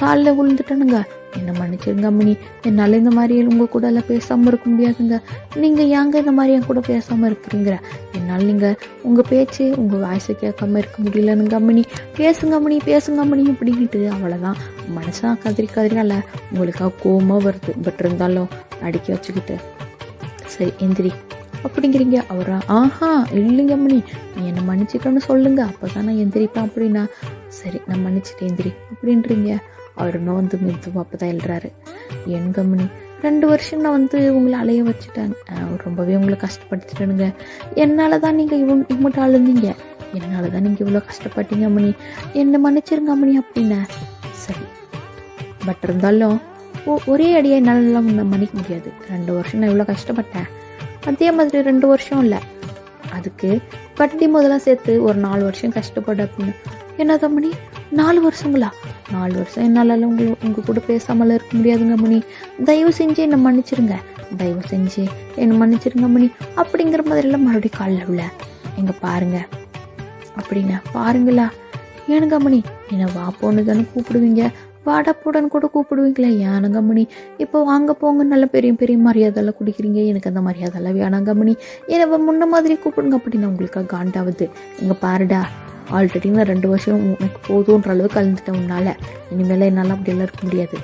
காலில் விழுந்துட்டனுங்க, என்ன மன்னிச்சிருங்க அம்மனி, என்னால் இந்த மாதிரி உங்கள் கூட எல்லாம் பேசாமல் இருக்க முடியாதுங்க, நீங்கள் ஏங்க இந்த மாதிரி என் கூட பேசாமல் இருக்கிறீங்க, என்னால் நீங்கள் உங்கள் பேச்சு உங்கள் வாய்ஸை கேட்காம இருக்க முடியலனுங்க அம்மனி, பேசுங்க அம்மனி அப்படின்ட்டு அவ்வளோதான். மனசாக கதிரினால உங்களுக்காக கோவமாக வருது. பட் இருந்தாலும் அடிக்க வச்சுக்கிட்டு சரி எந்திரி அப்படிங்கிறீங்க. அவரா இல்லைங்க அம்மனி நீ என்னை மன்னிச்சிக்கன்னு சொல்லுங்க, அப்போ தான் நான் எந்திரிப்பேன் அப்படின்னா. சரி நான் மன்னிச்சுட்டு எந்திரி அப்படின்றீங்க. அவர் இன்னும் மெதுவாக அப்போ தான் எழுறாரு. என் கம்மனி 2 வருஷம் நான் உங்களை அலைய வச்சுட்டேன், ரொம்பவே உங்களை கஷ்டப்படுத்திட்டேனுங்க, என்னால் தான் நீங்கள் இம்மட்டு அழுந்தீங்க, என்னால் தான் நீங்கள் இவ்வளோ கஷ்டப்பட்டீங்க அம்மனி, என்னை மன்னிச்சிருங்க அம்மனி அப்படின்னா. சரி பட் இருந்தாலும் ஒரே அடியாக என்னாலலாம் உன்னை மன்னிக்க முடியாது. 2 வருஷம் நான் இவ்வளோ கஷ்டப்பட்டேன், அதே மாதிரி 2 வருஷம் இல்லை, அதுக்கு வட்டி முதலாம் சேர்த்து ஒரு 4 வருஷம் கஷ்டப்பட அப்படின்னு. என்ன தம்மணி 4 வருஷங்களா? 4 வருஷம் என்னால உங்க கூட பேசாமல் இருக்க முடியாதுங்க மணி, தயவு செஞ்சு என்னை மன்னிச்சிருங்க, தயவு செஞ்சு என்னை மன்னிச்சிருங்க மணி அப்படிங்கிற மாதிரிலாம் மறுபடியும் காலில் உள்ள எங்க பாருங்க அப்படின்னா. பாருங்களா ஏனுங்க மணி என்னை வா போன்னு தானே கூப்பிடுவீங்க, வாடா போடான்னு கூட கூப்பிடுவீங்களே, ஏனங்கம்மணி இப்போ வாங்க போங்க நல்ல பெரிய பெரிய மரியாதைலாம் குடிக்கிறீங்க, எனக்கு அந்த மரியாதைலாம் வேணாங்கம்மணி, என்னை முன்ன மாதிரி கூப்பிடுங்க அப்படின்னு உங்களுக்கு காண்டாவது. இங்கே பாருடா, ஆல்ரெடி நான் 2 வருஷம் உனக்கு போதுன்ற அளவுக்கு கலந்துட்டேன் உன்னால், இனிமேல் என்னால் அப்படியெல்லாம் இருக்க முடியாது.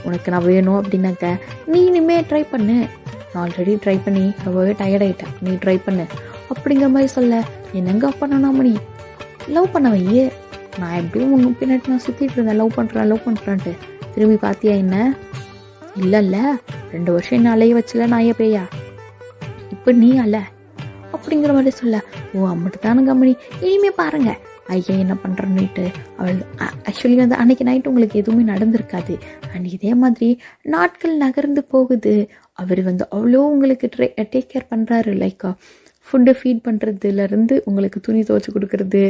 உனக்கு நான் வேணும் அப்படின்னாக்க நீ இனிமேல் ட்ரை பண்ணு, நான் ஆல்ரெடி ட்ரை பண்ணி ரொம்பவே டயர்டாயிட்டேன், நீ ட்ரை பண்ணு அப்படிங்கிற மாதிரி சொல்ல. என்னங்க பண்ணணும்னி, லவ் பண்ண வையே, நான் எப்படியும் முன்னும் பின்னாடி நான் சுற்றிட்டு இருந்தேன், லவ் பண்ணுறான்ட்டு. திரும்பி பார்த்தியா என்ன? இல்லைல்ல, 2 வருஷம் என்ன அலைய வச்சல நான் பேயா, இப்போ நீ அல்ல அப்படிங்கிற மாதிரி சொல்ல. ஓ அம்மட்டு தானே கம்பெனி, இனிமே பாருங்க ஐயா என்ன பண்ணுறன்னுட்டு. அவள் ஆக்சுவலி வந்து அன்னைக்கு நைட்டு உங்களுக்கு எதுவுமே நடந்திருக்காது. அண்ட் இதே மாதிரி நாட்கள் நகர்ந்து போகுது. அவர் வந்து அவ்வளோ உங்களுக்கு டேக் கேர் பண்ணுறாரு. லைக் ஃபுட்டு ஃபீட் பண்ணுறதுலேருந்து உங்களுக்கு துணி துவைச்சி கொடுக்குறது,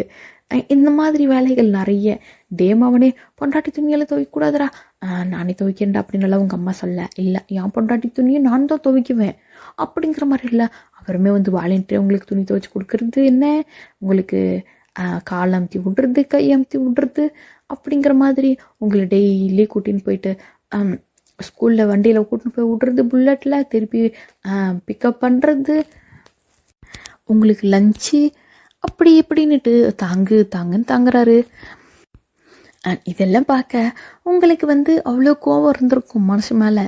இந்த மாதிரி வேலைகள் நிறைய. அவனே பொண்டாட்டி துணியெல்லாம் துவைக்கக்கூடாதுரா, நானே துவைக்கிறேன்டா அப்படின்னால உங்கள் அம்மா சொல்ல. இல்லை, என் பொண்டாட்டி துணியை நான் தான் துவைக்குவேன் அப்படிங்கிற மாதிரி இல்லை. அவருமே வந்து வாலண்டியர் உங்களுக்கு துணி துவைச்சி கொடுக்குறது, என்ன உங்களுக்கு கால் அமுத்தி விட்றது, கை அமுத்தி விட்றது அப்படிங்கிற மாதிரி உங்களை டெய்லி கூட்டின்னு போயிட்டு ஸ்கூலில் வண்டியில் கூட்டின்னு போய் விட்றது, புல்லட்டில் திருப்பி பிக்கப் பண்ணுறது, உங்களுக்கு லஞ்சு அப்படி இப்படின்னுட்டு தாங்குன்னு தாங்குறாரு. இதெல்லாம் பார்க்க உங்களுக்கு வந்து அவ்வளோ கோவம் இருந்திருக்கும் மனசு மேலே.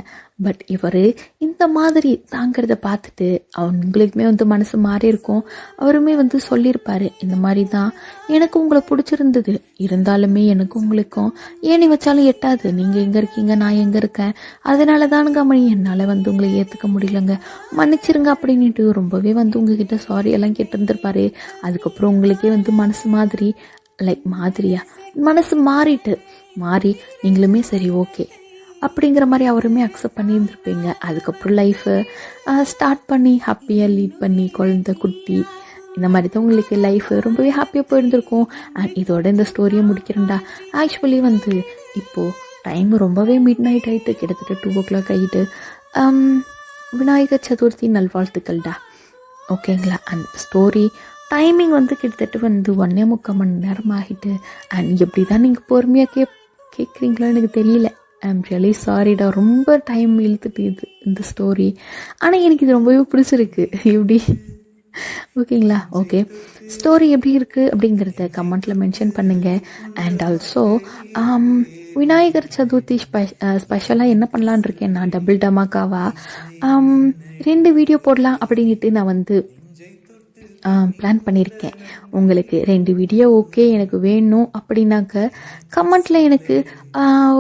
பட் இவர் இந்த மாதிரி தாங்கிறத பார்த்துட்டு அவங்களுக்குமே வந்து மனசு மாறி இருக்கும். அவருமே வந்து சொல்லியிருப்பாரு, இந்த மாதிரி தான் எனக்கு உங்களை பிடிச்சிருந்தது, இருந்தாலுமே எனக்கு உங்களுக்கும் ஏணி வச்சாலும் எட்டாது, நீங்கள் எங்கே இருக்கீங்க நான் எங்கே இருக்கேன், அதனால தானுங்க மணி என்னால் வந்து உங்களை ஏற்றுக்க முடியலங்க, மன்னிச்சிருங்க அப்படின்ட்டு ரொம்பவே வந்து உங்ககிட்ட சாரி எல்லாம் கேட்டிருந்திருப்பாரு. அதுக்கப்புறம் உங்களுக்கே வந்து மனசு மாதிரி மனசு மாறி நீங்களுமே சரி ஓகே அப்படிங்கிற மாதிரி அவருமே அக்செப்ட் பண்ணியிருந்துருப்பீங்க. அதுக்கப்புறம் லைஃபை ஸ்டார்ட் பண்ணி ஹாப்பியாக லீட் பண்ணி குழந்தை குட்டி இந்த மாதிரி தான் உங்களுக்கு லைஃப் ரொம்பவே ஹாப்பியாக போயிருந்துருக்கும். அண்ட் இதோட இந்த ஸ்டோரியை முடிக்கிறேன்டா. ஆக்சுவலி வந்து இப்போது டைம் ரொம்பவே மிட் நைட் ஆகிட்டு, கிட்டத்தட்ட 2 o'clock ஆகிட்டு. விநாயகர் சதுர்த்தி நல்வாழ்த்துக்கள்டா. ஓகேங்களா? அண்ட் ஸ்டோரி டைமிங் வந்து கிட்டத்தட்ட வந்து 1.25 மணி நேரம் ஆகிட்டு. அண்ட் எப்படி தான் நீங்கள் பொறுமையாக கேட்குறீங்களோ எனக்கு தெரியல. ஐம் ரியலி சாரிடா, ரொம்ப டைம் இழுத்துட்டு இந்த ஸ்டோரி. ஆனால் எனக்கு இது ரொம்பவே பிடிச்சிருக்கு. எப்படி ஓகேங்களா? ஓகே, ஸ்டோரி எப்படி இருக்குது அப்படிங்கிறத கமெண்ட்டில் மென்ஷன் பண்ணுங்கள். அண்ட் ஆல்சோ விநாயகர் சதுர்த்தி ஸ்பெஷலாக என்ன பண்ணலான் இருக்கேன் நான், டபுள் டமாக்காவா 2 வீடியோ போடலாம் அப்படின்ட்டு நான் வந்து பிளான் பண்ணியிருக்கேன். உங்களுக்கு 2 வீடியோ ஓகே எனக்கு வேணும் அப்படின்னாக்க கமெண்ட்டில் எனக்கு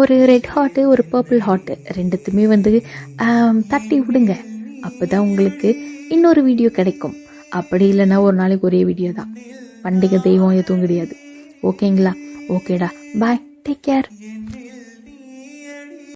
ஒரு ரெட் ஹார்ட்டு ஒரு பர்பிள் ஹார்ட்டு 2த்துமே வந்து தட்டி விடுங்க. அப்போ தான் உங்களுக்கு இன்னொரு வீடியோ கிடைக்கும். அப்படி இல்லைன்னா ஒரு நாளைக்கு ஒரே வீடியோ தான். பண்டிகை தெய்வம் எதுவும் கிடையாது. ஓகேங்களா? ஓகேடா, பாய், டேக் கேர்.